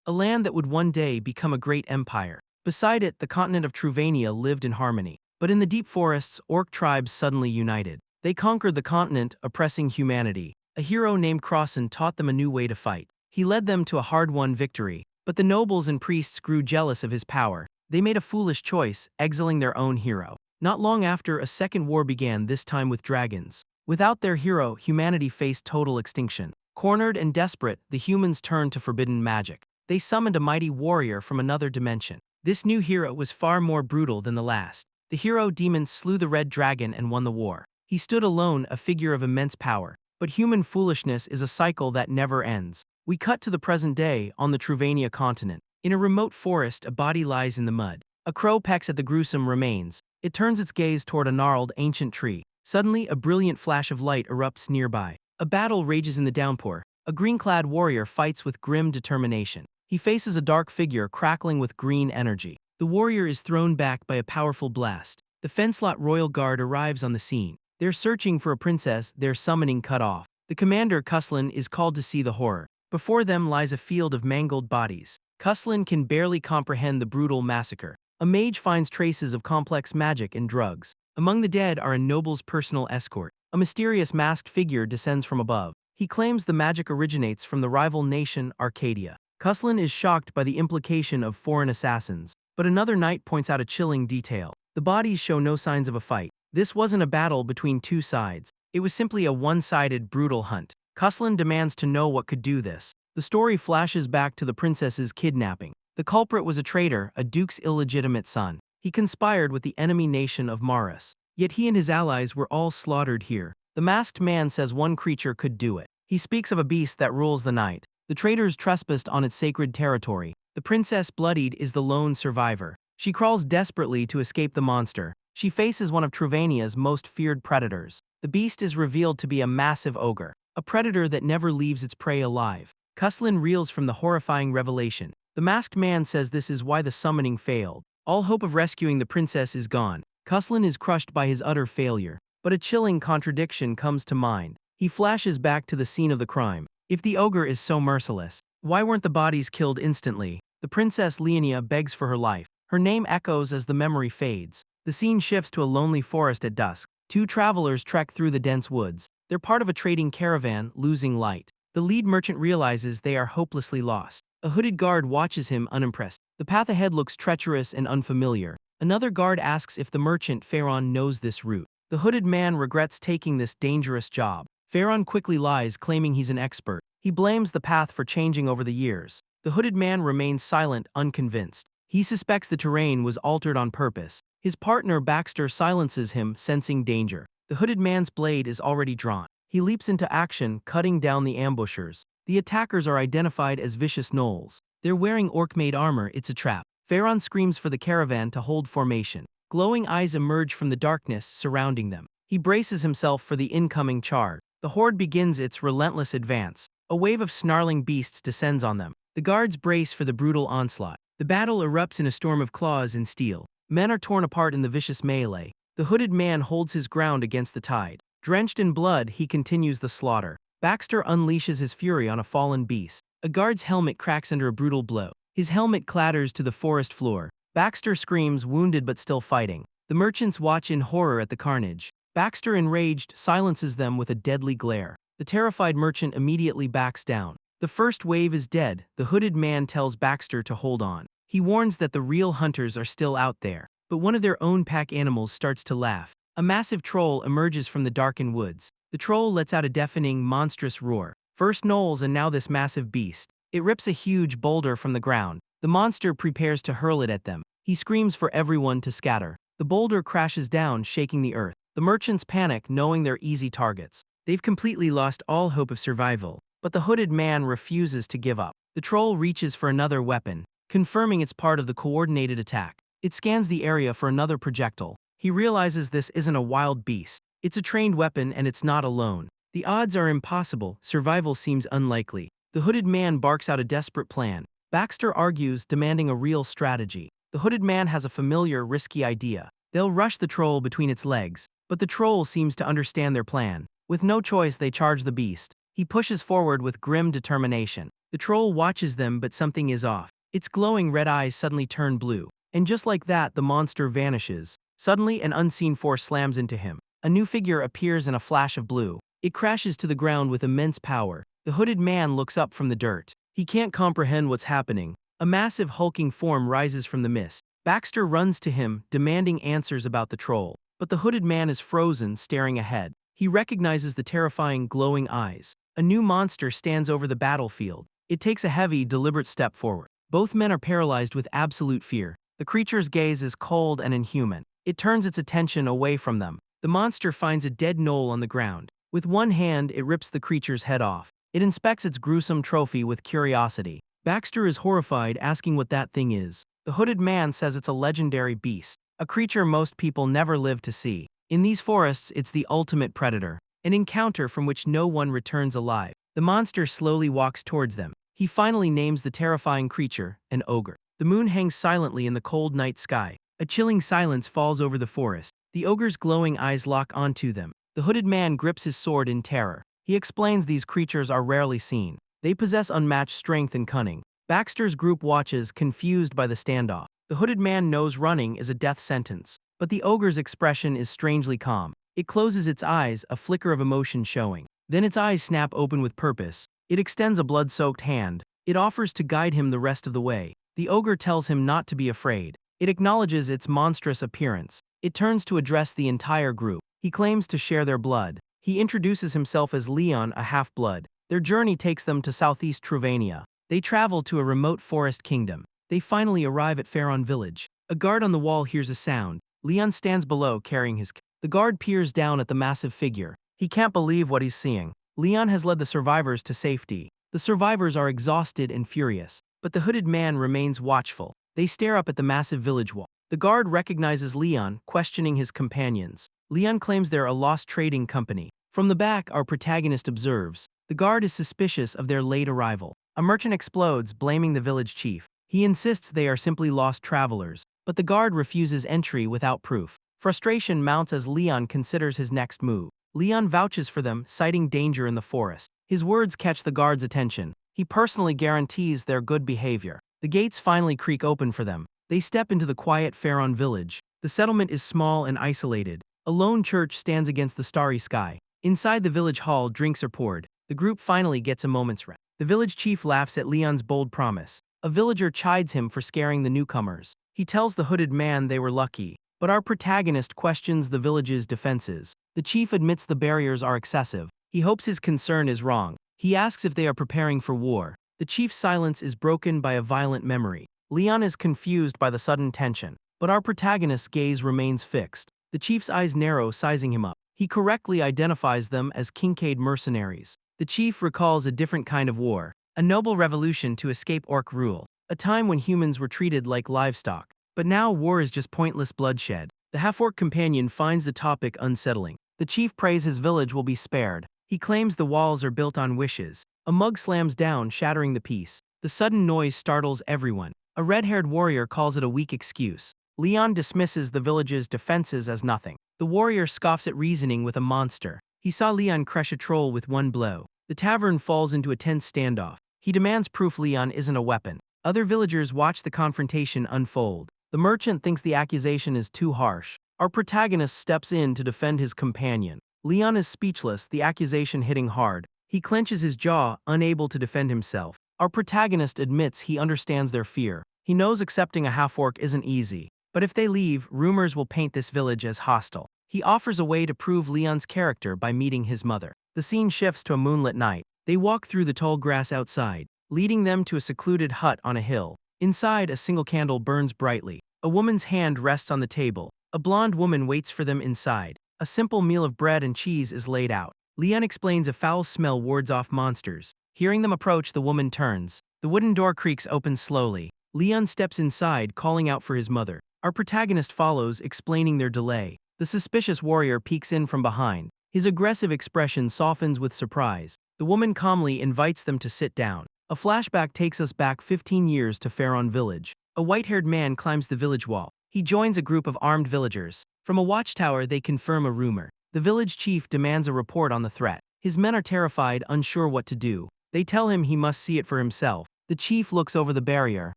a land that would one day become a great empire. Beside it, the continent of Truvania lived in harmony. But in the deep forests, orc tribes suddenly united. They conquered the continent, oppressing humanity. A hero named Crossan taught them a new way to fight. He led them to a hard-won victory. But the nobles and priests grew jealous of his power. They made a foolish choice, exiling their own hero. Not long after, a second war began, this time with dragons. Without their hero, humanity faced total extinction. Cornered and desperate, the humans turned to forbidden magic. They summoned a mighty warrior from another dimension. This new hero was far more brutal than the last. The hero demon slew the red dragon and won the war. He stood alone, a figure of immense power. But human foolishness is a cycle that never ends. We cut to the present day, on the Truvania continent. In a remote forest, a body lies in the mud. A crow pecks at the gruesome remains. It turns its gaze toward a gnarled, ancient tree. Suddenly, a brilliant flash of light erupts nearby. A battle rages in the downpour. A green-clad warrior fights with grim determination. He faces a dark figure crackling with green energy. The warrior is thrown back by a powerful blast. The Fenslot royal guard arrives on the scene. They're searching for a princess, their summoning cut off. The commander, Cuslin, is called to see the horror. Before them lies a field of mangled bodies. Cuslin can barely comprehend the brutal massacre. A mage finds traces of complex magic and drugs. Among the dead are a noble's personal escort. A mysterious masked figure descends from above. He claims the magic originates from the rival nation, Arcadia. Cuslin is shocked by the implication of foreign assassins. But another knight points out a chilling detail. The bodies show no signs of a fight. This wasn't a battle between two sides. It was simply a one-sided, brutal hunt. Cuslin demands to know what could do this. The story flashes back to the princess's kidnapping. The culprit was a traitor, a duke's illegitimate son. He conspired with the enemy nation of Maris. Yet he and his allies were all slaughtered here. The masked man says one creature could do it. He speaks of a beast that rules the night. The traitors trespassed on its sacred territory. The princess, bloodied, is the lone survivor. She crawls desperately to escape the monster. She faces one of Truvania's most feared predators. The beast is revealed to be a massive ogre, a predator that never leaves its prey alive. Cuslin reels from the horrifying revelation. The masked man says this is why the summoning failed. All hope of rescuing the princess is gone. Cuslin is crushed by his utter failure. But a chilling contradiction comes to mind. He flashes back to the scene of the crime. If the ogre is so merciless, why weren't the bodies killed instantly? The princess Leonia begs for her life. Her name echoes as the memory fades. The scene shifts to a lonely forest at dusk. Two travelers trek through the dense woods. They're part of a trading caravan, losing light. The lead merchant realizes they are hopelessly lost. A hooded guard watches him, unimpressed. The path ahead looks treacherous and unfamiliar. Another guard asks if the merchant Pharaon knows this route. The hooded man regrets taking this dangerous job. Pharaon quickly lies, claiming he's an expert. He blames the path for changing over the years. The hooded man remains silent, unconvinced. He suspects the terrain was altered on purpose. His partner Baxter silences him, sensing danger. The hooded man's blade is already drawn. He leaps into action, cutting down the ambushers. The attackers are identified as vicious gnolls. They're wearing orc-made armor, it's a trap. Pharaon screams for the caravan to hold formation. Glowing eyes emerge from the darkness surrounding them. He braces himself for the incoming charge. The horde begins its relentless advance. A wave of snarling beasts descends on them. The guards brace for the brutal onslaught. The battle erupts in a storm of claws and steel. Men are torn apart in the vicious melee. The hooded man holds his ground against the tide. Drenched in blood, he continues the slaughter. Baxter unleashes his fury on a fallen beast. A guard's helmet cracks under a brutal blow. His helmet clatters to the forest floor. Baxter screams, wounded but still fighting. The merchants watch in horror at the carnage. Baxter, enraged, silences them with a deadly glare. The terrified merchant immediately backs down. The first wave is dead. The hooded man tells Baxter to hold on. He warns that the real hunters are still out there. But one of their own pack animals starts to laugh. A massive troll emerges from the darkened woods. The troll lets out a deafening, monstrous roar. First gnolls and now this massive beast. It rips a huge boulder from the ground. The monster prepares to hurl it at them. He screams for everyone to scatter. The boulder crashes down, shaking the earth. The merchants panic, knowing they're easy targets. They've completely lost all hope of survival. But the hooded man refuses to give up. The troll reaches for another weapon, confirming it's part of the coordinated attack. It scans the area for another projectile. He realizes this isn't a wild beast. It's a trained weapon and it's not alone. The odds are impossible, survival seems unlikely. The hooded man barks out a desperate plan. Baxter argues, demanding a real strategy. The hooded man has a familiar, risky idea. They'll rush the troll between its legs. But the troll seems to understand their plan. With no choice, they charge the beast. He pushes forward with grim determination. The troll watches them, but something is off. Its glowing red eyes suddenly turn blue. And just like that, the monster vanishes. Suddenly, an unseen force slams into him. A new figure appears in a flash of blue. It crashes to the ground with immense power. The hooded man looks up from the dirt. He can't comprehend what's happening. A massive hulking form rises from the mist. Baxter runs to him, demanding answers about the troll. But the hooded man is frozen, staring ahead. He recognizes the terrifying, glowing eyes. A new monster stands over the battlefield. It takes a heavy, deliberate step forward. Both men are paralyzed with absolute fear. The creature's gaze is cold and inhuman. It turns its attention away from them. The monster finds a dead gnoll on the ground. With one hand, it rips the creature's head off. It inspects its gruesome trophy with curiosity. Baxter is horrified, asking what that thing is. The hooded man says it's a legendary beast, a creature most people never live to see. In these forests, it's the ultimate predator, an encounter from which no one returns alive. The monster slowly walks towards them. He finally names the terrifying creature an ogre. The moon hangs silently in the cold night sky. A chilling silence falls over the forest. The ogre's glowing eyes lock onto them. The hooded man grips his sword in terror. He explains these creatures are rarely seen. They possess unmatched strength and cunning. Baxter's group watches, confused by the standoff. The hooded man knows running is a death sentence. But the ogre's expression is strangely calm. It closes its eyes, a flicker of emotion showing. Then its eyes snap open with purpose. It extends a blood-soaked hand. It offers to guide him the rest of the way. The ogre tells him not to be afraid. It acknowledges its monstrous appearance. It turns to address the entire group. He claims to share their blood. He introduces himself as Leon, a half-blood. Their journey takes them to southeast Truvania. They travel to a remote forest kingdom. They finally arrive at Faron village. A guard on the wall hears a sound. Leon stands below carrying his. The guard peers down at the massive figure. He can't believe what he's seeing. Leon has led the survivors to safety. The survivors are exhausted and furious, but the hooded man remains watchful. They stare up at the massive village wall. The guard recognizes Leon, questioning his companions. Leon claims they're a lost trading company. From the back, our protagonist observes. The guard is suspicious of their late arrival. A merchant explodes, blaming the village chief. He insists they are simply lost travelers, but the guard refuses entry without proof. Frustration mounts as Leon considers his next move. Leon vouches for them, citing danger in the forest. His words catch the guard's attention. He personally guarantees their good behavior. The gates finally creak open for them. They step into the quiet Faron village. The settlement is small and isolated. A lone church stands against the starry sky. Inside the village hall, drinks are poured. The group finally gets a moment's rest. The village chief laughs at Leon's bold promise. A villager chides him for scaring the newcomers. He tells the hooded man they were lucky. But our protagonist questions the village's defenses. The chief admits the barriers are excessive. He hopes his concern is wrong. He asks if they are preparing for war. The chief's silence is broken by a violent memory. Leon is confused by the sudden tension. But our protagonist's gaze remains fixed. The chief's eyes narrow, sizing him up. He correctly identifies them as Kincaid mercenaries. The chief recalls a different kind of war. A noble revolution to escape orc rule. A time when humans were treated like livestock. But now war is just pointless bloodshed. The half-orc companion finds the topic unsettling. The chief prays his village will be spared. He claims the walls are built on wishes. A mug slams down, shattering the peace. The sudden noise startles everyone. A red-haired warrior calls it a weak excuse. Leon dismisses the village's defenses as nothing. The warrior scoffs at reasoning with a monster. He saw Leon crush a troll with one blow. The tavern falls into a tense standoff. He demands proof Leon isn't a weapon. Other villagers watch the confrontation unfold. The merchant thinks the accusation is too harsh. Our protagonist steps in to defend his companion. Leon is speechless, the accusation hitting hard. He clenches his jaw, unable to defend himself. Our protagonist admits he understands their fear. He knows accepting a half-orc isn't easy. But if they leave, rumors will paint this village as hostile. He offers a way to prove Leon's character by meeting his mother. The scene shifts to a moonlit night. They walk through the tall grass outside, leading them to a secluded hut on a hill. Inside, a single candle burns brightly. A woman's hand rests on the table. A blonde woman waits for them inside. A simple meal of bread and cheese is laid out. Leon explains a foul smell wards off monsters. Hearing them approach, the woman turns. The wooden door creaks open slowly. Leon steps inside, calling out for his mother. Our protagonist follows, explaining their delay. The suspicious warrior peeks in from behind. His aggressive expression softens with surprise. The woman calmly invites them to sit down. A flashback takes us back 15 years to Faron village. A white-haired man climbs the village wall. He joins a group of armed villagers. From a watchtower, they confirm a rumor. The village chief demands a report on the threat. His men are terrified, unsure what to do. They tell him he must see it for himself. The chief looks over the barrier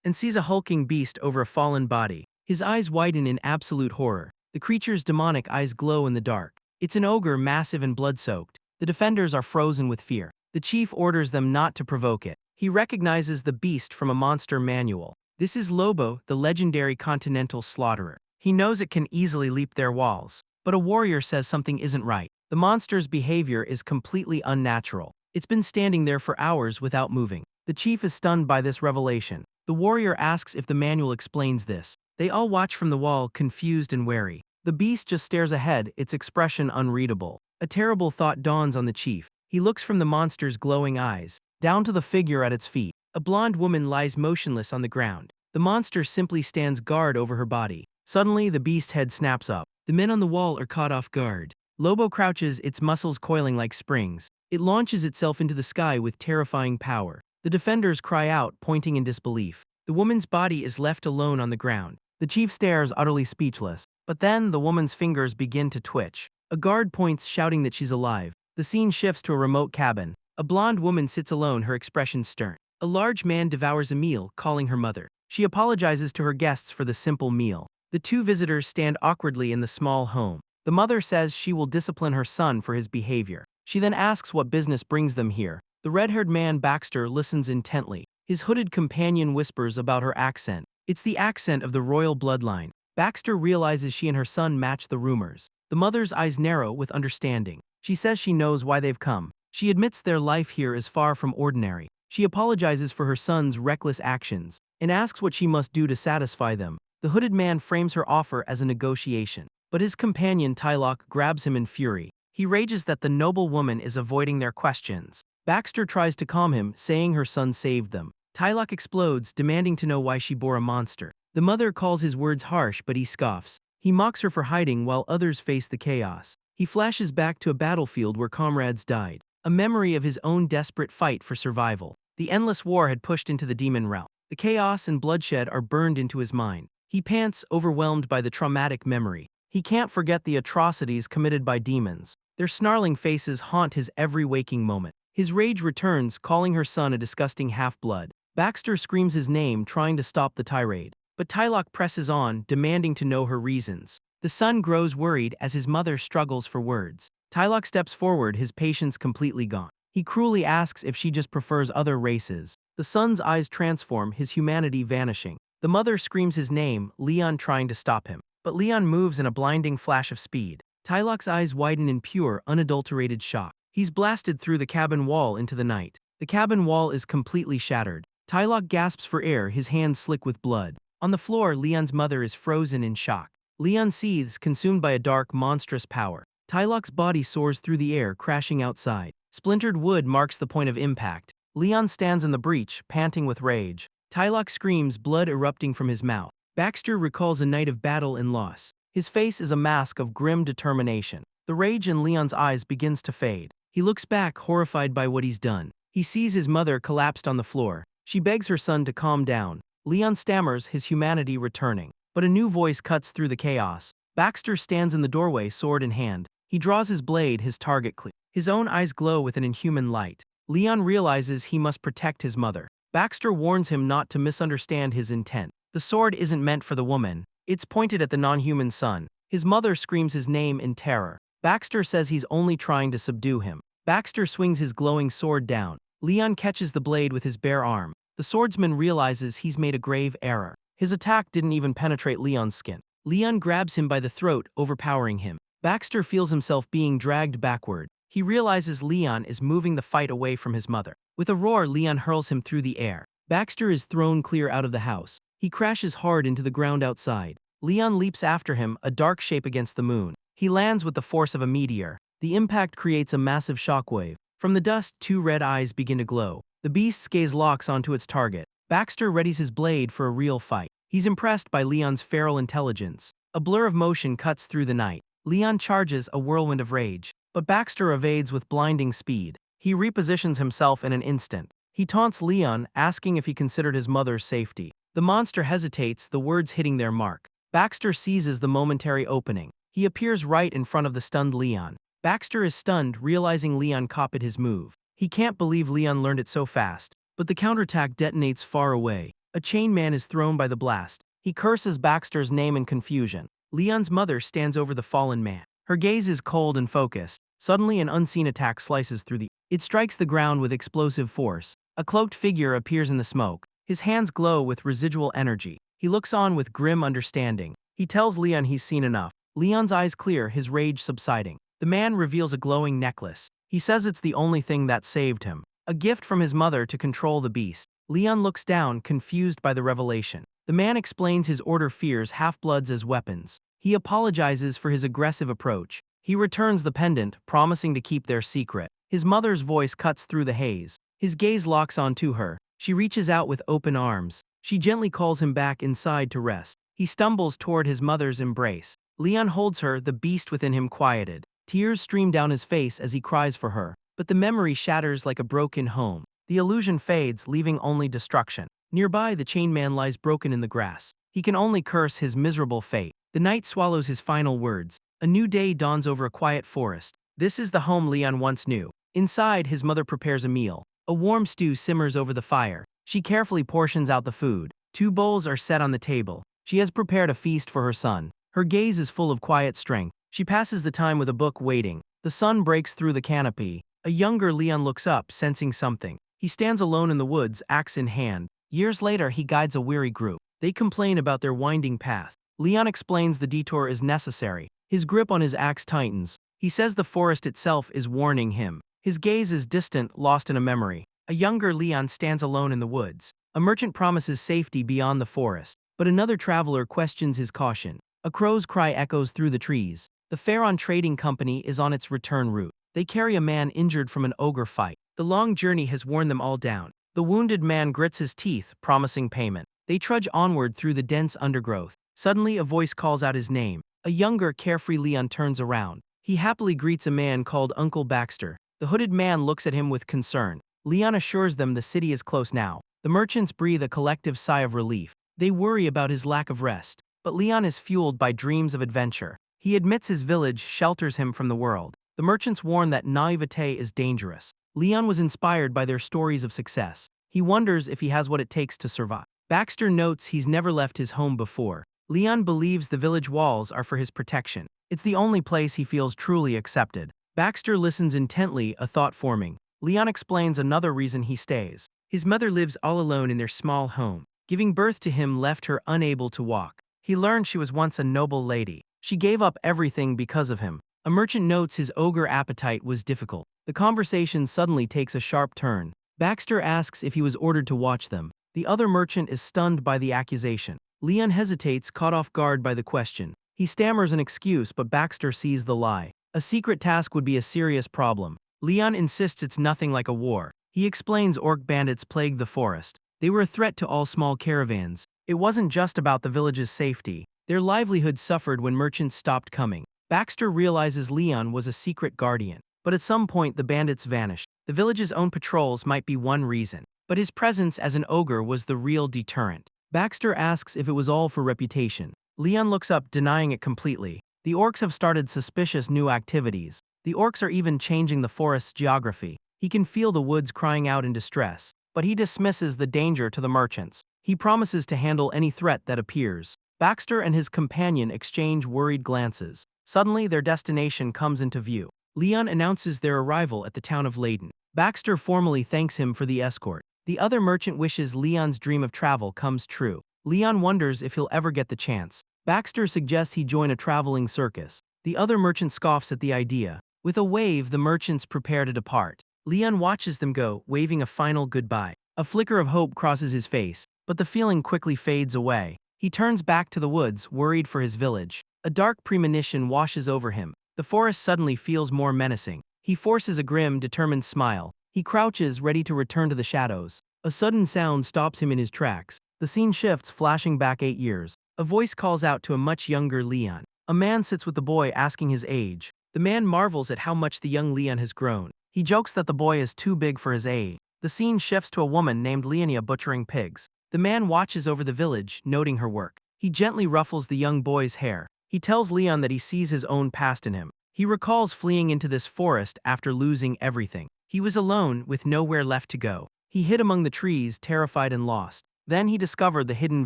and sees a hulking beast over a fallen body. His eyes widen in absolute horror. The creature's demonic eyes glow in the dark. It's an ogre, massive and blood-soaked. The defenders are frozen with fear. The chief orders them not to provoke it. He recognizes the beast from a monster manual. This is Lobo, the legendary continental slaughterer. He knows it can easily leap their walls. But a warrior says something isn't right. The monster's behavior is completely unnatural. It's been standing there for hours without moving. The chief is stunned by this revelation. The warrior asks if the manual explains this. They all watch from the wall, confused and wary. The beast just stares ahead, its expression unreadable. A terrible thought dawns on the chief. He looks from the monster's glowing eyes down to the figure at its feet. A blonde woman lies motionless on the ground. The monster simply stands guard over her body. Suddenly, the beast's head snaps up. The men on the wall are caught off guard. Lobo crouches, its muscles coiling like springs. It launches itself into the sky with terrifying power. The defenders cry out, pointing in disbelief. The woman's body is left alone on the ground. The chief stares, utterly speechless. But then, the woman's fingers begin to twitch. A guard points, shouting that she's alive. The scene shifts to a remote cabin. A blonde woman sits alone, her expression stern. A large man devours a meal, calling her mother. She apologizes to her guests for the simple meal. The two visitors stand awkwardly in the small home. The mother says she will discipline her son for his behavior. She then asks what business brings them here. The red-haired man Baxter listens intently. His hooded companion whispers about her accent. It's the accent of the royal bloodline. Baxter realizes she and her son match the rumors. The mother's eyes narrow with understanding. She says she knows why they've come. She admits their life here is far from ordinary. She apologizes for her son's reckless actions and asks what she must do to satisfy them. The hooded man frames her offer as a negotiation. But his companion Tylok grabs him in fury. He rages that the noble woman is avoiding their questions. Baxter tries to calm him, saying her son saved them. Tylok explodes, demanding to know why she bore a monster. The mother calls his words harsh, but he scoffs. He mocks her for hiding while others face the chaos. He flashes back to a battlefield where comrades died, a memory of his own desperate fight for survival. The endless war had pushed into the demon realm. The chaos and bloodshed are burned into his mind. He pants, overwhelmed by the traumatic memory. He can't forget the atrocities committed by demons. Their snarling faces haunt his every waking moment. His rage returns, calling her son a disgusting half-blood. Baxter screams his name, trying to stop the tirade. But Tylok presses on, demanding to know her reasons. The son grows worried as his mother struggles for words. Tylok steps forward, his patience completely gone. He cruelly asks if she just prefers other races. The son's eyes transform, his humanity vanishing. The mother screams his name, Leon trying to stop him. But Leon moves in a blinding flash of speed. Tylok's eyes widen in pure, unadulterated shock. He's blasted through the cabin wall into the night. The cabin wall is completely shattered. Tylok gasps for air, his hands slick with blood. On the floor, Leon's mother is frozen in shock. Leon seethes, consumed by a dark, monstrous power. Tylok's body soars through the air, crashing outside. Splintered wood marks the point of impact. Leon stands in the breach, panting with rage. Tylok screams, blood erupting from his mouth. Baxter recalls a night of battle and loss. His face is a mask of grim determination. The rage in Leon's eyes begins to fade. He looks back, horrified by what he's done. He sees his mother collapsed on the floor. She begs her son to calm down. Leon stammers, his humanity returning. But a new voice cuts through the chaos. Baxter stands in the doorway, sword in hand. He draws his blade, his target clear. His own eyes glow with an inhuman light. Leon realizes he must protect his mother. Baxter warns him not to misunderstand his intent. The sword isn't meant for the woman. It's pointed at the non-human son. His mother screams his name in terror. Baxter says he's only trying to subdue him. Baxter swings his glowing sword down. Leon catches the blade with his bare arm. The swordsman realizes he's made a grave error. His attack didn't even penetrate Leon's skin. Leon grabs him by the throat, overpowering him. Baxter feels himself being dragged backward. He realizes Leon is moving the fight away from his mother. With a roar, Leon hurls him through the air. Baxter is thrown clear out of the house. He crashes hard into the ground outside. Leon leaps after him, a dark shape against the moon. He lands with the force of a meteor. The impact creates a massive shockwave. From the dust, two red eyes begin to glow. The beast's gaze locks onto its target. Baxter readies his blade for a real fight. He's impressed by Leon's feral intelligence. A blur of motion cuts through the night. Leon charges, a whirlwind of rage. But Baxter evades with blinding speed. He repositions himself in an instant. He taunts Leon, asking if he considered his mother's safety. The monster hesitates, the words hitting their mark. Baxter seizes the momentary opening. He appears right in front of the stunned Leon. Baxter is stunned, realizing Leon copied his move. He can't believe Leon learned it so fast. But the counterattack detonates far away. A chain man is thrown by the blast. He curses Baxter's name in confusion. Leon's mother stands over the fallen man. Her gaze is cold and focused. Suddenly an unseen attack slices through the... It strikes the ground with explosive force. A cloaked figure appears in the smoke. His hands glow with residual energy. He looks on with grim understanding. He tells Leon he's seen enough. Leon's eyes clear, his rage subsiding. The man reveals a glowing necklace. He says it's the only thing that saved him. A gift from his mother to control the beast. Leon looks down, confused by the revelation. The man explains his order fears half-bloods as weapons. He apologizes for his aggressive approach. He returns the pendant, promising to keep their secret. His mother's voice cuts through the haze. His gaze locks onto her. She reaches out with open arms. She gently calls him back inside to rest. He stumbles toward his mother's embrace. Leon holds her, the beast within him quieted. Tears stream down his face as he cries for her. But the memory shatters like a broken home. The illusion fades, leaving only destruction. Nearby, the chain man lies broken in the grass. He can only curse his miserable fate. The night swallows his final words. A new day dawns over a quiet forest. This is the home Leon once knew. Inside, his mother prepares a meal. A warm stew simmers over the fire. She carefully portions out the food. 2 bowls are set on the table. She has prepared a feast for her son. Her gaze is full of quiet strength. She passes the time with a book, waiting. The sun breaks through the canopy. A younger Leon looks up, sensing something. He stands alone in the woods, axe in hand. Years later, he guides a weary group. They complain about their winding path. Leon explains the detour is necessary. His grip on his axe tightens. He says the forest itself is warning him. His gaze is distant, lost in a memory. A younger Leon stands alone in the woods. A merchant promises safety beyond the forest. But another traveler questions his caution. A crow's cry echoes through the trees. The Pharaon Trading Company is on its return route. They carry a man injured from an ogre fight. The long journey has worn them all down. The wounded man grits his teeth, promising payment. They trudge onward through the dense undergrowth. Suddenly a voice calls out his name. A younger, carefree Leon turns around. He happily greets a man called Uncle Baxter. The hooded man looks at him with concern. Leon assures them the city is close now. The merchants breathe a collective sigh of relief. They worry about his lack of rest. But Leon is fueled by dreams of adventure. He admits his village shelters him from the world. The merchants warn that naivete is dangerous. Leon was inspired by their stories of success. He wonders if he has what it takes to survive. Baxter notes he's never left his home before. Leon believes the village walls are for his protection. It's the only place he feels truly accepted. Baxter listens intently, a thought forming. Leon explains another reason he stays. His mother lives all alone in their small home. Giving birth to him left her unable to walk. He learned she was once a noble lady. She gave up everything because of him. A merchant notes his ogre appetite was difficult. The conversation suddenly takes a sharp turn. Baxter asks if he was ordered to watch them. The other merchant is stunned by the accusation. Leon hesitates, caught off guard by the question. He stammers an excuse, but Baxter sees the lie. A secret task would be a serious problem. Leon insists it's nothing like a war. He explains orc bandits plagued the forest. They were a threat to all small caravans. It wasn't just about the village's safety. Their livelihood suffered when merchants stopped coming. Baxter realizes Leon was a secret guardian. But at some point the bandits vanished. The village's own patrols might be one reason. But his presence as an ogre was the real deterrent. Baxter asks if it was all for reputation. Leon looks up, denying it completely. The orcs have started suspicious new activities. The orcs are even changing the forest's geography. He can feel the woods crying out in distress. But he dismisses the danger to the merchants. He promises to handle any threat that appears. Baxter and his companion exchange worried glances. Suddenly their destination comes into view. Leon announces their arrival at the town of Leyden. Baxter formally thanks him for the escort. The other merchant wishes Leon's dream of travel comes true. Leon wonders if he'll ever get the chance. Baxter suggests he join a traveling circus. The other merchant scoffs at the idea. With a wave, the merchants prepare to depart. Leon watches them go, waving a final goodbye. A flicker of hope crosses his face, but the feeling quickly fades away. He turns back to the woods, worried for his village. A dark premonition washes over him. The forest suddenly feels more menacing. He forces a grim, determined smile. He crouches, ready to return to the shadows. A sudden sound stops him in his tracks. The scene shifts, flashing back 8 years. A voice calls out to a much younger Leon. A man sits with the boy, asking his age. The man marvels at how much the young Leon has grown. He jokes that the boy is too big for his age. The scene shifts to a woman named Leonia butchering pigs. The man watches over the village, noting her work. He gently ruffles the young boy's hair. He tells Leon that he sees his own past in him. He recalls fleeing into this forest after losing everything. He was alone, with nowhere left to go. He hid among the trees, terrified and lost. Then he discovered the hidden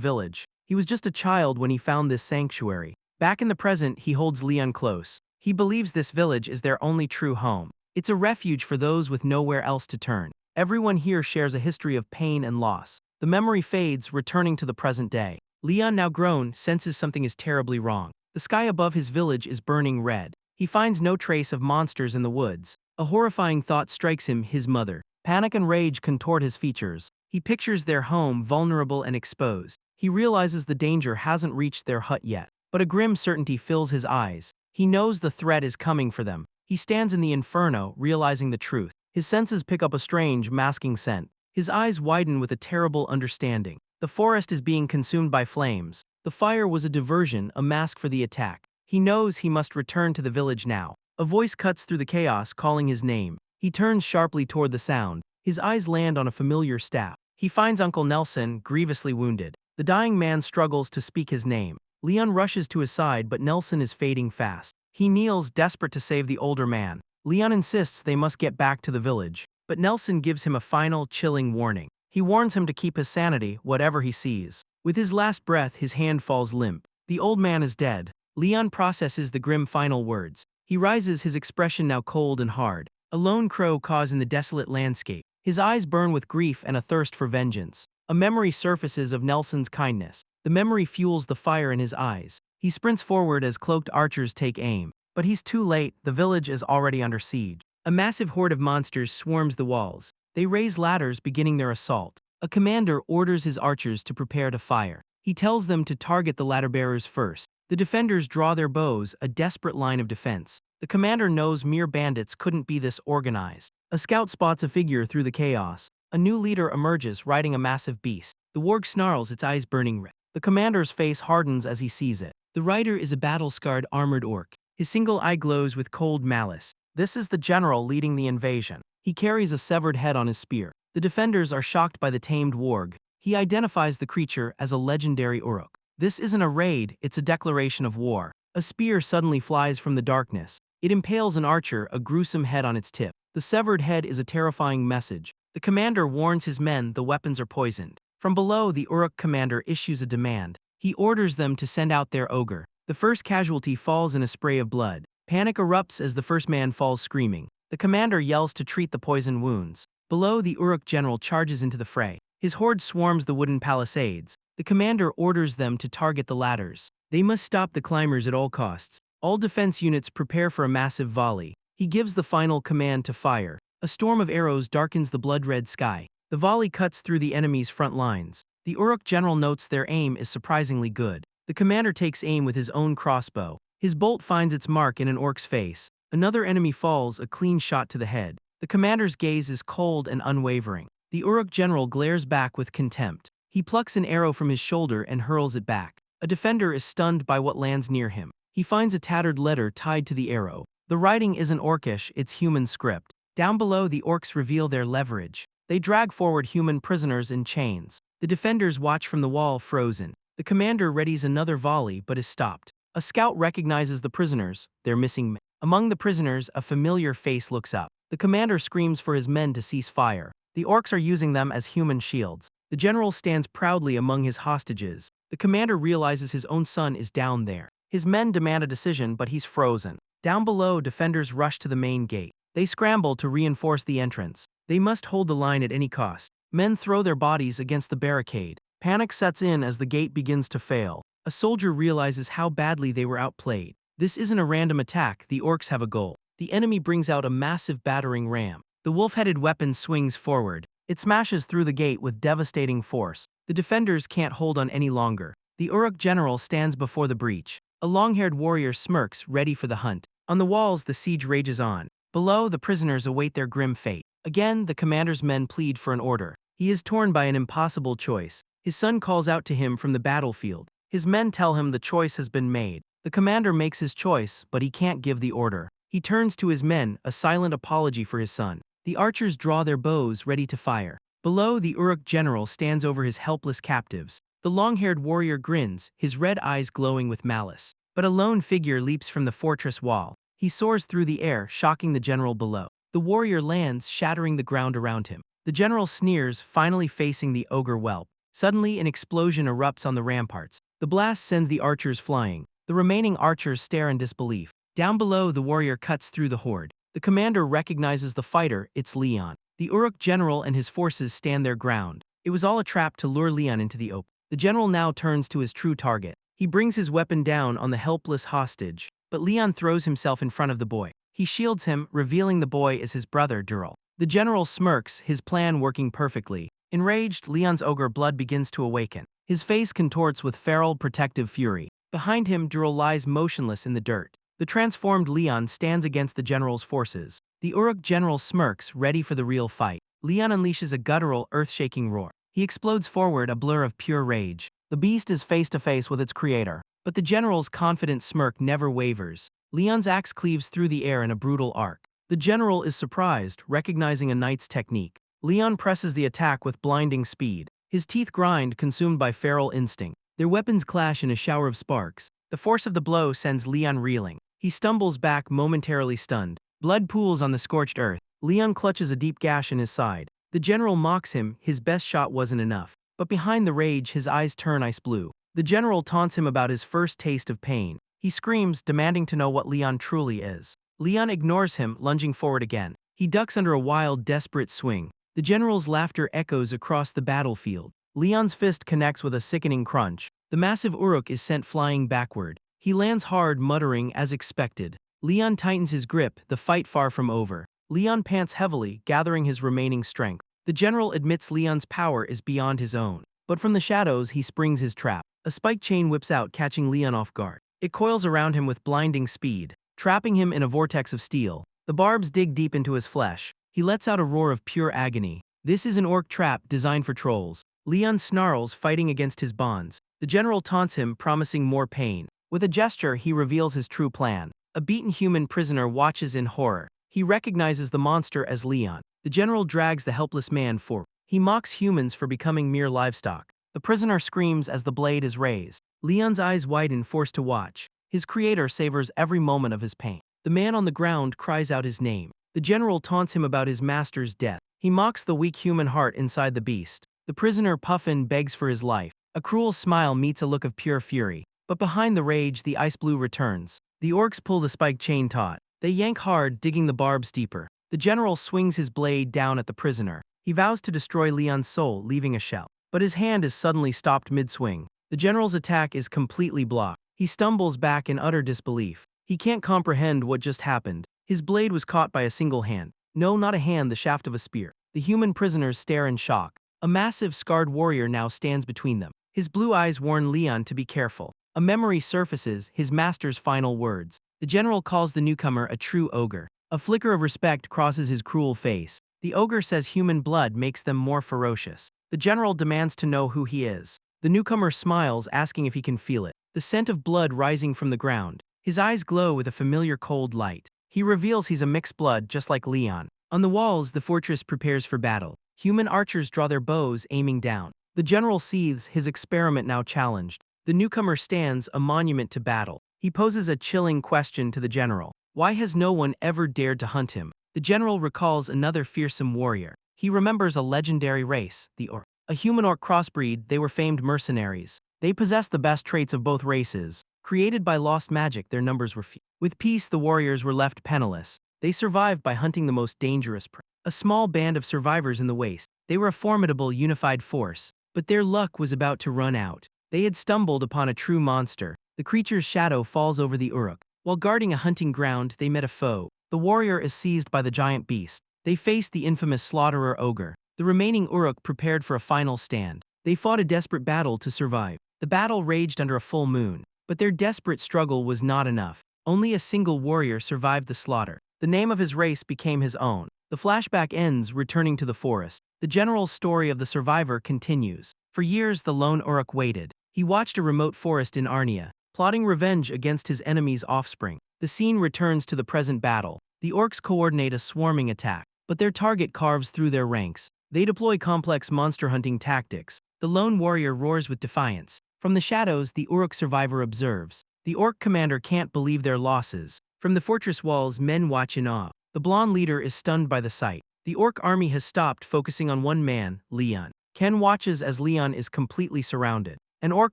village. He was just a child when he found this sanctuary. Back in the present, he holds Leon close. He believes this village is their only true home. It's a refuge for those with nowhere else to turn. Everyone here shares a history of pain and loss. The memory fades, returning to the present day. Leon, now grown, senses something is terribly wrong. The sky above his village is burning red. He finds no trace of monsters in the woods. A horrifying thought strikes him: his mother. Panic and rage contort his features. He pictures their home, vulnerable and exposed. He realizes the danger hasn't reached their hut yet. But a grim certainty fills his eyes. He knows the threat is coming for them. He stands in the inferno, realizing the truth. His senses pick up a strange, masking scent. His eyes widen with a terrible understanding. The forest is being consumed by flames. The fire was a diversion, a mask for the attack. He knows he must return to the village now. A voice cuts through the chaos, calling his name. He turns sharply toward the sound. His eyes land on a familiar staff. He finds Uncle Nelson, grievously wounded. The dying man struggles to speak his name. Leon rushes to his side, but Nelson is fading fast. He kneels, desperate to save the older man. Leon insists they must get back to the village, but Nelson gives him a final, chilling warning. He warns him to keep his sanity, whatever he sees. With his last breath, his hand falls limp. The old man is dead. Leon processes the grim final words. He rises, his expression now cold and hard. A lone crow caws in the desolate landscape. His eyes burn with grief and a thirst for vengeance. A memory surfaces of Nelson's kindness. The memory fuels the fire in his eyes. He sprints forward as cloaked archers take aim. But he's too late. The village is already under siege. A massive horde of monsters swarms the walls. They raise ladders, beginning their assault. A commander orders his archers to prepare to fire. He tells them to target the ladder bearers first. The defenders draw their bows, a desperate line of defense. The commander knows mere bandits couldn't be this organized. A scout spots a figure through the chaos. A new leader emerges, riding a massive beast. The warg snarls, its eyes burning red. The commander's face hardens as he sees it. The rider is a battle-scarred armored orc. His single eye glows with cold malice. This is the general leading the invasion. He carries a severed head on his spear. The defenders are shocked by the tamed warg. He identifies the creature as a legendary uruk. This isn't a raid, it's a declaration of war. A spear suddenly flies from the darkness. It impales an archer, a gruesome head on its tip. The severed head is a terrifying message. The commander warns his men the weapons are poisoned. From below, the uruk commander issues a demand. He orders them to send out their ogre. The first casualty falls in a spray of blood. Panic erupts as the first man falls screaming. The commander yells to treat the poison wounds. Below, the uruk general charges into the fray. His horde swarms the wooden palisades. The commander orders them to target the ladders. They must stop the climbers at all costs. All defense units prepare for a massive volley. He gives the final command to fire. A storm of arrows darkens the blood-red sky. The volley cuts through the enemy's front lines. The uruk general notes their aim is surprisingly good. The commander takes aim with his own crossbow. His bolt finds its mark in an orc's face. Another enemy falls, a clean shot to the head. The commander's gaze is cold and unwavering. The uruk general glares back with contempt. He plucks an arrow from his shoulder and hurls it back. A defender is stunned by what lands near him. He finds a tattered letter tied to the arrow. The writing isn't orcish, it's human script. Down below, the orcs reveal their leverage. They drag forward human prisoners in chains. The defenders watch from the wall, frozen. The commander readies another volley but is stopped. A scout recognizes the prisoners. They're missing men. Among the prisoners, a familiar face looks up. The commander screams for his men to cease fire. The orcs are using them as human shields. The general stands proudly among his hostages. The commander realizes his own son is down there. His men demand a decision, but he's frozen. Down below, defenders rush to the main gate. They scramble to reinforce the entrance. They must hold the line at any cost. Men throw their bodies against the barricade. Panic sets in as the gate begins to fail. A soldier realizes how badly they were outplayed. This isn't a random attack, the orcs have a goal. The enemy brings out a massive battering ram. The wolf-headed weapon swings forward. It smashes through the gate with devastating force. The defenders can't hold on any longer. The uruk general stands before the breach. A long-haired warrior smirks, ready for the hunt. On the walls, the siege rages on. Below, the prisoners await their grim fate. Again, the commander's men plead for an order. He is torn by an impossible choice. His son calls out to him from the battlefield. His men tell him the choice has been made. The commander makes his choice, but he can't give the order. He turns to his men, a silent apology for his son. The archers draw their bows, ready to fire. Below, the uruk general stands over his helpless captives. The long-haired warrior grins, his red eyes glowing with malice. But a lone figure leaps from the fortress wall. He soars through the air, shocking the general below. The warrior lands, shattering the ground around him. The general sneers, finally facing the ogre whelp. Suddenly, an explosion erupts on the ramparts. The blast sends the archers flying. The remaining archers stare in disbelief. Down below, the warrior cuts through the horde. The commander recognizes the fighter, it's Leon. The Uruk general and his forces stand their ground. It was all a trap to lure Leon into the open. The general now turns to his true target. He brings his weapon down on the helpless hostage, but Leon throws himself in front of the boy. He shields him, revealing the boy as his brother Dural. The general smirks, his plan working perfectly. Enraged, Leon's ogre blood begins to awaken. His face contorts with feral, protective fury. Behind him, Dural lies motionless in the dirt. The transformed Leon stands against the general's forces. The Uruk general smirks, ready for the real fight. Leon unleashes a guttural, earth-shaking roar. He explodes forward, a blur of pure rage. The beast is face-to-face with its creator, but the general's confident smirk never wavers. Leon's axe cleaves through the air in a brutal arc. The general is surprised, recognizing a knight's technique. Leon presses the attack with blinding speed. His teeth grind, consumed by feral instinct. Their weapons clash in a shower of sparks. The force of the blow sends Leon reeling. He stumbles back, momentarily stunned. Blood pools on the scorched earth. Leon clutches a deep gash in his side. The general mocks him, his best shot wasn't enough. But behind the rage, his eyes turn ice blue. The general taunts him about his first taste of pain. He screams, demanding to know what Leon truly is. Leon ignores him, lunging forward again. He ducks under a wild, desperate swing. The general's laughter echoes across the battlefield. Leon's fist connects with a sickening crunch. The massive Uruk is sent flying backward. He lands hard, muttering, as expected. Leon tightens his grip, the fight far from over. Leon pants heavily, gathering his remaining strength. The general admits Leon's power is beyond his own. But from the shadows, he springs his trap. A spike chain whips out, catching Leon off guard. It coils around him with blinding speed, trapping him in a vortex of steel. The barbs dig deep into his flesh. He lets out a roar of pure agony. This is an orc trap designed for trolls. Leon snarls, fighting against his bonds. The general taunts him, promising more pain. With a gesture, he reveals his true plan. A beaten human prisoner watches in horror. He recognizes the monster as Leon. The general drags the helpless man forward. He mocks humans for becoming mere livestock. The prisoner screams as the blade is raised. Leon's eyes widen, forced to watch. His creator savors every moment of his pain. The man on the ground cries out his name. The general taunts him about his master's death. He mocks the weak human heart inside the beast. The prisoner Puffin begs for his life. A cruel smile meets a look of pure fury. But behind the rage, the ice blue returns. The orcs pull the spike chain taut. They yank hard, digging the barbs deeper. The general swings his blade down at the prisoner. He vows to destroy Leon's soul, leaving a shell. But his hand is suddenly stopped mid-swing. The general's attack is completely blocked. He stumbles back in utter disbelief. He can't comprehend what just happened. His blade was caught by a single hand. No, not a hand, the shaft of a spear. The human prisoners stare in shock. A massive, scarred warrior now stands between them. His blue eyes warn Leon to be careful. A memory surfaces, his master's final words. The general calls the newcomer a true ogre. A flicker of respect crosses his cruel face. The ogre says human blood makes them more ferocious. The general demands to know who he is. The newcomer smiles, asking if he can feel it. The scent of blood rising from the ground. His eyes glow with a familiar cold light. He reveals he's a mixed blood, just like Leon. On the walls, the fortress prepares for battle. Human archers draw their bows, aiming down. The general seethes, his experiment now challenged. The newcomer stands, a monument to battle. He poses a chilling question to the general. Why has no one ever dared to hunt him? The general recalls another fearsome warrior. He remembers a legendary race, the orc. A human-orc crossbreed, they were famed mercenaries. They possessed the best traits of both races. Created by lost magic, their numbers were few. With peace, the warriors were left penniless. They survived by hunting the most dangerous prey. A small band of survivors in the waste. They were a formidable, unified force. But their luck was about to run out. They had stumbled upon a true monster. The creature's shadow falls over the Uruk. While guarding a hunting ground, they met a foe. The warrior is seized by the giant beast. They faced the infamous slaughterer ogre. The remaining Uruk prepared for a final stand. They fought a desperate battle to survive. The battle raged under a full moon. But their desperate struggle was not enough. Only a single warrior survived the slaughter. The name of his race became his own. The flashback ends, returning to the forest. The general's story of the survivor continues. For years, the lone Uruk waited. He watched a remote forest in Arnia, plotting revenge against his enemy's offspring. The scene returns to the present battle. The orcs coordinate a swarming attack, but their target carves through their ranks. They deploy complex monster hunting tactics. The lone warrior roars with defiance. From the shadows, the Uruk survivor observes. The orc commander can't believe their losses. From the fortress walls, men watch in awe. The blonde leader is stunned by the sight. The orc army has stopped, focusing on one man, Leon. Ken watches as Leon is completely surrounded. An orc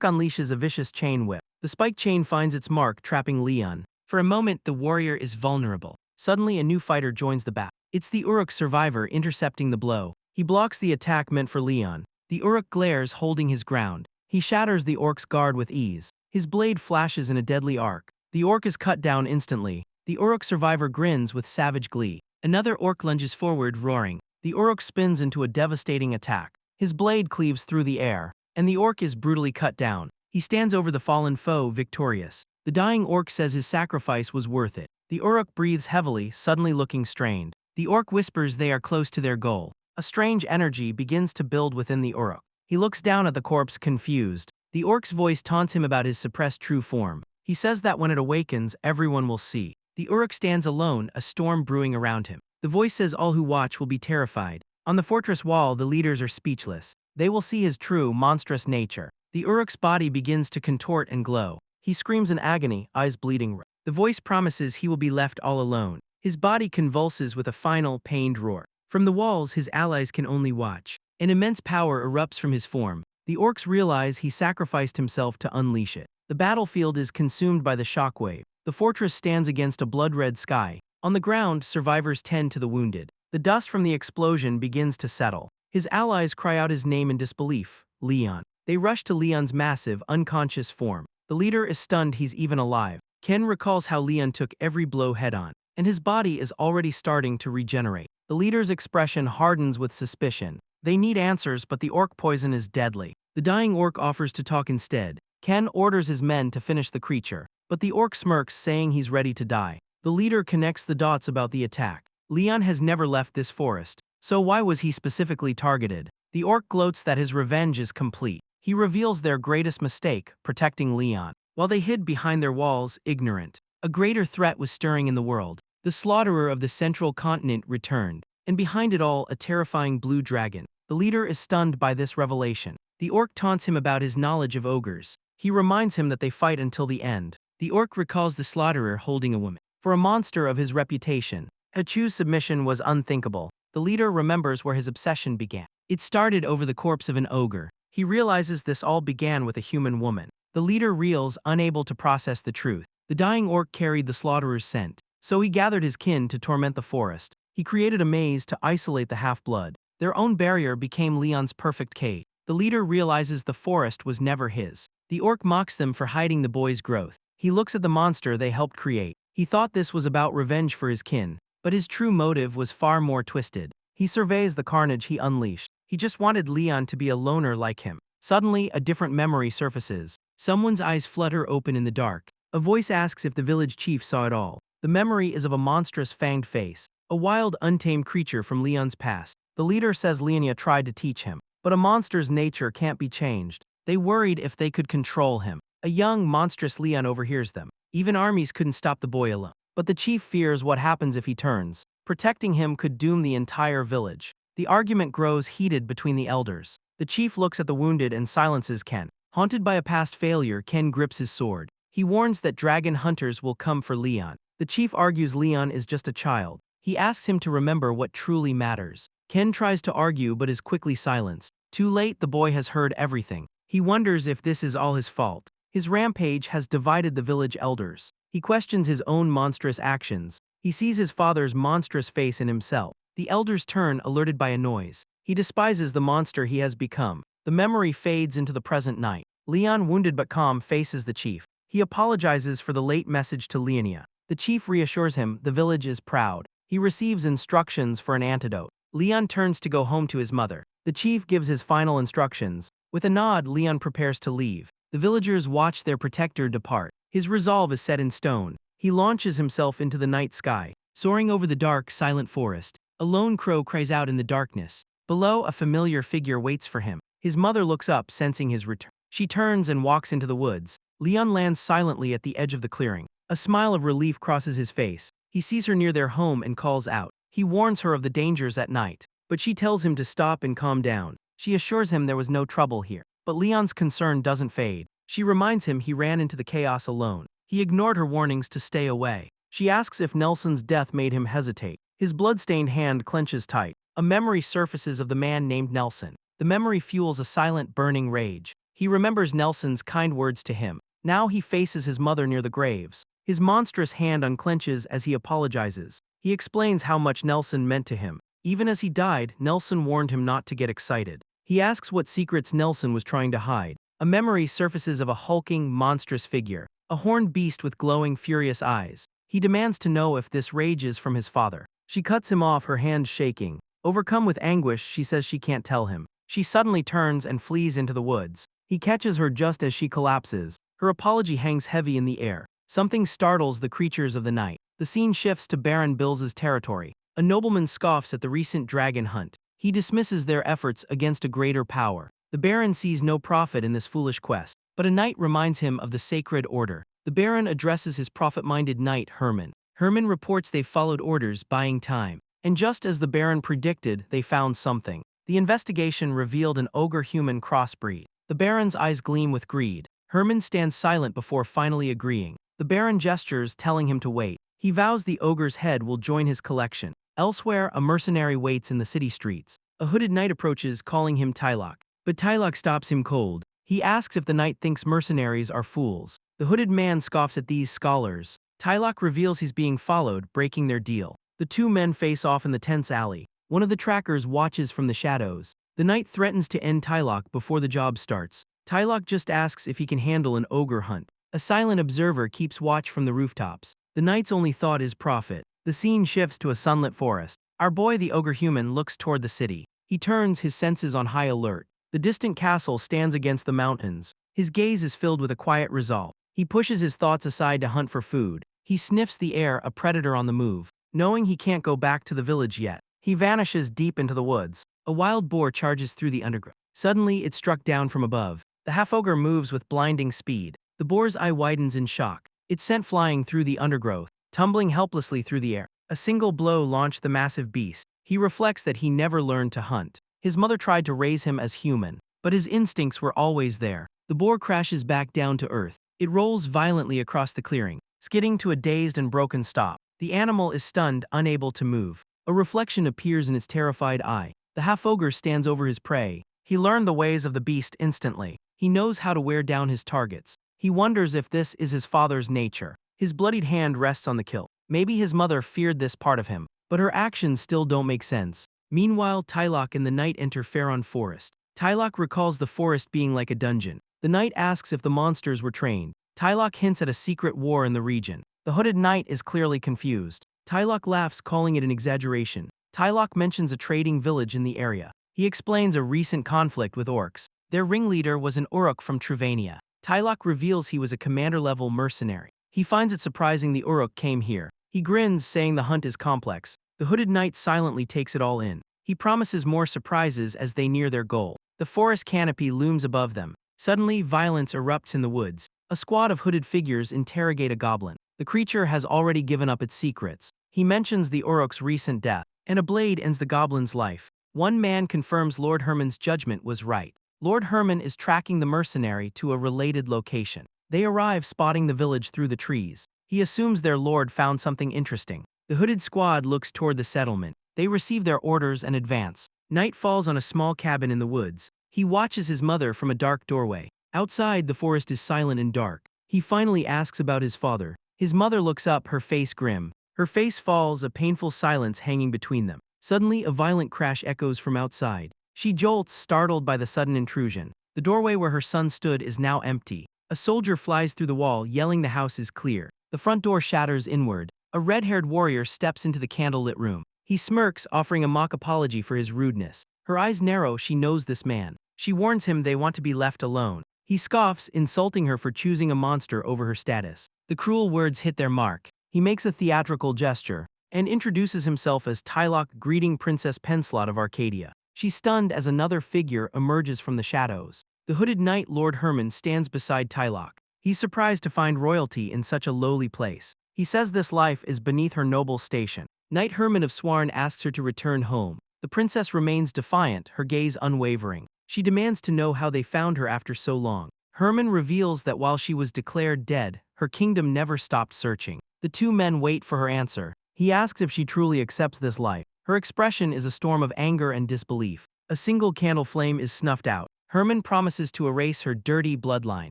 unleashes a vicious chain whip. The spike chain finds its mark, trapping Leon. For a moment, the warrior is vulnerable. Suddenly, a new fighter joins the battle. It's the Uruk survivor intercepting the blow. He blocks the attack meant for Leon. The Uruk glares, holding his ground. He shatters the orc's guard with ease. His blade flashes in a deadly arc. The orc is cut down instantly. The Uruk survivor grins with savage glee. Another orc lunges forward, roaring. The Uruk spins into a devastating attack. His blade cleaves through the air, and the orc is brutally cut down. He stands over the fallen foe, victorious. The dying orc says his sacrifice was worth it. The Uruk breathes heavily, suddenly looking strained. The orc whispers they are close to their goal. A strange energy begins to build within the Uruk. He looks down at the corpse, confused. The orc's voice taunts him about his suppressed true form. He says that when it awakens, everyone will see. The Uruk stands alone, a storm brewing around him. The voice says all who watch will be terrified. On the fortress wall, the leaders are speechless. They will see his true, monstrous nature. The Uruk's body begins to contort and glow. He screams in agony, eyes bleeding red. The voice promises he will be left all alone. His body convulses with a final, pained roar. From the walls, his allies can only watch. An immense power erupts from his form. The orcs realize he sacrificed himself to unleash it. The battlefield is consumed by the shockwave. The fortress stands against a blood-red sky. On the ground, survivors tend to the wounded. The dust from the explosion begins to settle. His allies cry out his name in disbelief, Leon. They rush to Leon's massive, unconscious form. The leader is stunned he's even alive. Ken recalls how Leon took every blow head-on, and his body is already starting to regenerate. The leader's expression hardens with suspicion. They need answers, but the orc poison is deadly. The dying orc offers to talk instead. Ken orders his men to finish the creature, but the orc smirks, saying he's ready to die. The leader connects the dots about the attack. Leon has never left this forest, so why was he specifically targeted? The orc gloats that his revenge is complete. He reveals their greatest mistake, protecting Leon. While they hid behind their walls, ignorant, a greater threat was stirring in the world. The slaughterer of the central continent returned, and behind it all, a terrifying blue dragon. The leader is stunned by this revelation. The orc taunts him about his knowledge of ogres. He reminds him that they fight until the end. The orc recalls the slaughterer holding a woman. For a monster of his reputation, Hachu's submission was unthinkable. The leader remembers where his obsession began. It started over the corpse of an ogre. He realizes this all began with a human woman. The leader reels, unable to process the truth. The dying orc carried the slaughterer's scent, so he gathered his kin to torment the forest. He created a maze to isolate the half-blood. Their own barrier became Leon's perfect cave. The leader realizes the forest was never his. The orc mocks them for hiding the boy's growth. He looks at the monster they helped create. He thought this was about revenge for his kin, but his true motive was far more twisted. He surveys the carnage he unleashed. He just wanted Leon to be a loner like him. Suddenly, a different memory surfaces. Someone's eyes flutter open in the dark. A voice asks if the village chief saw it all. The memory is of a monstrous fanged face, a wild, untamed creature from Leon's past. The leader says Leonia tried to teach him, but a monster's nature can't be changed. They worried if they could control him. A young, monstrous Leon overhears them. Even armies couldn't stop the boy alone. But the chief fears what happens if he turns. Protecting him could doom the entire village. The argument grows heated between the elders. The chief looks at the wounded and silences Ken. Haunted by a past failure, Ken grips his sword. He warns that dragon hunters will come for Leon. The chief argues Leon is just a child. He asks him to remember what truly matters. Ken tries to argue but is quickly silenced. Too late, the boy has heard everything. He wonders if this is all his fault. His rampage has divided the village elders. He questions his own monstrous actions. He sees his father's monstrous face in himself. The elders turn, alerted by a noise. He despises the monster he has become. The memory fades into the present night. Leon, wounded but calm, faces the chief. He apologizes for the late message to Leonia. The chief reassures him the village is proud. He receives instructions for an antidote. Leon turns to go home to his mother. The chief gives his final instructions. With a nod, Leon prepares to leave. The villagers watch their protector depart. His resolve is set in stone. He launches himself into the night sky. Soaring over the dark, silent forest, a lone crow cries out in the darkness. Below, a familiar figure waits for him. His mother looks up, sensing his return. She turns and walks into the woods. Leon lands silently at the edge of the clearing. A smile of relief crosses his face. He sees her near their home and calls out. He warns her of the dangers at night, but she tells him to stop and calm down. She assures him there was no trouble here. But Leon's concern doesn't fade. She reminds him he ran into the chaos alone. He ignored her warnings to stay away. She asks if Nelson's death made him hesitate. His blood-stained hand clenches tight. A memory surfaces of the man named Nelson. The memory fuels a silent, burning rage. He remembers Nelson's kind words to him. Now he faces his mother near the graves. His monstrous hand unclenches as he apologizes. He explains how much Nelson meant to him. Even as he died, Nelson warned him not to get excited. He asks what secrets Nelson was trying to hide. A memory surfaces of a hulking, monstrous figure, a horned beast with glowing, furious eyes. He demands to know if this rage is from his father. She cuts him off, her hand shaking. Overcome with anguish, she says she can't tell him. She suddenly turns and flees into the woods. He catches her just as she collapses. Her apology hangs heavy in the air. Something startles the creatures of the night. The scene shifts to Baron Bill's territory. A nobleman scoffs at the recent dragon hunt. He dismisses their efforts against a greater power. The Baron sees no profit in this foolish quest, but a knight reminds him of the sacred order. The Baron addresses his profit-minded knight, Herman. Herman reports they've followed orders, buying time. And just as the Baron predicted, they found something. The investigation revealed an ogre-human crossbreed. The Baron's eyes gleam with greed. Herman stands silent before finally agreeing. The Baron gestures, telling him to wait. He vows the ogre's head will join his collection. Elsewhere, a mercenary waits in the city streets. A hooded knight approaches, calling him Tylok. But Tylok stops him cold. He asks if the knight thinks mercenaries are fools. The hooded man scoffs at these scholars. Tylok reveals he's being followed, breaking their deal. The two men face off in the tense alley. One of the trackers watches from the shadows. The knight threatens to end Tylok before the job starts. Tylok just asks if he can handle an ogre hunt. A silent observer keeps watch from the rooftops. The knight's only thought is profit. The scene shifts to a sunlit forest. Our boy the ogre human looks toward the city. He turns, his senses on high alert. The distant castle stands against the mountains. His gaze is filled with a quiet resolve. He pushes his thoughts aside to hunt for food. He sniffs the air, a predator on the move. Knowing he can't go back to the village yet, he vanishes deep into the woods. A wild boar charges through the undergrowth. Suddenly, it's struck down from above. The half-ogre moves with blinding speed. The boar's eye widens in shock. It's sent flying through the undergrowth, tumbling helplessly through the air. A single blow launched the massive beast. He reflects that he never learned to hunt. His mother tried to raise him as human, but his instincts were always there. The boar crashes back down to earth. It rolls violently across the clearing, skidding to a dazed and broken stop. The animal is stunned, unable to move. A reflection appears in its terrified eye. The half-ogre stands over his prey. He learned the ways of the beast instantly. He knows how to wear down his targets. He wonders if this is his father's nature. His bloodied hand rests on the kill. Maybe his mother feared this part of him, but her actions still don't make sense. Meanwhile, Tylok and the knight enter Faron Forest. Tylok recalls the forest being like a dungeon. The knight asks if the monsters were trained. Tylok hints at a secret war in the region. The hooded knight is clearly confused. Tylok laughs, calling it an exaggeration. Tylok mentions a trading village in the area. He explains a recent conflict with orcs. Their ringleader was an orc from Truvania. Tylok reveals he was a commander-level mercenary. He finds it surprising the orc came here. He grins, saying the hunt is complex. The hooded knight silently takes it all in. He promises more surprises as they near their goal. The forest canopy looms above them. Suddenly, violence erupts in the woods. A squad of hooded figures interrogate a goblin. The creature has already given up its secrets. He mentions the orc's recent death, and a blade ends the goblin's life. One man confirms Lord Herman's judgment was right. Lord Herman is tracking the mercenary to a related location. They arrive, spotting the village through the trees. He assumes their lord found something interesting. The hooded squad looks toward the settlement. They receive their orders and advance. Night falls on a small cabin in the woods. He watches his mother from a dark doorway. Outside, the forest is silent and dark. He finally asks about his father. His mother looks up, her face grim. Her face falls, a painful silence hanging between them. Suddenly, a violent crash echoes from outside. She jolts, startled by the sudden intrusion. The doorway where her son stood is now empty. A soldier flies through the wall, yelling the house is clear. The front door shatters inward. A red-haired warrior steps into the candlelit room. He smirks, offering a mock apology for his rudeness. Her eyes narrow, she knows this man. She warns him they want to be left alone. He scoffs, insulting her for choosing a monster over her status. The cruel words hit their mark. He makes a theatrical gesture and introduces himself as Tylok, greeting Princess Penslot of Arcadia. She's stunned as another figure emerges from the shadows. The hooded knight Lord Herman stands beside Tylok. He's surprised to find royalty in such a lowly place. He says this life is beneath her noble station. Knight Herman of Swarn asks her to return home. The princess remains defiant, her gaze unwavering. She demands to know how they found her after so long. Herman reveals that while she was declared dead, her kingdom never stopped searching. The two men wait for her answer. He asks if she truly accepts this life. Her expression is a storm of anger and disbelief. A single candle flame is snuffed out. Herman promises to erase her dirty bloodline.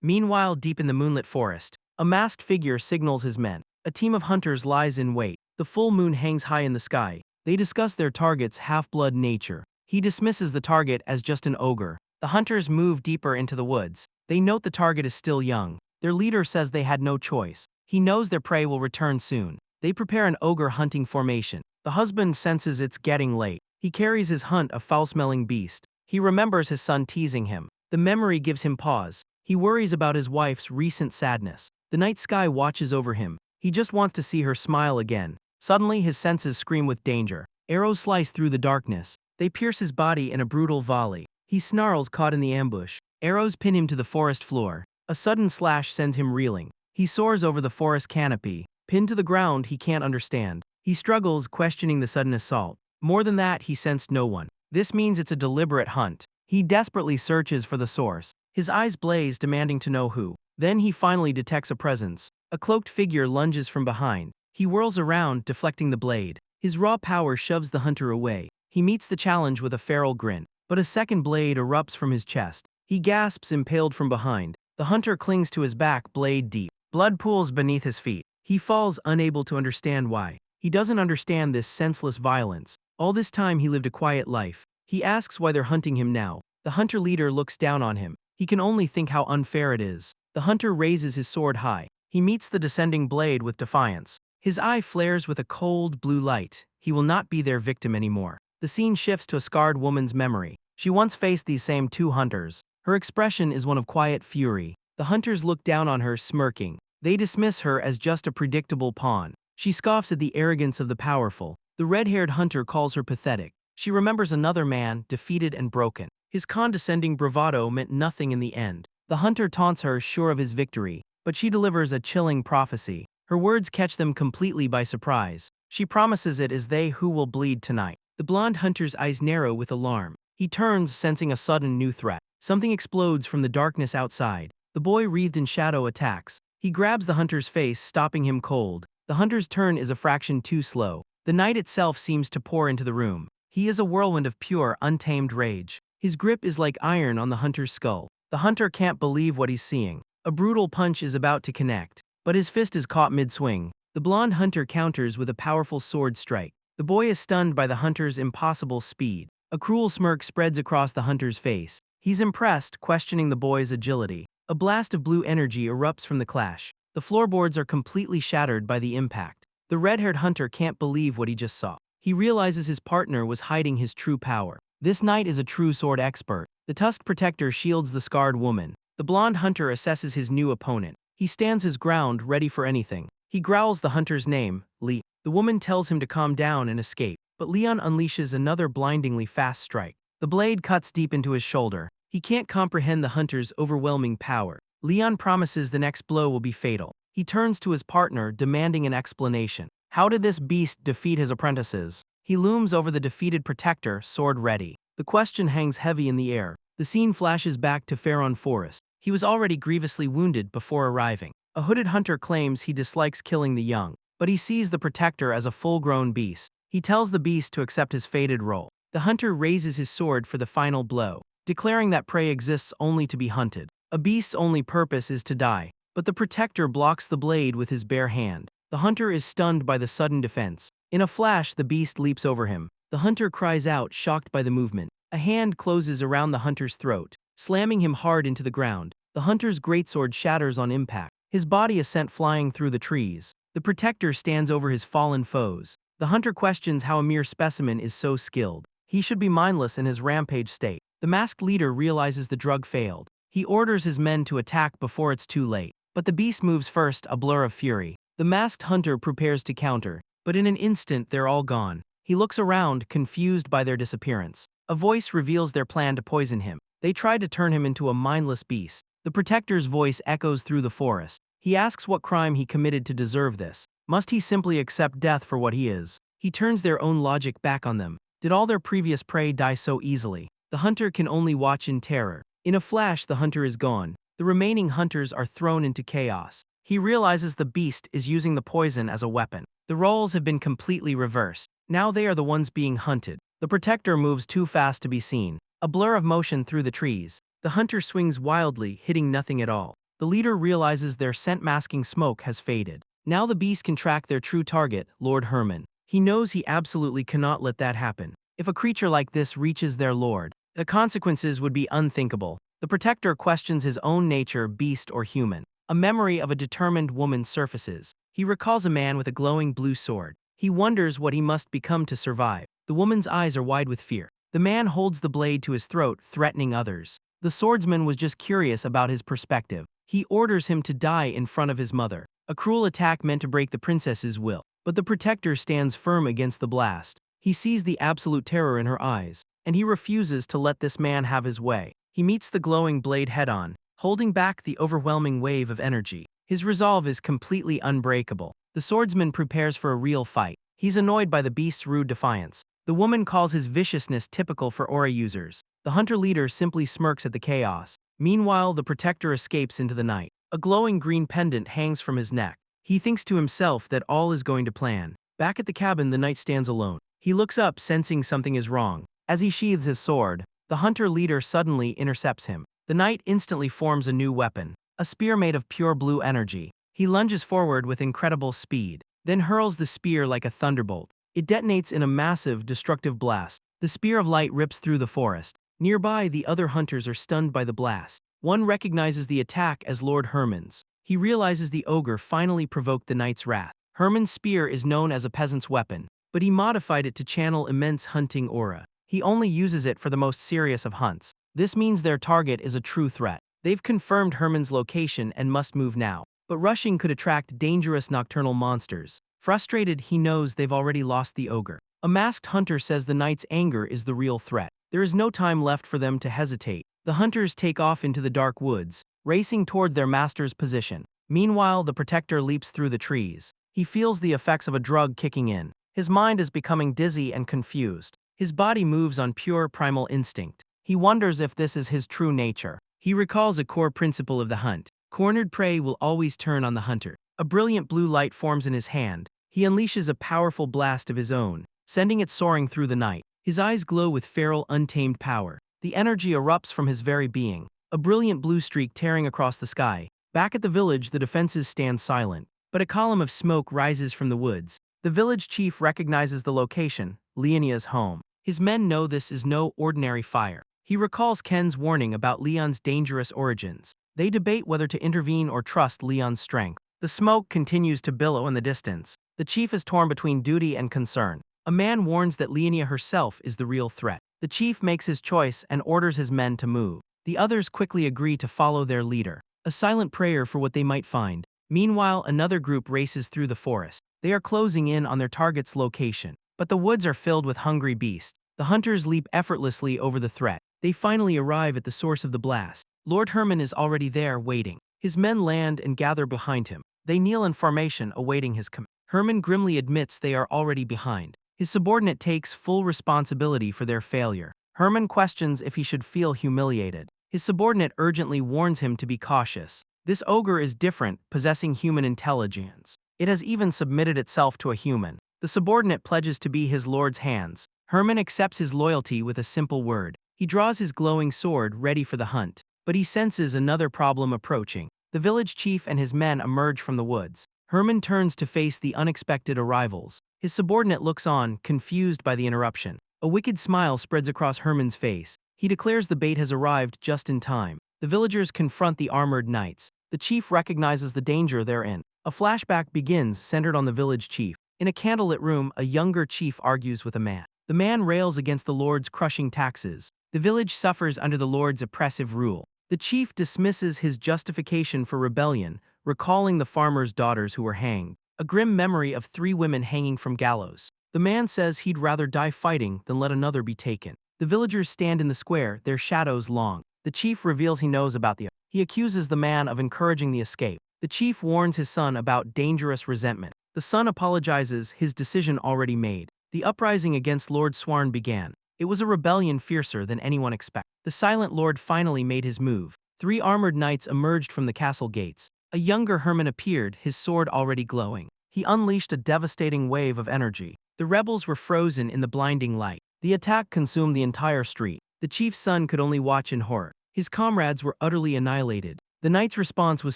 Meanwhile, deep in the moonlit forest, a masked figure signals his men. A team of hunters lies in wait. The full moon hangs high in the sky. They discuss their target's half-blood nature. He dismisses the target as just an ogre. The hunters move deeper into the woods. They note the target is still young. Their leader says they had no choice. He knows their prey will return soon. They prepare an ogre hunting formation. The husband senses it's getting late. He carries his hunt a foul-smelling beast. He remembers his son teasing him. The memory gives him pause. He worries about his wife's recent sadness. The night sky watches over him. He just wants to see her smile again. Suddenly, his senses scream with danger. Arrows slice through the darkness. They pierce his body in a brutal volley. He snarls, caught in the ambush. Arrows pin him to the forest floor. A sudden slash sends him reeling. He soars over the forest canopy. Pinned to the ground, he can't understand. He struggles, questioning the sudden assault. More than that, he sensed no one. This means it's a deliberate hunt. He desperately searches for the source. His eyes blaze, demanding to know who. Then he finally detects a presence. A cloaked figure lunges from behind. He whirls around, deflecting the blade. His raw power shoves the hunter away. He meets the challenge with a feral grin. But a second blade erupts from his chest. He gasps, impaled from behind. The hunter clings to his back, blade deep. Blood pools beneath his feet. He falls, unable to understand why. He doesn't understand this senseless violence. All this time he lived a quiet life. He asks why they're hunting him now. The hunter leader looks down on him. He can only think how unfair it is. The hunter raises his sword high. He meets the descending blade with defiance. His eye flares with a cold, blue light. He will not be their victim anymore. The scene shifts to a scarred woman's memory. She once faced these same two hunters. Her expression is one of quiet fury. The hunters look down on her, smirking. They dismiss her as just a predictable pawn. She scoffs at the arrogance of the powerful. The red-haired hunter calls her pathetic. She remembers another man, defeated and broken. His condescending bravado meant nothing in the end. The hunter taunts her, sure of his victory. But she delivers a chilling prophecy. Her words catch them completely by surprise. She promises it is they who will bleed tonight. The blonde hunter's eyes narrow with alarm. He turns, sensing a sudden new threat. Something explodes from the darkness outside. The boy wreathed in shadow attacks. He grabs the hunter's face, stopping him cold. The hunter's turn is a fraction too slow. The night itself seems to pour into the room. He is a whirlwind of pure, untamed rage. His grip is like iron on the hunter's skull. The hunter can't believe what he's seeing. A brutal punch is about to connect, but his fist is caught mid-swing. The blonde hunter counters with a powerful sword strike. The boy is stunned by the hunter's impossible speed. A cruel smirk spreads across the hunter's face. He's impressed, questioning the boy's agility. A blast of blue energy erupts from the clash. The floorboards are completely shattered by the impact. The red-haired hunter can't believe what he just saw. He realizes his partner was hiding his true power. This knight is a true sword expert. The tusked protector shields the scarred woman. The blonde hunter assesses his new opponent. He stands his ground, ready for anything. He growls the hunter's name, Lee. The woman tells him to calm down and escape, but Leon unleashes another blindingly fast strike. The blade cuts deep into his shoulder. He can't comprehend the hunter's overwhelming power. Leon promises the next blow will be fatal. He turns to his partner, demanding an explanation. How did this beast defeat his apprentices? He looms over the defeated protector, sword ready. The question hangs heavy in the air. The scene flashes back to Faron Forest. He was already grievously wounded before arriving. A hooded hunter claims he dislikes killing the young, but he sees the protector as a full-grown beast. He tells the beast to accept his fated role. The hunter raises his sword for the final blow, declaring that prey exists only to be hunted. A beast's only purpose is to die, but the protector blocks the blade with his bare hand. The hunter is stunned by the sudden defense. In a flash, the beast leaps over him. The hunter cries out, shocked by the movement. A hand closes around the hunter's throat, slamming him hard into the ground. The hunter's greatsword shatters on impact. His body is sent flying through the trees. The protector stands over his fallen foes. The hunter questions how a mere specimen is so skilled. He should be mindless in his rampage state. The masked leader realizes the drug failed. He orders his men to attack before it's too late. But the beast moves first, a blur of fury. The masked hunter prepares to counter, but in an instant they're all gone. He looks around, confused by their disappearance. A voice reveals their plan to poison him. They try to turn him into a mindless beast. The protector's voice echoes through the forest. He asks what crime he committed to deserve this. Must he simply accept death for what he is? He turns their own logic back on them. Did all their previous prey die so easily? The hunter can only watch in terror. In a flash, the hunter is gone. The remaining hunters are thrown into chaos. He realizes the beast is using the poison as a weapon. The roles have been completely reversed. Now they are the ones being hunted. The protector moves too fast to be seen. A blur of motion through the trees. The hunter swings wildly, hitting nothing at all. The leader realizes their scent-masking smoke has faded. Now the beast can track their true target, Lord Herman. He knows he absolutely cannot let that happen. If a creature like this reaches their lord, the consequences would be unthinkable. The protector questions his own nature, beast or human. A memory of a determined woman surfaces. He recalls a man with a glowing blue sword. He wonders what he must become to survive. The woman's eyes are wide with fear. The man holds the blade to his throat, threatening others. The swordsman was just curious about his perspective. He orders him to die in front of his mother. A cruel attack meant to break the princess's will. But the protector stands firm against the blast. He sees the absolute terror in her eyes, and he refuses to let this man have his way. He meets the glowing blade head-on, holding back the overwhelming wave of energy. His resolve is completely unbreakable. The swordsman prepares for a real fight. He's annoyed by the beast's rude defiance. The woman calls his viciousness typical for aura users. The hunter leader simply smirks at the chaos. Meanwhile, the protector escapes into the night. A glowing green pendant hangs from his neck. He thinks to himself that all is going to plan. Back at the cabin, the knight stands alone. He looks up, sensing something is wrong. As he sheathes his sword, the hunter leader suddenly intercepts him. The knight instantly forms a new weapon, a spear made of pure blue energy. He lunges forward with incredible speed, then hurls the spear like a thunderbolt. It detonates in a massive, destructive blast. The spear of light rips through the forest. Nearby, the other hunters are stunned by the blast. One recognizes the attack as Lord Herman's. He realizes the ogre finally provoked the knight's wrath. Herman's spear is known as a peasant's weapon, but he modified it to channel immense hunting aura. He only uses it for the most serious of hunts. This means their target is a true threat. They've confirmed Herman's location and must move now. But rushing could attract dangerous nocturnal monsters. Frustrated, he knows they've already lost the ogre. A masked hunter says the knight's anger is the real threat. There is no time left for them to hesitate. The hunters take off into the dark woods, racing toward their master's position. Meanwhile, the protector leaps through the trees. He feels the effects of a drug kicking in. His mind is becoming dizzy and confused. His body moves on pure primal instinct. He wonders if this is his true nature. He recalls a core principle of the hunt. Cornered prey will always turn on the hunter. A brilliant blue light forms in his hand. He unleashes a powerful blast of his own, sending it soaring through the night. His eyes glow with feral, untamed power. The energy erupts from his very being, a brilliant blue streak tearing across the sky. Back at the village, the defenses stand silent, but a column of smoke rises from the woods. The village chief recognizes the location, Leonia's home. His men know this is no ordinary fire. He recalls Ken's warning about Leon's dangerous origins. They debate whether to intervene or trust Leon's strength. The smoke continues to billow in the distance. The chief is torn between duty and concern. A man warns that Leonia herself is the real threat. The chief makes his choice and orders his men to move. The others quickly agree to follow their leader, a silent prayer for what they might find. Meanwhile, another group races through the forest. They are closing in on their target's location, but the woods are filled with hungry beasts. The hunters leap effortlessly over the threat. They finally arrive at the source of the blast. Lord Herman is already there, waiting. His men land and gather behind him. They kneel in formation, awaiting his command. Herman grimly admits they are already behind. His subordinate takes full responsibility for their failure. Herman questions if he should feel humiliated. His subordinate urgently warns him to be cautious. This ogre is different, possessing human intelligence. It has even submitted itself to a human. The subordinate pledges to be his lord's hands. Herman accepts his loyalty with a simple word. He draws his glowing sword, ready for the hunt. But he senses another problem approaching. The village chief and his men emerge from the woods. Herman turns to face the unexpected arrivals. His subordinate looks on, confused by the interruption. A wicked smile spreads across Herman's face. He declares the bait has arrived just in time. The villagers confront the armored knights. The chief recognizes the danger they're in. A flashback begins, centered on the village chief. In a candlelit room, a younger chief argues with a man. The man rails against the lord's crushing taxes. The village suffers under the lord's oppressive rule. The chief dismisses his justification for rebellion, recalling the farmer's daughters who were hanged. A grim memory of 3 women hanging from gallows. The man says he'd rather die fighting than let another be taken. The villagers stand in the square, their shadows long. The chief reveals he knows about the. He accuses the man of encouraging the escape. The chief warns his son about dangerous resentment. The son apologizes, his decision already made. The uprising against Lord Swarn began. It was a rebellion fiercer than anyone expected. The silent lord finally made his move. 3 armored knights emerged from the castle gates. A younger Herman appeared, his sword already glowing. He unleashed a devastating wave of energy. The rebels were frozen in the blinding light. The attack consumed the entire street. The chief's son could only watch in horror. His comrades were utterly annihilated. The knight's response was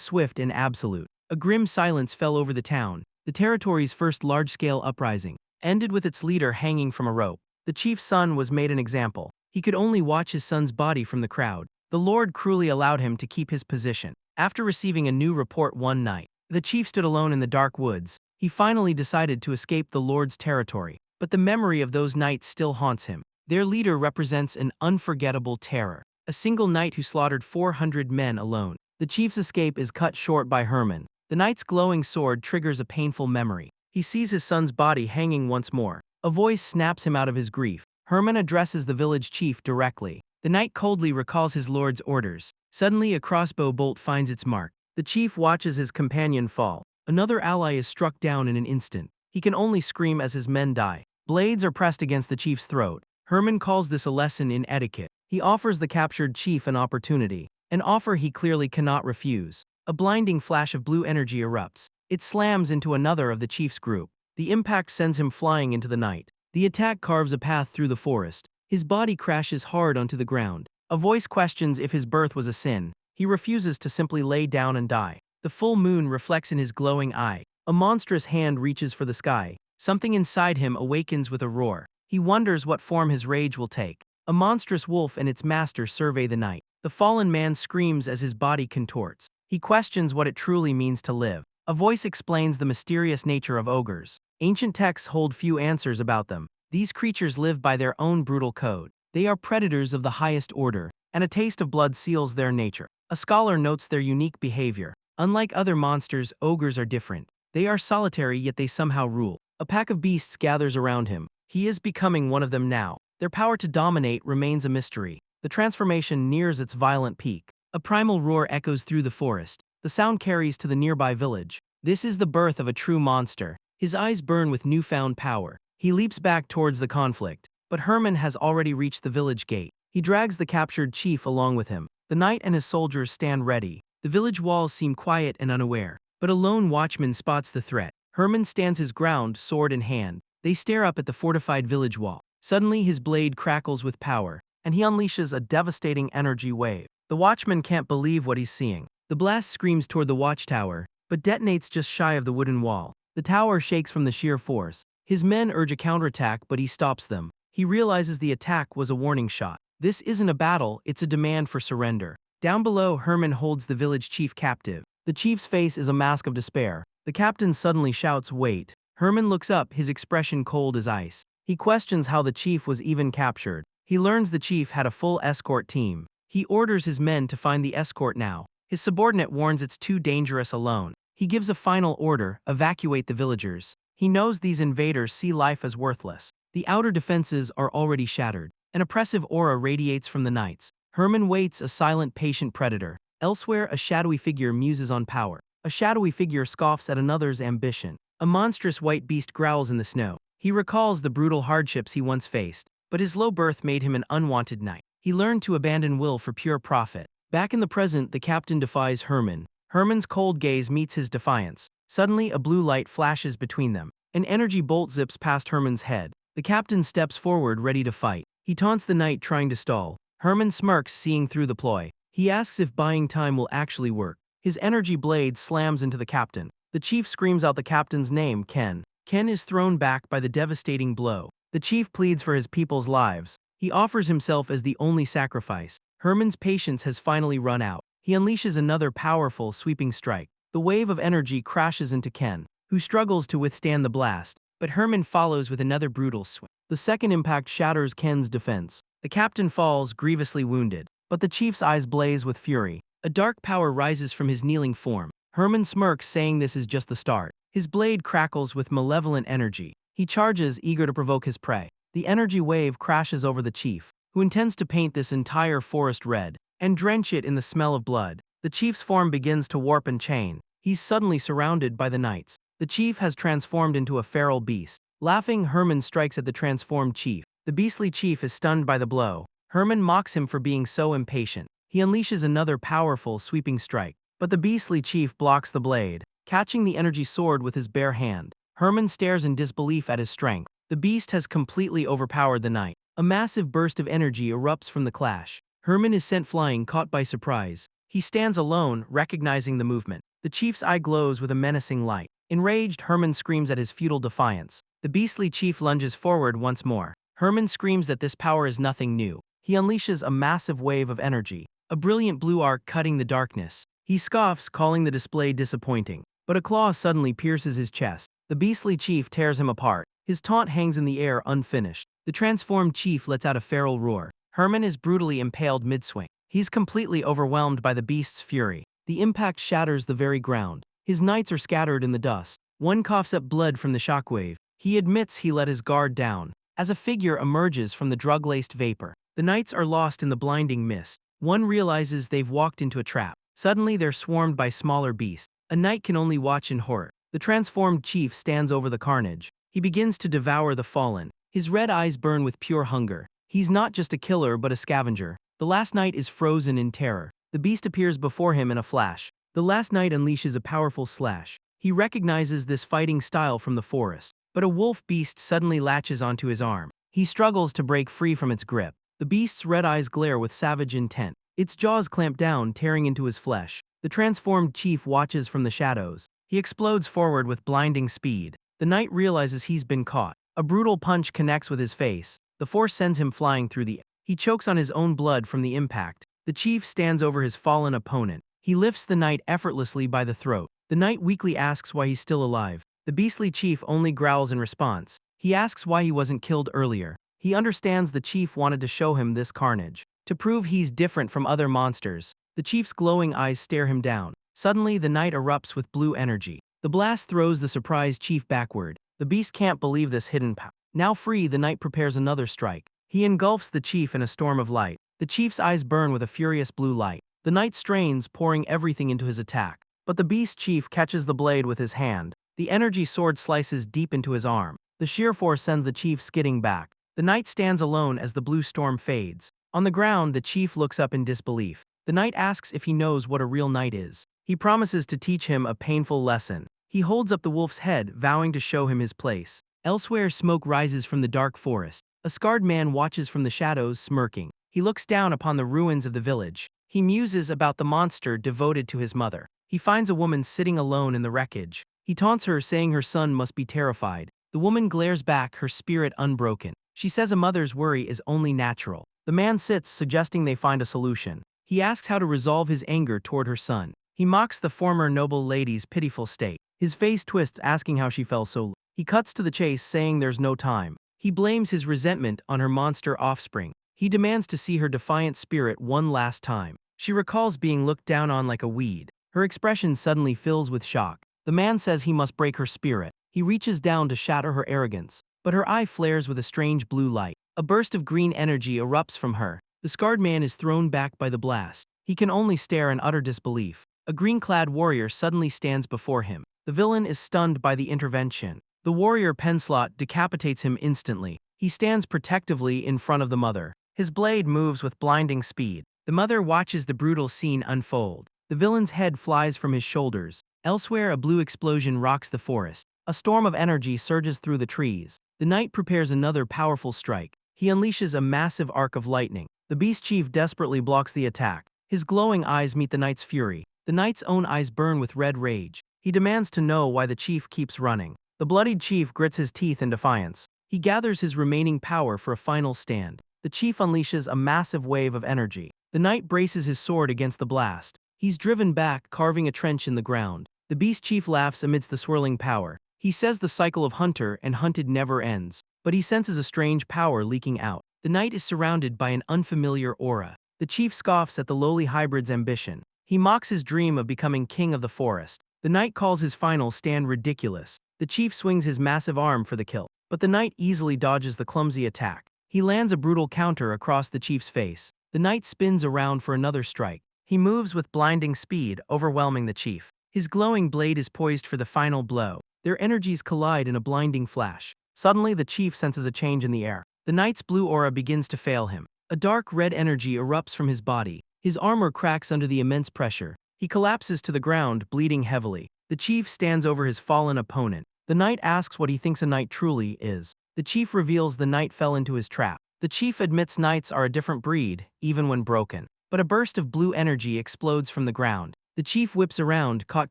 swift and absolute. A grim silence fell over the town. The territory's first large-scale uprising ended with its leader hanging from a rope. The chief's son was made an example. He could only watch his son's body from the crowd. The Lord cruelly allowed him to keep his position. After receiving a new report one night, the chief stood alone in the dark woods. He finally decided to escape the Lord's territory, but the memory of those nights still haunts him. Their leader represents an unforgettable terror, a single knight who slaughtered 400 men alone. The chief's escape is cut short by Herman. The knight's glowing sword triggers a painful memory. He sees his son's body hanging once more. A voice snaps him out of his grief. Herman addresses the village chief directly. The knight coldly recalls his lord's orders. Suddenly, a crossbow bolt finds its mark. The chief watches his companion fall. Another ally is struck down in an instant. He can only scream as his men die. Blades are pressed against the chief's throat. Herman calls this a lesson in etiquette. He offers the captured chief an opportunity, an offer he clearly cannot refuse. A blinding flash of blue energy erupts. It slams into another of the chief's group. The impact sends him flying into the night. The attack carves a path through the forest. His body crashes hard onto the ground. A voice questions if his birth was a sin. He refuses to simply lay down and die. The full moon reflects in his glowing eye. A monstrous hand reaches for the sky. Something inside him awakens with a roar. He wonders what form his rage will take. A monstrous wolf and its master survey the night. The fallen man screams as his body contorts. He questions what it truly means to live. A voice explains the mysterious nature of ogres. Ancient texts hold few answers about them. These creatures live by their own brutal code. They are predators of the highest order, and a taste of blood seals their nature. A scholar notes their unique behavior. Unlike other monsters, ogres are different. They are solitary, yet they somehow rule. A pack of beasts gathers around him. He is becoming one of them now. Their power to dominate remains a mystery. The transformation nears its violent peak. A primal roar echoes through the forest. The sound carries to the nearby village. This is the birth of a true monster. His eyes burn with newfound power. He leaps back towards the conflict. But Herman has already reached the village gate. He drags the captured chief along with him. The knight and his soldiers stand ready. The village walls seem quiet and unaware. But a lone watchman spots the threat. Herman stands his ground, sword in hand. They stare up at the fortified village wall. Suddenly his blade crackles with power, and he unleashes a devastating energy wave. The watchman can't believe what he's seeing. The blast screams toward the watchtower, but detonates just shy of the wooden wall. The tower shakes from the sheer force. His men urge a counterattack, but he stops them. He realizes the attack was a warning shot. This isn't a battle, it's a demand for surrender. Down below, Herman holds the village chief captive. The chief's face is a mask of despair. The captain suddenly shouts, "Wait." Herman looks up, his expression cold as ice. He questions how the chief was even captured. He learns the chief had a full escort team. He orders his men to find the escort now. His subordinate warns it's too dangerous alone. He gives a final order, evacuate the villagers. He knows these invaders see life as worthless. The outer defenses are already shattered. An oppressive aura radiates from the knights. Herman waits, a silent, patient predator. Elsewhere, a shadowy figure muses on power. A shadowy figure scoffs at another's ambition. A monstrous white beast growls in the snow. He recalls the brutal hardships he once faced, but his low birth made him an unwanted knight. He learned to abandon will for pure profit. Back in the present, the captain defies Herman. Herman's cold gaze meets his defiance. Suddenly, a blue light flashes between them. An energy bolt zips past Herman's head. The captain steps forward, ready to fight. He taunts the knight, trying to stall. Herman smirks, seeing through the ploy. He asks if buying time will actually work. His energy blade slams into the captain. The chief screams out the captain's name, Ken. Ken is thrown back by the devastating blow. The chief pleads for his people's lives. He offers himself as the only sacrifice. Herman's patience has finally run out. He unleashes another powerful, sweeping strike. The wave of energy crashes into Ken, who struggles to withstand the blast, but Herman follows with another brutal swing. The second impact shatters Ken's defense. The captain falls, grievously wounded, but the chief's eyes blaze with fury. A dark power rises from his kneeling form. Herman smirks, saying this is just the start. His blade crackles with malevolent energy. He charges, eager to provoke his prey. The energy wave crashes over the chief, who intends to paint this entire forest red and drench it in the smell of blood. The chief's form begins to warp and chain. He's suddenly surrounded by the knights. The chief has transformed into a feral beast. Laughing, Herman strikes at the transformed chief. The beastly chief is stunned by the blow. Herman mocks him for being so impatient. He unleashes another powerful, sweeping strike. But the beastly chief blocks the blade, catching the energy sword with his bare hand. Herman stares in disbelief at his strength. The beast has completely overpowered the knight. A massive burst of energy erupts from the clash. Herman is sent flying, caught by surprise. He stands alone, recognizing the movement. The chief's eye glows with a menacing light. Enraged, Herman screams at his futile defiance. The beastly chief lunges forward once more. Herman screams that this power is nothing new. He unleashes a massive wave of energy, a brilliant blue arc cutting the darkness. He scoffs, calling the display disappointing. But a claw suddenly pierces his chest. The beastly chief tears him apart. His taunt hangs in the air unfinished. The transformed chief lets out a feral roar. Herman is brutally impaled mid-swing. He's completely overwhelmed by the beast's fury. The impact shatters the very ground. His knights are scattered in the dust. One coughs up blood from the shockwave. He admits he let his guard down. As a figure emerges from the drug-laced vapor, the knights are lost in the blinding mist. One realizes they've walked into a trap. Suddenly they're swarmed by smaller beasts. A knight can only watch in horror. The transformed chief stands over the carnage. He begins to devour the fallen. His red eyes burn with pure hunger. He's not just a killer but a scavenger. The last knight is frozen in terror. The beast appears before him in a flash. The last knight unleashes a powerful slash. He recognizes this fighting style from the forest. But a wolf beast suddenly latches onto his arm. He struggles to break free from its grip. The beast's red eyes glare with savage intent. Its jaws clamp down, tearing into his flesh. The transformed chief watches from the shadows. He explodes forward with blinding speed. The knight realizes he's been caught. A brutal punch connects with his face. The force sends him flying through the air. He chokes on his own blood from the impact. The chief stands over his fallen opponent. He lifts the knight effortlessly by the throat. The knight weakly asks why he's still alive. The beastly chief only growls in response. He asks why he wasn't killed earlier. He understands the chief wanted to show him this carnage, to prove he's different from other monsters. The chief's glowing eyes stare him down. Suddenly, the knight erupts with blue energy. The blast throws the surprised chief backward. The beast can't believe this hidden power. Now free, the knight prepares another strike. He engulfs the chief in a storm of light. The chief's eyes burn with a furious blue light. The knight strains, pouring everything into his attack. But the beast chief catches the blade with his hand. The energy sword slices deep into his arm. The sheer force sends the chief skidding back. The knight stands alone as the blue storm fades. On the ground, the chief looks up in disbelief. The knight asks if he knows what a real knight is. He promises to teach him a painful lesson. He holds up the wolf's head, vowing to show him his place. Elsewhere, smoke rises from the dark forest. A scarred man watches from the shadows, smirking. He looks down upon the ruins of the village. He muses about the monster devoted to his mother. He finds a woman sitting alone in the wreckage. He taunts her, saying her son must be terrified. The woman glares back, her spirit unbroken. She says a mother's worry is only natural. The man sits, suggesting they find a solution. He asks how to resolve his anger toward her son. He mocks the former noble lady's pitiful state. His face twists, asking how she fell so low. He cuts to the chase, saying there's no time. He blames his resentment on her monster offspring. He demands to see her defiant spirit one last time. She recalls being looked down on like a weed. Her expression suddenly fills with shock. The man says he must break her spirit. He reaches down to shatter her arrogance. But her eye flares with a strange blue light. A burst of green energy erupts from her. The scarred man is thrown back by the blast. He can only stare in utter disbelief. A green-clad warrior suddenly stands before him. The villain is stunned by the intervention. The warrior Penslot decapitates him instantly. He stands protectively in front of the mother. His blade moves with blinding speed. The mother watches the brutal scene unfold. The villain's head flies from his shoulders. Elsewhere, a blue explosion rocks the forest. A storm of energy surges through the trees. The knight prepares another powerful strike. He unleashes a massive arc of lightning. The beast chief desperately blocks the attack. His glowing eyes meet the knight's fury. The knight's own eyes burn with red rage. He demands to know why the chief keeps running. The bloodied chief grits his teeth in defiance. He gathers his remaining power for a final stand. The chief unleashes a massive wave of energy. The knight braces his sword against the blast. He's driven back, carving a trench in the ground. The beast chief laughs amidst the swirling power. He says the cycle of hunter and hunted never ends. But he senses a strange power leaking out. The knight is surrounded by an unfamiliar aura. The chief scoffs at the lowly hybrid's ambition. He mocks his dream of becoming king of the forest. The knight calls his final stand ridiculous. The chief swings his massive arm for the kill. But the knight easily dodges the clumsy attack. He lands a brutal counter across the chief's face. The knight spins around for another strike. He moves with blinding speed, overwhelming the chief. His glowing blade is poised for the final blow. Their energies collide in a blinding flash. Suddenly, the chief senses a change in the air. The knight's blue aura begins to fail him. A dark red energy erupts from his body. His armor cracks under the immense pressure. He collapses to the ground, bleeding heavily. The chief stands over his fallen opponent. The knight asks what he thinks a knight truly is. The chief reveals the knight fell into his trap. The chief admits knights are a different breed, even when broken. But a burst of blue energy explodes from the ground. The chief whips around, caught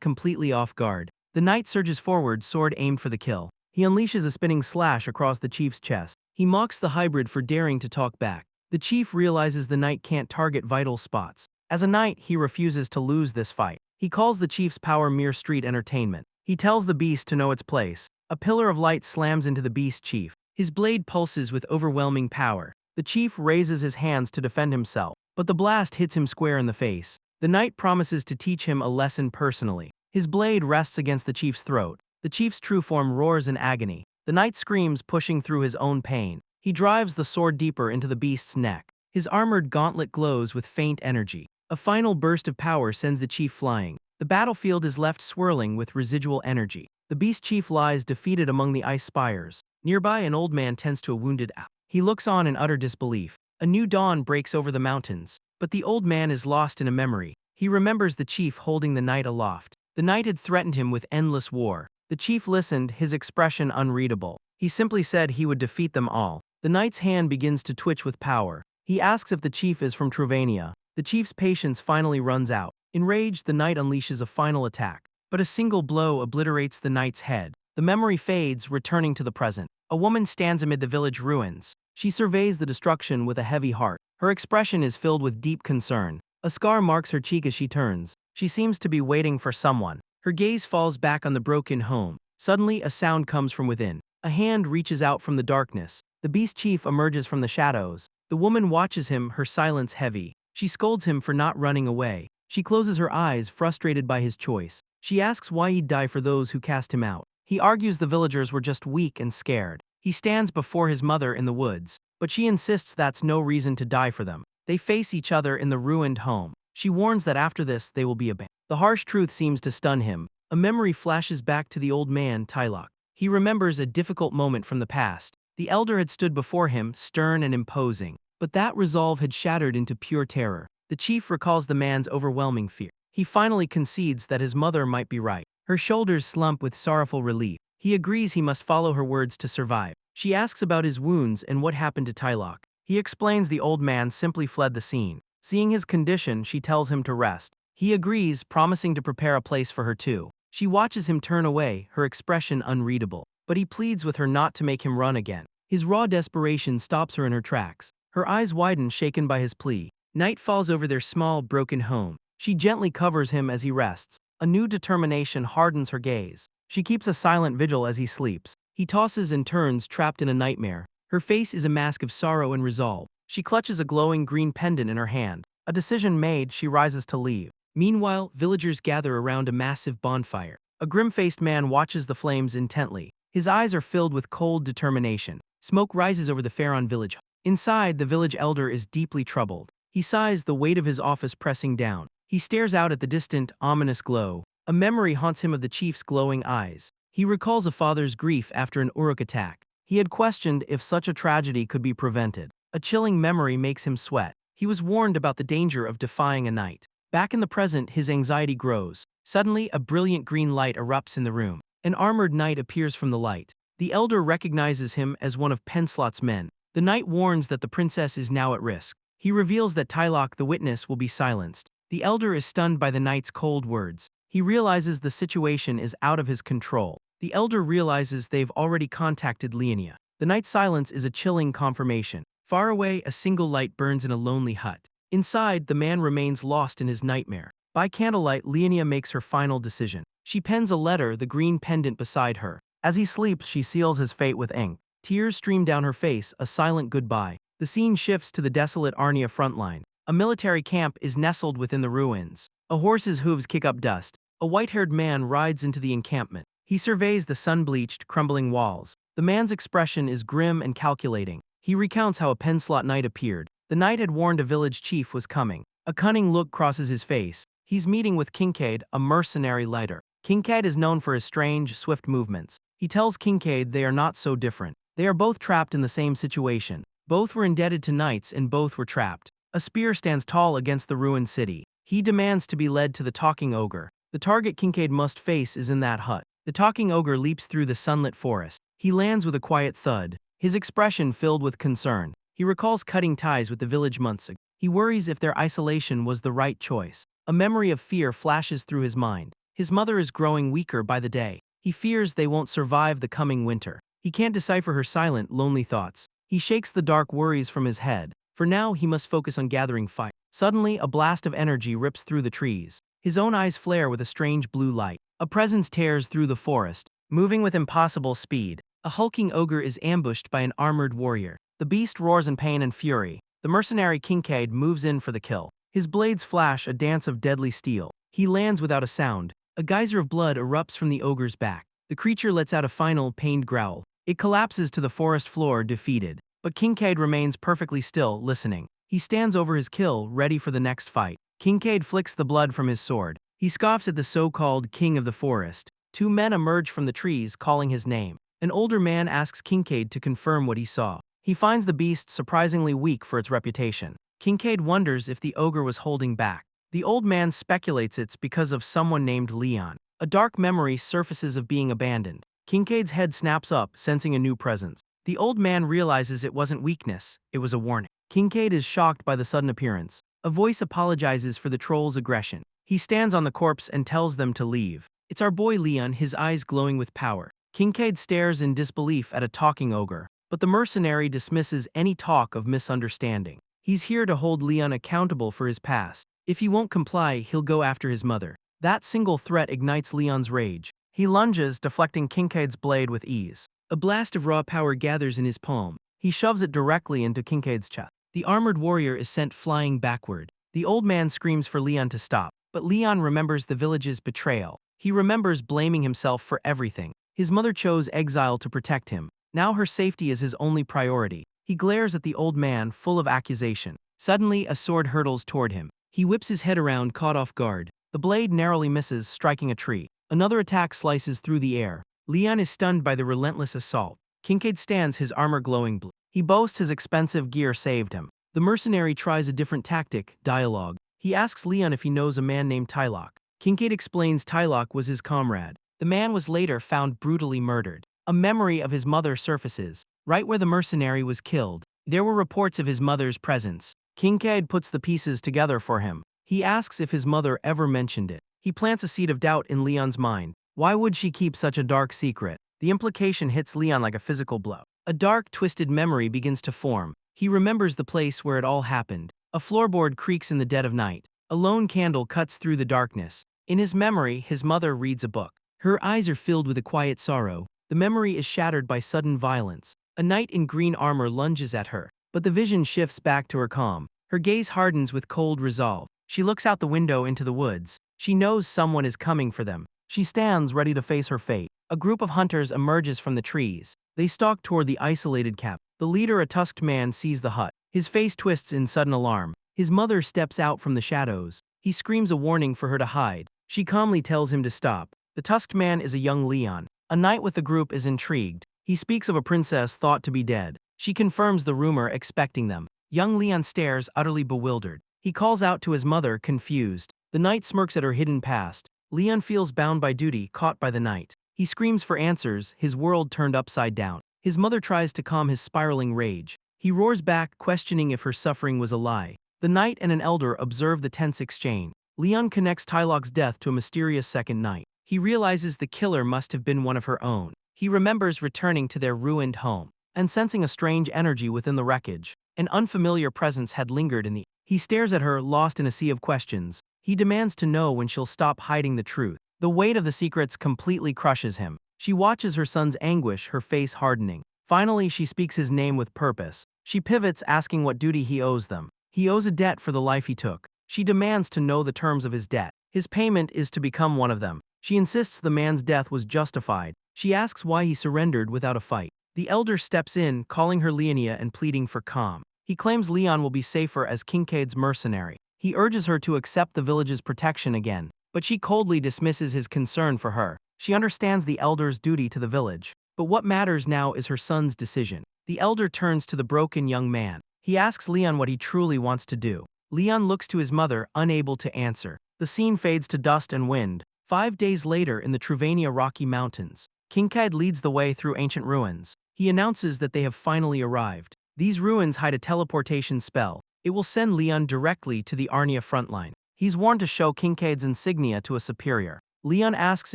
completely off guard. The knight surges forward, sword aimed for the kill. He unleashes a spinning slash across the chief's chest. He mocks the hybrid for daring to talk back. The chief realizes the knight can't target vital spots. As a knight, he refuses to lose this fight. He calls the chief's power mere street entertainment. He tells the beast to know its place. A pillar of light slams into the beast chief. His blade pulses with overwhelming power. The chief raises his hands to defend himself, but the blast hits him square in the face. The knight promises to teach him a lesson personally. His blade rests against the chief's throat. The chief's true form roars in agony. The knight screams, pushing through his own pain. He drives the sword deeper into the beast's neck. His armored gauntlet glows with faint energy. A final burst of power sends the chief flying. The battlefield is left swirling with residual energy. The beast chief lies defeated among the ice spires. Nearby, an old man tends to a wounded owl. He looks on in utter disbelief. A new dawn breaks over the mountains, but the old man is lost in a memory. He remembers the chief holding the knight aloft. The knight had threatened him with endless war. The chief listened, his expression unreadable. He simply said he would defeat them all. The knight's hand begins to twitch with power. He asks if the chief is from Truvania. The chief's patience finally runs out. Enraged, the knight unleashes a final attack. But a single blow obliterates the knight's head. The memory fades, returning to the present. A woman stands amid the village ruins. She surveys the destruction with a heavy heart. Her expression is filled with deep concern. A scar marks her cheek as she turns. She seems to be waiting for someone. Her gaze falls back on the broken home. Suddenly, a sound comes from within. A hand reaches out from the darkness. The beast chief emerges from the shadows. The woman watches him, her silence heavy. She scolds him for not running away. She closes her eyes, frustrated by his choice. She asks why he'd die for those who cast him out. He argues the villagers were just weak and scared. He stands before his mother in the woods, but she insists that's no reason to die for them. They face each other in the ruined home. She warns that after this, they will be abandoned. The harsh truth seems to stun him. A memory flashes back to the old man, Tylok. He remembers a difficult moment from the past. The elder had stood before him, stern and imposing, but that resolve had shattered into pure terror. The chief recalls the man's overwhelming fear. He finally concedes that his mother might be right. Her shoulders slump with sorrowful relief. He agrees he must follow her words to survive. She asks about his wounds and what happened to Tylok. He explains the old man simply fled the scene. Seeing his condition, she tells him to rest. He agrees, promising to prepare a place for her too. She watches him turn away, her expression unreadable. But he pleads with her not to make him run again. His raw desperation stops her in her tracks. Her eyes widen, shaken by his plea. Night falls over their small, broken home. She gently covers him as he rests. A new determination hardens her gaze. She keeps a silent vigil as he sleeps. He tosses and turns, trapped in a nightmare. Her face is a mask of sorrow and resolve. She clutches a glowing green pendant in her hand. A decision made, she rises to leave. Meanwhile, villagers gather around a massive bonfire. A grim-faced man watches the flames intently. His eyes are filled with cold determination. Smoke rises over the Pharaon village. Inside, the village elder is deeply troubled. He sighs, the weight of his office pressing down. He stares out at the distant, ominous glow. A memory haunts him of the chief's glowing eyes. He recalls a father's grief after an Uruk attack. He had questioned if such a tragedy could be prevented. A chilling memory makes him sweat. He was warned about the danger of defying a knight. Back in the present, his anxiety grows. Suddenly, a brilliant green light erupts in the room. An armored knight appears from the light. The elder recognizes him as one of Penslot's men. The knight warns that the princess is now at risk. He reveals that Tylok, the witness, will be silenced. The elder is stunned by the knight's cold words. He realizes the situation is out of his control. The elder realizes they've already contacted Leonia. The knight's silence is a chilling confirmation. Far away, a single light burns in a lonely hut. Inside, the man remains lost in his nightmare. By candlelight, Leonia makes her final decision. She pens a letter, the green pendant beside her. As he sleeps, she seals his fate with ink. Tears stream down her face, a silent goodbye. The scene shifts to the desolate Arnia frontline. A military camp is nestled within the ruins. A horse's hooves kick up dust. A white-haired man rides into the encampment. He surveys the sun-bleached, crumbling walls. The man's expression is grim and calculating. He recounts how a Penslot knight appeared. The knight had warned a village chief was coming. A cunning look crosses his face. He's meeting with Kincaid, a mercenary leader. Kincaid is known for his strange, swift movements. He tells Kincaid they are not so different. They are both trapped in the same situation. Both were indebted to knights and both were trapped. A spear stands tall against the ruined city. He demands to be led to the talking ogre. The target Kincaid must face is in that hut. The talking ogre leaps through the sunlit forest. He lands with a quiet thud, his expression filled with concern. He recalls cutting ties with the village months ago. He worries if their isolation was the right choice. A memory of fear flashes through his mind. His mother is growing weaker by the day. He fears they won't survive the coming winter. He can't decipher her silent, lonely thoughts. He shakes the dark worries from his head. For now, he must focus on gathering fire. Suddenly, a blast of energy rips through the trees. His own eyes flare with a strange blue light. A presence tears through the forest, moving with impossible speed. A hulking ogre is ambushed by an armored warrior. The beast roars in pain and fury. The mercenary Kincaid moves in for the kill. His blades flash a dance of deadly steel. He lands without a sound. A geyser of blood erupts from the ogre's back. The creature lets out a final, pained growl. It collapses to the forest floor, defeated. But Kincaid remains perfectly still, listening. He stands over his kill, ready for the next fight. Kincaid flicks the blood from his sword. He scoffs at the so-called king of the forest. Two men emerge from the trees, calling his name. An older man asks Kincaid to confirm what he saw. He finds the beast surprisingly weak for its reputation. Kincaid wonders if the ogre was holding back. The old man speculates it's because of someone named Leon. A dark memory surfaces of being abandoned. Kincaid's head snaps up, sensing a new presence. The old man realizes it wasn't weakness, it was a warning. Kincaid is shocked by the sudden appearance. A voice apologizes for the troll's aggression. He stands on the corpse and tells them to leave. It's our boy Leon, his eyes glowing with power. Kincaid stares in disbelief at a talking ogre, but the mercenary dismisses any talk of misunderstanding. He's here to hold Leon accountable for his past. If he won't comply, he'll go after his mother. That single threat ignites Leon's rage. He lunges, deflecting Kincaid's blade with ease. A blast of raw power gathers in his palm. He shoves it directly into Kincaid's chest. The armored warrior is sent flying backward. The old man screams for Leon to stop, but Leon remembers the village's betrayal. He remembers blaming himself for everything. His mother chose exile to protect him. Now her safety is his only priority. He glares at the old man, full of accusation. Suddenly, a sword hurtles toward him. He whips his head around, caught off guard. The blade narrowly misses, striking a tree. Another attack slices through the air. Leon is stunned by the relentless assault. Kincaid stands, his armor glowing blue. He boasts his expensive gear saved him. The mercenary tries a different tactic, dialogue. He asks Leon if he knows a man named Tylok. Kincaid explains Tylok was his comrade. The man was later found brutally murdered. A memory of his mother surfaces. Right where the mercenary was killed, there were reports of his mother's presence. Kincaid puts the pieces together for him. He asks if his mother ever mentioned it. He plants a seed of doubt in Leon's mind. Why would she keep such a dark secret? The implication hits Leon like a physical blow. A dark, twisted memory begins to form. He remembers the place where it all happened. A floorboard creaks in the dead of night. A lone candle cuts through the darkness. In his memory, his mother reads a book. Her eyes are filled with a quiet sorrow. The memory is shattered by sudden violence. A knight in green armor lunges at her, but the vision shifts back to her calm. Her gaze hardens with cold resolve. She looks out the window into the woods. She knows someone is coming for them. She stands ready to face her fate. A group of hunters emerges from the trees. They stalk toward the isolated camp. The leader, a tusked man, sees the hut. His face twists in sudden alarm. His mother steps out from the shadows. He screams a warning for her to hide. She calmly tells him to stop. The tusked man is a young Leon. A knight with the group is intrigued. He speaks of a princess thought to be dead. She confirms the rumor, expecting them. Young Leon stares, utterly bewildered. He calls out to his mother, confused. The knight smirks at her hidden past. Leon feels bound by duty, caught by the knight. He screams for answers, his world turned upside down. His mother tries to calm his spiraling rage. He roars back, questioning if her suffering was a lie. The knight and an elder observe the tense exchange. Leon connects Tylok's death to a mysterious second night. He realizes the killer must have been one of her own. He remembers returning to their ruined home and sensing a strange energy within the wreckage. An unfamiliar presence had lingered in the. He stares at her, lost in a sea of questions. He demands to know when she'll stop hiding the truth. The weight of the secrets completely crushes him. She watches her son's anguish, her face hardening. Finally, she speaks his name with purpose. She pivots, asking what duty he owes them. He owes a debt for the life he took. She demands to know the terms of his debt. His payment is to become one of them. She insists the man's death was justified. She asks why he surrendered without a fight. The elder steps in, calling her Leonia and pleading for calm. He claims Leon will be safer as Kincaid's mercenary. He urges her to accept the village's protection again, but she coldly dismisses his concern for her. She understands the elder's duty to the village, but what matters now is her son's decision. The elder turns to the broken young man. He asks Leon what he truly wants to do. Leon looks to his mother, unable to answer. The scene fades to dust and wind. 5 days later in the Truvania Rocky Mountains, Kincaid leads the way through ancient ruins. He announces that they have finally arrived. These ruins hide a teleportation spell. It will send Leon directly to the Arnia frontline. He's warned to show Kincaid's insignia to a superior. Leon asks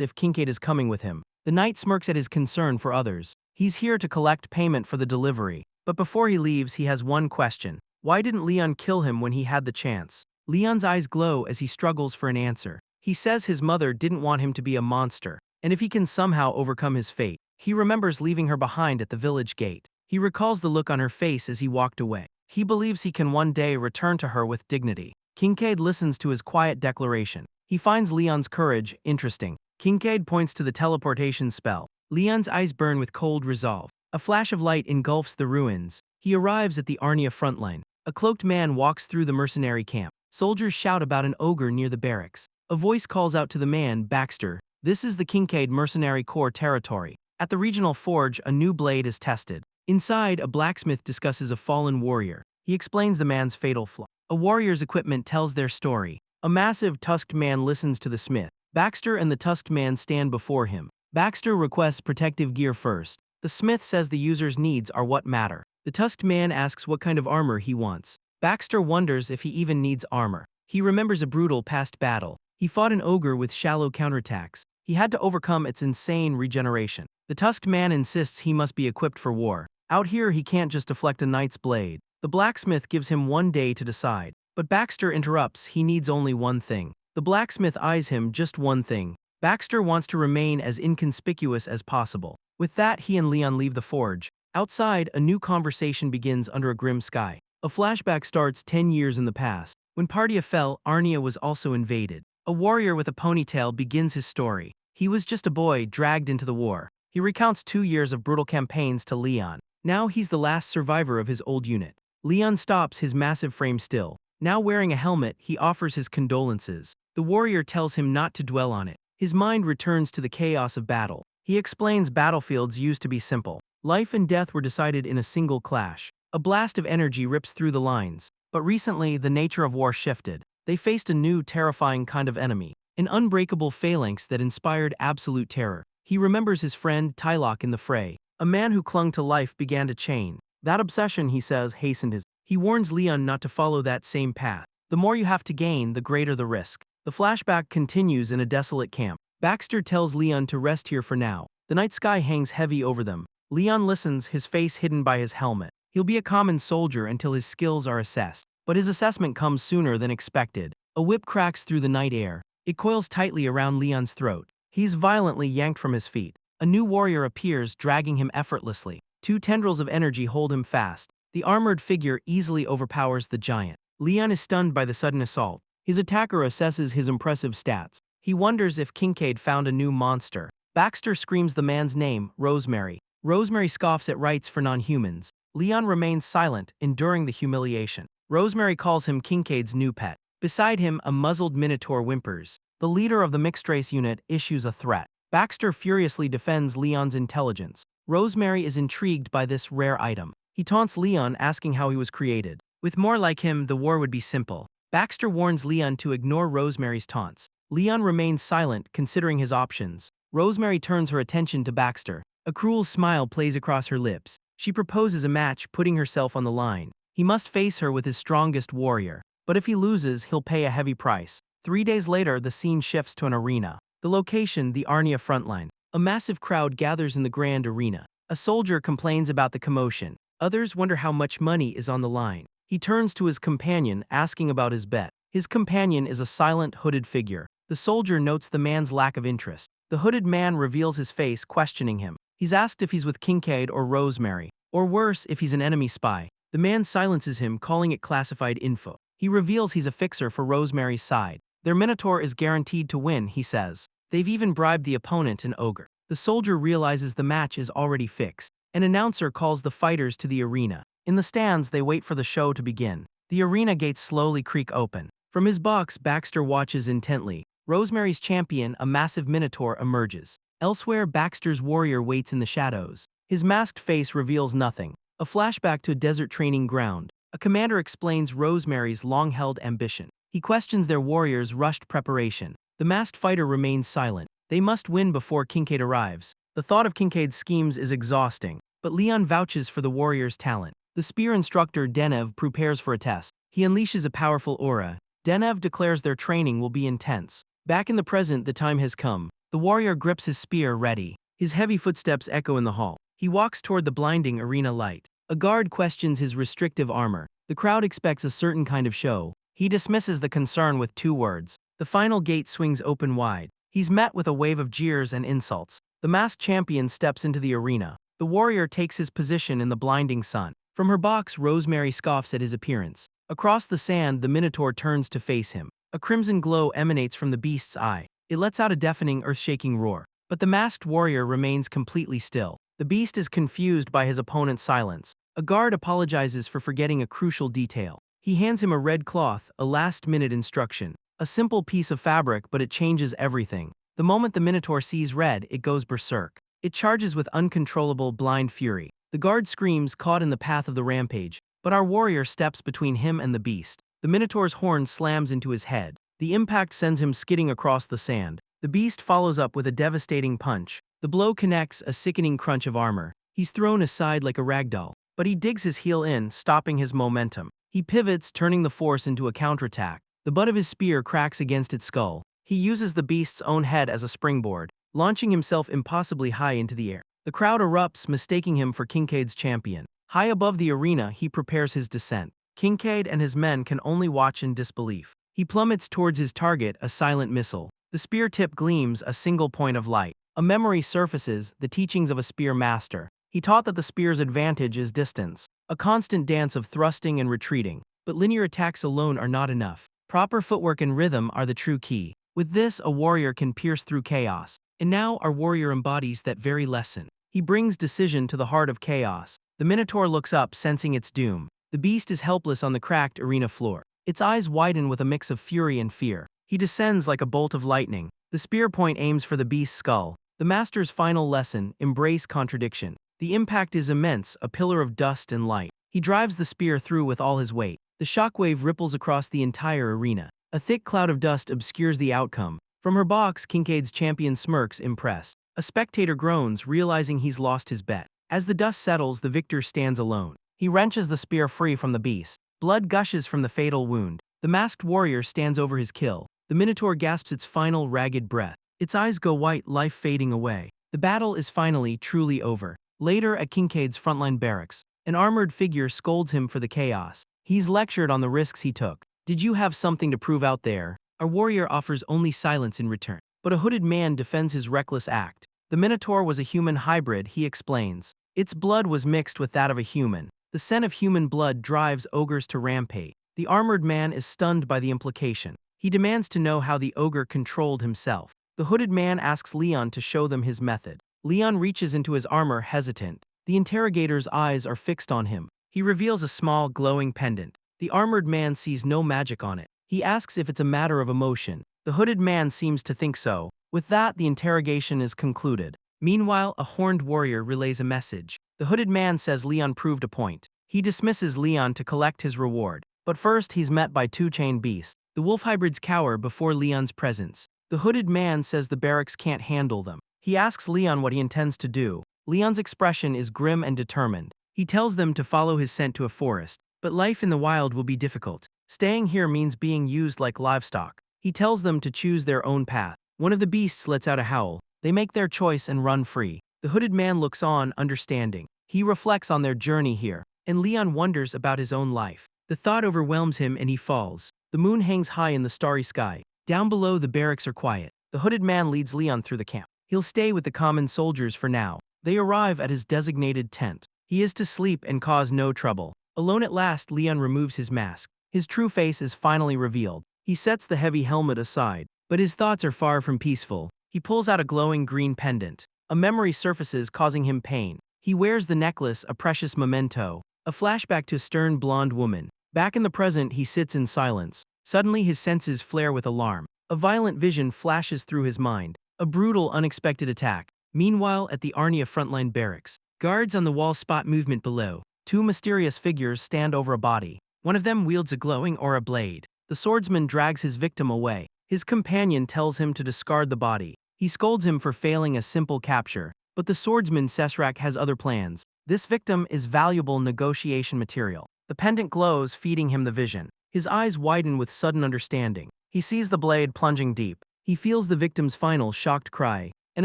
if Kincaid is coming with him. The knight smirks at his concern for others. He's here to collect payment for the delivery. But before he leaves, he has one question. Why didn't Leon kill him when he had the chance? Leon's eyes glow as he struggles for an answer. He says his mother didn't want him to be a monster, and if he can somehow overcome his fate. He remembers leaving her behind at the village gate. He recalls the look on her face as he walked away. He believes he can one day return to her with dignity. Kincaid listens to his quiet declaration. He finds Leon's courage interesting. Kincaid points to the teleportation spell. Leon's eyes burn with cold resolve. A flash of light engulfs the ruins. He arrives at the Arnia frontline. A cloaked man walks through the mercenary camp. Soldiers shout about an ogre near the barracks. A voice calls out to the man, Baxter. This is the Kincaid Mercenary Corps territory. At the regional forge, a new blade is tested. Inside, a blacksmith discusses a fallen warrior. He explains the man's fatal flaw. A warrior's equipment tells their story. A massive tusked man listens to the smith. Baxter and the tusked man stand before him. Baxter requests protective gear first. The smith says the user's needs are what matter. The tusked man asks what kind of armor he wants. Baxter wonders if he even needs armor. He remembers a brutal past battle. He fought an ogre with shallow counterattacks. He had to overcome its insane regeneration. The tusked man insists he must be equipped for war. Out here he can't just deflect a knight's blade. The blacksmith gives him 1 day to decide. But Baxter interrupts, he needs only one thing. The blacksmith eyes him, just one thing. Baxter wants to remain as inconspicuous as possible. With that, he and Leon leave the forge. Outside, a new conversation begins under a grim sky. A flashback starts 10 years in the past. When Partia fell, Arnia was also invaded. A warrior with a ponytail begins his story. He was just a boy dragged into the war. He recounts 2 years of brutal campaigns to Leon. Now he's the last survivor of his old unit. Leon stops, his massive frame still. Now wearing a helmet, he offers his condolences. The warrior tells him not to dwell on it. His mind returns to the chaos of battle. He explains battlefields used to be simple. Life and death were decided in a single clash. A blast of energy rips through the lines. But recently, the nature of war shifted. They faced a new, terrifying kind of enemy. An unbreakable phalanx that inspired absolute terror. He remembers his friend, Tylok, in the fray. A man who clung to life began to chain. That obsession, he says, hastened his. He warns Leon not to follow that same path. The more you have to gain, the greater the risk. The flashback continues in a desolate camp. Baxter tells Leon to rest here for now. The night sky hangs heavy over them. Leon listens, his face hidden by his helmet. He'll be a common soldier until his skills are assessed. But his assessment comes sooner than expected. A whip cracks through the night air. It coils tightly around Leon's throat. He's violently yanked from his feet. A new warrior appears, dragging him effortlessly. 2 tendrils of energy hold him fast. The armored figure easily overpowers the giant. Leon is stunned by the sudden assault. His attacker assesses his impressive stats. He wonders if Kincaid found a new monster. Baxter screams the man's name, Rosemary. Rosemary scoffs at rights for non-humans. Leon remains silent, enduring the humiliation. Rosemary calls him Kincaid's new pet. Beside him, a muzzled minotaur whimpers. The leader of the mixed-race unit issues a threat. Baxter furiously defends Leon's intelligence. Rosemary is intrigued by this rare item. He taunts Leon, asking how he was created. With more like him, the war would be simple. Baxter warns Leon to ignore Rosemary's taunts. Leon remains silent, considering his options. Rosemary turns her attention to Baxter. A cruel smile plays across her lips. She proposes a match, putting herself on the line. He must face her with his strongest warrior. But if he loses, he'll pay a heavy price. 3 days later, the scene shifts to an arena. The location, the Arnia frontline. A massive crowd gathers in the grand arena. A soldier complains about the commotion. Others wonder how much money is on the line. He turns to his companion, asking about his bet. His companion is a silent, hooded figure. The soldier notes the man's lack of interest. The hooded man reveals his face, questioning him. He's asked if he's with Kincaid or Rosemary, or worse, if he's an enemy spy. The man silences him, calling it classified info. He reveals he's a fixer for Rosemary's side. Their Minotaur is guaranteed to win, he says. They've even bribed the opponent, an ogre. The soldier realizes the match is already fixed. An announcer calls the fighters to the arena. In the stands, they wait for the show to begin. The arena gates slowly creak open. From his box, Baxter watches intently. Rosemary's champion, a massive Minotaur, emerges. Elsewhere, Baxter's warrior waits in the shadows. His masked face reveals nothing. A flashback to a desert training ground. A commander explains Rosemary's long-held ambition. He questions their warriors' rushed preparation. The masked fighter remains silent. They must win before Kincaid arrives. The thought of Kincaid's schemes is exhausting, but Leon vouches for the warrior's talent. The spear instructor Denev prepares for a test. He unleashes a powerful aura. Denev declares their training will be intense. Back in the present, the time has come. The warrior grips his spear, ready. His heavy footsteps echo in the hall. He walks toward the blinding arena light. A guard questions his restrictive armor. The crowd expects a certain kind of show. He dismisses the concern with 2 words. The final gate swings open wide. He's met with a wave of jeers and insults. The masked champion steps into the arena. The warrior takes his position in the blinding sun. From her box, Rosemary scoffs at his appearance. Across the sand, the Minotaur turns to face him. A crimson glow emanates from the beast's eye. It lets out a deafening, earth-shaking roar. But the masked warrior remains completely still. The beast is confused by his opponent's silence. A guard apologizes for forgetting a crucial detail. He hands him a red cloth, a last-minute instruction. A simple piece of fabric, but it changes everything. The moment the Minotaur sees red, it goes berserk. It charges with uncontrollable, blind fury. The guard screams, caught in the path of the rampage, but our warrior steps between him and the beast. The Minotaur's horn slams into his head. The impact sends him skidding across the sand. The beast follows up with a devastating punch. The blow connects, a sickening crunch of armor. He's thrown aside like a ragdoll, but he digs his heel in, stopping his momentum. He pivots, turning the force into a counterattack. The butt of his spear cracks against its skull. He uses the beast's own head as a springboard, launching himself impossibly high into the air. The crowd erupts, mistaking him for Kincaid's champion. High above the arena, he prepares his descent. Kincaid and his men can only watch in disbelief. He plummets towards his target, a silent missile. The spear tip gleams, a single point of light. A memory surfaces, the teachings of a spear master. He taught that the spear's advantage is distance, a constant dance of thrusting and retreating. But linear attacks alone are not enough. Proper footwork and rhythm are the true key. With this, a warrior can pierce through chaos. And now our warrior embodies that very lesson. He brings decision to the heart of chaos. The Minotaur looks up, sensing its doom. The beast is helpless on the cracked arena floor. Its eyes widen with a mix of fury and fear. He descends like a bolt of lightning. The spear point aims for the beast's skull. The master's final lesson: embrace contradiction. The impact is immense, a pillar of dust and light. He drives the spear through with all his weight. The shockwave ripples across the entire arena. A thick cloud of dust obscures the outcome. From her box, Kincaid's champion smirks, impressed. A spectator groans, realizing he's lost his bet. As the dust settles, the victor stands alone. He wrenches the spear free from the beast. Blood gushes from the fatal wound. The masked warrior stands over his kill. The Minotaur gasps its final ragged breath. Its eyes go white, life fading away. The battle is finally, truly over. Later, at Kincaid's frontline barracks, an armored figure scolds him for the chaos. He's lectured on the risks he took. Did you have something to prove out there? Our warrior offers only silence in return. But a hooded man defends his reckless act. The Minotaur was a human hybrid, he explains. Its blood was mixed with that of a human. The scent of human blood drives ogres to rampage. The armored man is stunned by the implication. He demands to know how the ogre controlled himself. The hooded man asks Leon to show them his method. Leon reaches into his armor, hesitant. The interrogator's eyes are fixed on him. He reveals a small, glowing pendant. The armored man sees no magic on it. He asks if it's a matter of emotion. The hooded man seems to think so. With that, the interrogation is concluded. Meanwhile, a horned warrior relays a message. The hooded man says Leon proved a point. He dismisses Leon to collect his reward. But first, he's met by 2 chained beasts. The wolf hybrids cower before Leon's presence. The hooded man says the barracks can't handle them. He asks Leon what he intends to do. Leon's expression is grim and determined. He tells them to follow his scent to a forest. But life in the wild will be difficult. Staying here means being used like livestock. He tells them to choose their own path. One of the beasts lets out a howl. They make their choice and run free. The hooded man looks on, understanding. He reflects on their journey here, and Leon wonders about his own life. The thought overwhelms him and he falls. The moon hangs high in the starry sky. Down below, the barracks are quiet. The hooded man leads Leon through the camp. He'll stay with the common soldiers for now. They arrive at his designated tent. He is to sleep and cause no trouble. Alone at last, Leon removes his mask. His true face is finally revealed. He sets the heavy helmet aside, but his thoughts are far from peaceful. He pulls out a glowing green pendant. A memory surfaces, causing him pain. He wears the necklace, a precious memento. A flashback to a stern blonde woman. Back in the present, he sits in silence. Suddenly, his senses flare with alarm. A violent vision flashes through his mind. A brutal, unexpected attack. Meanwhile, at the Arnia frontline barracks, guards on the wall spot movement below. 2 mysterious figures stand over a body. One of them wields a glowing aura blade. The swordsman drags his victim away. His companion tells him to discard the body. He scolds him for failing a simple capture. But the swordsman Sesrak has other plans. This victim is valuable negotiation material. The pendant glows, feeding him the vision. His eyes widen with sudden understanding. He sees the blade plunging deep. He feels the victim's final shocked cry. An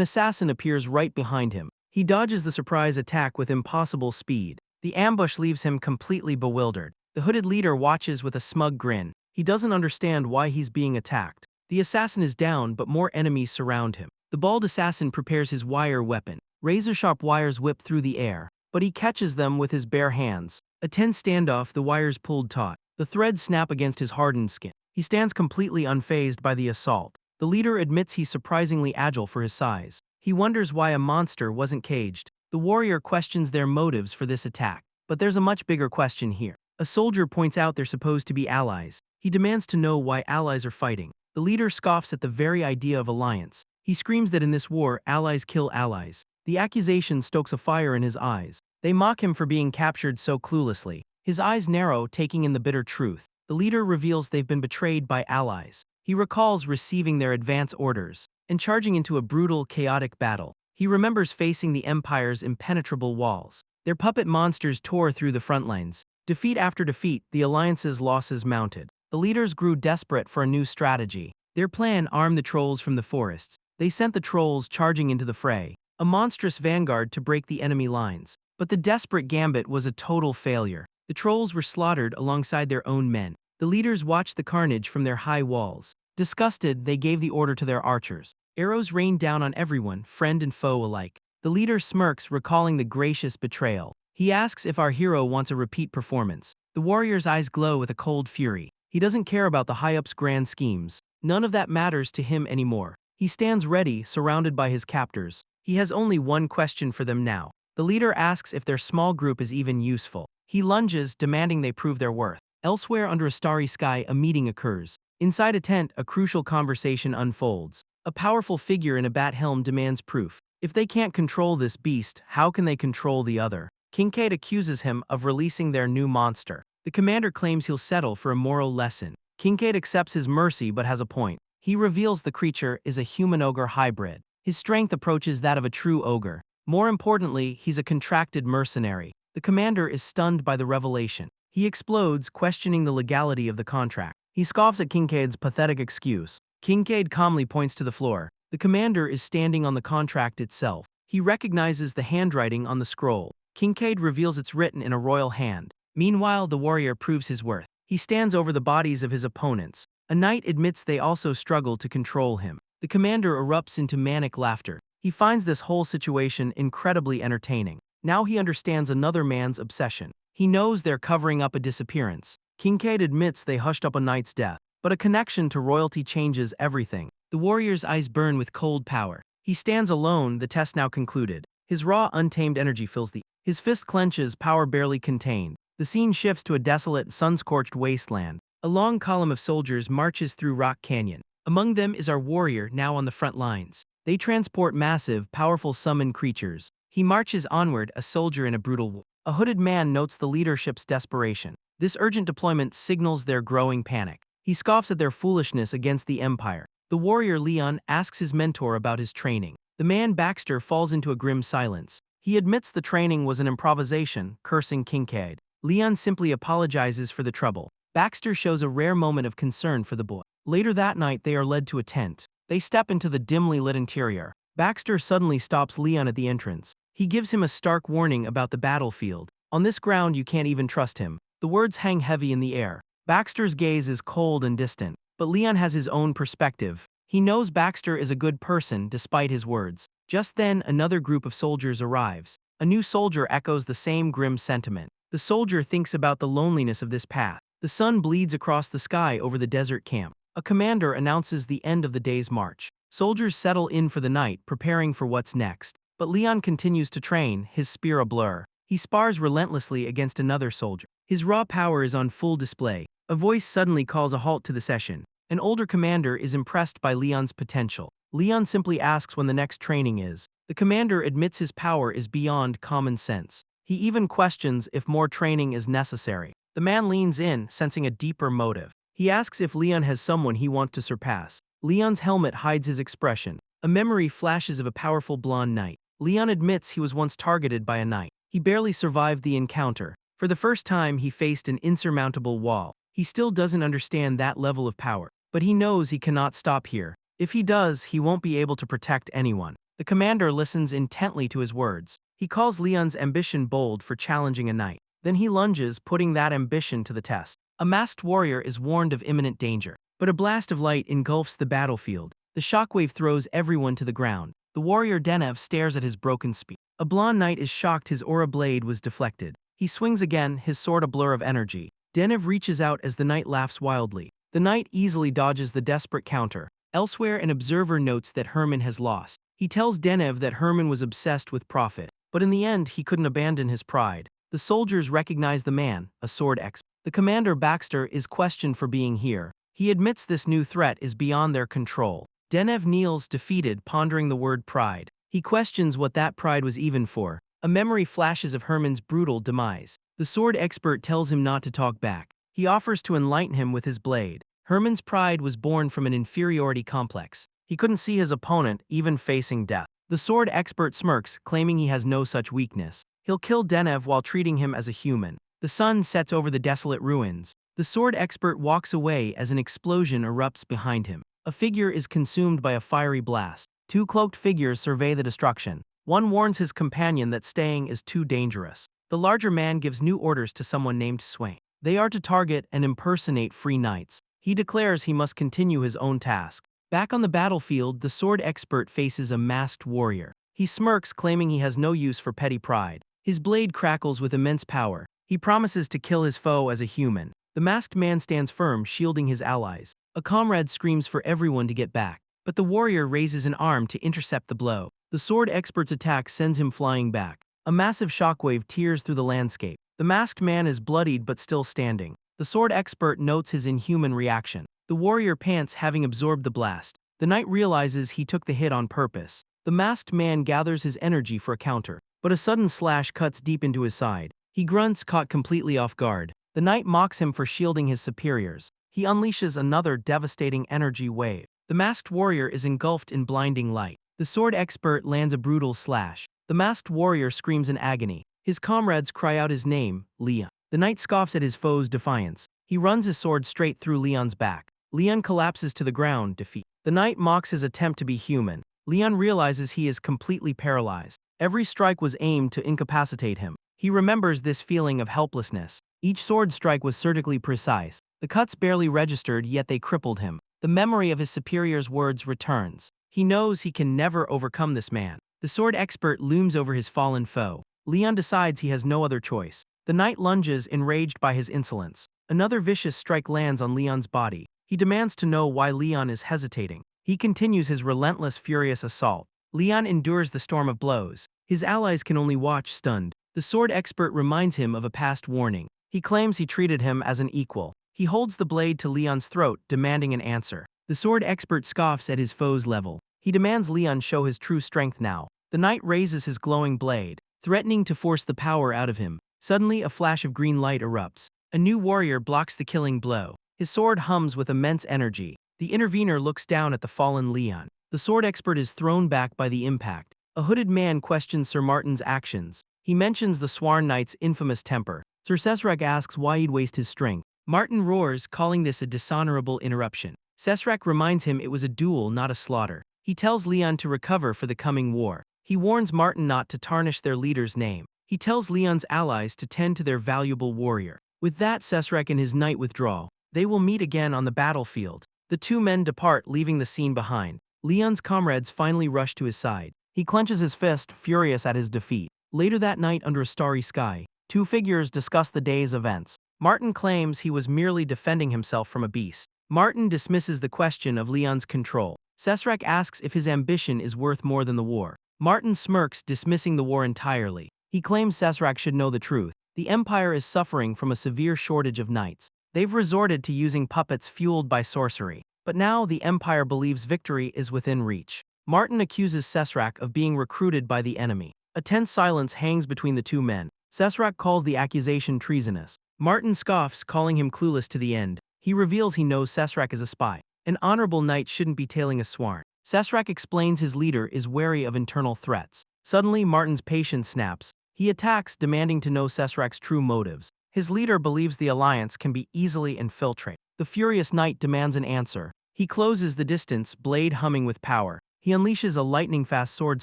assassin appears right behind him. He dodges the surprise attack with impossible speed. The ambush leaves him completely bewildered. The hooded leader watches with a smug grin. He doesn't understand why he's being attacked. The assassin is down, but more enemies surround him. The bald assassin prepares his wire weapon. Razor-sharp wires whip through the air, but he catches them with his bare hands. A tense standoff, the wires pulled taut. The threads snap against his hardened skin. He stands completely unfazed by the assault. The leader admits he's surprisingly agile for his size. He wonders why a monster wasn't caged. The warrior questions their motives for this attack. But there's a much bigger question here. A soldier points out they're supposed to be allies. He demands to know why allies are fighting. The leader scoffs at the very idea of alliance. He screams that in this war, allies kill allies. The accusation stokes a fire in his eyes. They mock him for being captured so cluelessly. His eyes narrow, taking in the bitter truth. The leader reveals they've been betrayed by allies. He recalls receiving their advance orders and charging into a brutal, chaotic battle. He remembers facing the Empire's impenetrable walls. Their puppet monsters tore through the front lines. Defeat after defeat, the Alliance's losses mounted. The leaders grew desperate for a new strategy. Their plan armed the trolls from the forests. They sent the trolls charging into the fray, a monstrous vanguard to break the enemy lines. But the desperate gambit was a total failure. The trolls were slaughtered alongside their own men. The leaders watched the carnage from their high walls. Disgusted, they gave the order to their archers. Arrows rained down on everyone, friend and foe alike. The leader smirks, recalling the gracious betrayal. He asks if our hero wants a repeat performance. The warrior's eyes glow with a cold fury. He doesn't care about the high-ups' grand schemes. None of that matters to him anymore. He stands ready, surrounded by his captors. He has only one question for them now. The leader asks if their small group is even useful. He lunges, demanding they prove their worth. Elsewhere under a starry sky, a meeting occurs. Inside a tent, a crucial conversation unfolds. A powerful figure in a bat helm demands proof. If they can't control this beast, how can they control the other? Kincaid accuses him of releasing their new monster. The commander claims he'll settle for a moral lesson. Kincaid accepts his mercy but has a point. He reveals the creature is a human-ogre hybrid. His strength approaches that of a true ogre. More importantly, he's a contracted mercenary. The commander is stunned by the revelation. He explodes, questioning the legality of the contract. He scoffs at Kincaid's pathetic excuse. Kincaid calmly points to the floor. The commander is standing on the contract itself. He recognizes the handwriting on the scroll. Kincaid reveals it's written in a royal hand. Meanwhile, the warrior proves his worth. He stands over the bodies of his opponents. A knight admits they also struggle to control him. The commander erupts into manic laughter. He finds this whole situation incredibly entertaining. Now he understands another man's obsession. He knows they're covering up a disappearance. Kincaid admits they hushed up a knight's death. But a connection to royalty changes everything. The warrior's eyes burn with cold power. He stands alone, the test now concluded. His raw, untamed energy fills the... His fist clenches, power barely contained. The scene shifts to a desolate, sun-scorched wasteland. A long column of soldiers marches through Rock Canyon. Among them is our warrior, now on the front lines. They transport massive, powerful summoned creatures. He marches onward, a soldier in a brutal war. A hooded man notes the leadership's desperation. This urgent deployment signals their growing panic. He scoffs at their foolishness against the Empire. The warrior Leon asks his mentor about his training. The man Baxter falls into a grim silence. He admits the training was an improvisation, cursing Kincaid. Leon simply apologizes for the trouble. Baxter shows a rare moment of concern for the boy. Later that night, they are led to a tent. They step into the dimly lit interior. Baxter suddenly stops Leon at the entrance. He gives him a stark warning about the battlefield. On this ground, you can't even trust him. The words hang heavy in the air. Baxter's gaze is cold and distant, but Leon has his own perspective. He knows Baxter is a good person despite his words. Just then, another group of soldiers arrives. A new soldier echoes the same grim sentiment. The soldier thinks about the loneliness of this path. The sun bleeds across the sky over the desert camp. A commander announces the end of the day's march. Soldiers settle in for the night, preparing for what's next. But Leon continues to train, his spear a blur. He spars relentlessly against another soldier. His raw power is on full display. A voice suddenly calls a halt to the session. An older commander is impressed by Leon's potential. Leon simply asks when the next training is. The commander admits his power is beyond common sense. He even questions if more training is necessary. The man leans in, sensing a deeper motive. He asks if Leon has someone he wants to surpass. Leon's helmet hides his expression. A memory flashes of a powerful blonde knight. Leon admits he was once targeted by a knight. He barely survived the encounter. For the first time, he faced an insurmountable wall. He still doesn't understand that level of power, but he knows he cannot stop here. If he does, he won't be able to protect anyone. The commander listens intently to his words. He calls Leon's ambition bold for challenging a knight. Then he lunges, putting that ambition to the test. A masked warrior is warned of imminent danger, but a blast of light engulfs the battlefield. The shockwave throws everyone to the ground. The warrior Denev stares at his broken spear. A blonde knight is shocked his aura blade was deflected. He swings again, his sword a blur of energy. Denev reaches out as the knight laughs wildly. The knight easily dodges the desperate counter. Elsewhere, an observer notes that Herman has lost. He tells Denev that Herman was obsessed with profit, but in the end he couldn't abandon his pride. The soldiers recognize the man, a sword expert. The commander Baxter is questioned for being here. He admits this new threat is beyond their control. Denev kneels defeated, pondering the word pride. He questions what that pride was even for. A memory flashes of Herman's brutal demise. The sword expert tells him not to talk back. He offers to enlighten him with his blade. Herman's pride was born from an inferiority complex. He couldn't see his opponent, even facing death. The sword expert smirks, claiming he has no such weakness. He'll kill Denev while treating him as a human. The sun sets over the desolate ruins. The sword expert walks away as an explosion erupts behind him. A figure is consumed by a fiery blast. Two cloaked figures survey the destruction. One warns his companion that staying is too dangerous. The larger man gives new orders to someone named Swain. They are to target and impersonate free knights. He declares he must continue his own task. Back on the battlefield, the sword expert faces a masked warrior. He smirks, claiming he has no use for petty pride. His blade crackles with immense power. He promises to kill his foe as a human. The masked man stands firm, shielding his allies. A comrade screams for everyone to get back, but the warrior raises an arm to intercept the blow. The sword expert's attack sends him flying back. A massive shockwave tears through the landscape. The masked man is bloodied but still standing. The sword expert notes his inhuman reaction. The warrior pants, having absorbed the blast. The knight realizes he took the hit on purpose. The masked man gathers his energy for a counter, but a sudden slash cuts deep into his side. He grunts, caught completely off guard. The knight mocks him for shielding his superiors. He unleashes another devastating energy wave. The masked warrior is engulfed in blinding light. The sword expert lands a brutal slash. The masked warrior screams in agony. His comrades cry out his name, Leon. The knight scoffs at his foe's defiance. He runs his sword straight through Leon's back. Leon collapses to the ground, defeat. The knight mocks his attempt to be human. Leon realizes he is completely paralyzed. Every strike was aimed to incapacitate him. He remembers this feeling of helplessness. Each sword strike was surgically precise. The cuts barely registered, yet they crippled him. The memory of his superior's words returns. He knows he can never overcome this man. The sword expert looms over his fallen foe. Leon decides he has no other choice. The knight lunges, enraged by his insolence. Another vicious strike lands on Leon's body. He demands to know why Leon is hesitating. He continues his relentless, furious assault. Leon endures the storm of blows. His allies can only watch, stunned. The sword expert reminds him of a past warning. He claims he treated him as an equal. He holds the blade to Leon's throat, demanding an answer. The sword expert scoffs at his foe's level. He demands Leon show his true strength now. The knight raises his glowing blade, threatening to force the power out of him. Suddenly, a flash of green light erupts. A new warrior blocks the killing blow. His sword hums with immense energy. The intervener looks down at the fallen Leon. The sword expert is thrown back by the impact. A hooded man questions Sir Martin's actions. He mentions the Sworn Knight's infamous temper. Sir Sesrak asks why he'd waste his strength. Martin roars, calling this a dishonorable interruption. Sesrak reminds him it was a duel, not a slaughter. He tells Leon to recover for the coming war. He warns Martin not to tarnish their leader's name. He tells Leon's allies to tend to their valuable warrior. With that, Sesrak and his knight withdraw. They will meet again on the battlefield. The two men depart, leaving the scene behind. Leon's comrades finally rush to his side. He clenches his fist, furious at his defeat. Later that night, under a starry sky, two figures discuss the day's events. Martin claims he was merely defending himself from a beast. Martin dismisses the question of Leon's control. Sesrak asks if his ambition is worth more than the war. Martin smirks, dismissing the war entirely. He claims Sesrak should know the truth. The Empire is suffering from a severe shortage of knights. They've resorted to using puppets fueled by sorcery. But now the Empire believes victory is within reach. Martin accuses Sesrak of being recruited by the enemy. A tense silence hangs between the two men. Sesrak calls the accusation treasonous. Martin scoffs, calling him clueless to the end. He reveals he knows Sesrak is a spy. An honorable knight shouldn't be tailing a sworn. Sesrak explains his leader is wary of internal threats. Suddenly, Martin's patience snaps. He attacks, demanding to know Sesrak's true motives. His leader believes the alliance can be easily infiltrated. The furious knight demands an answer. He closes the distance, blade humming with power. He unleashes a lightning-fast sword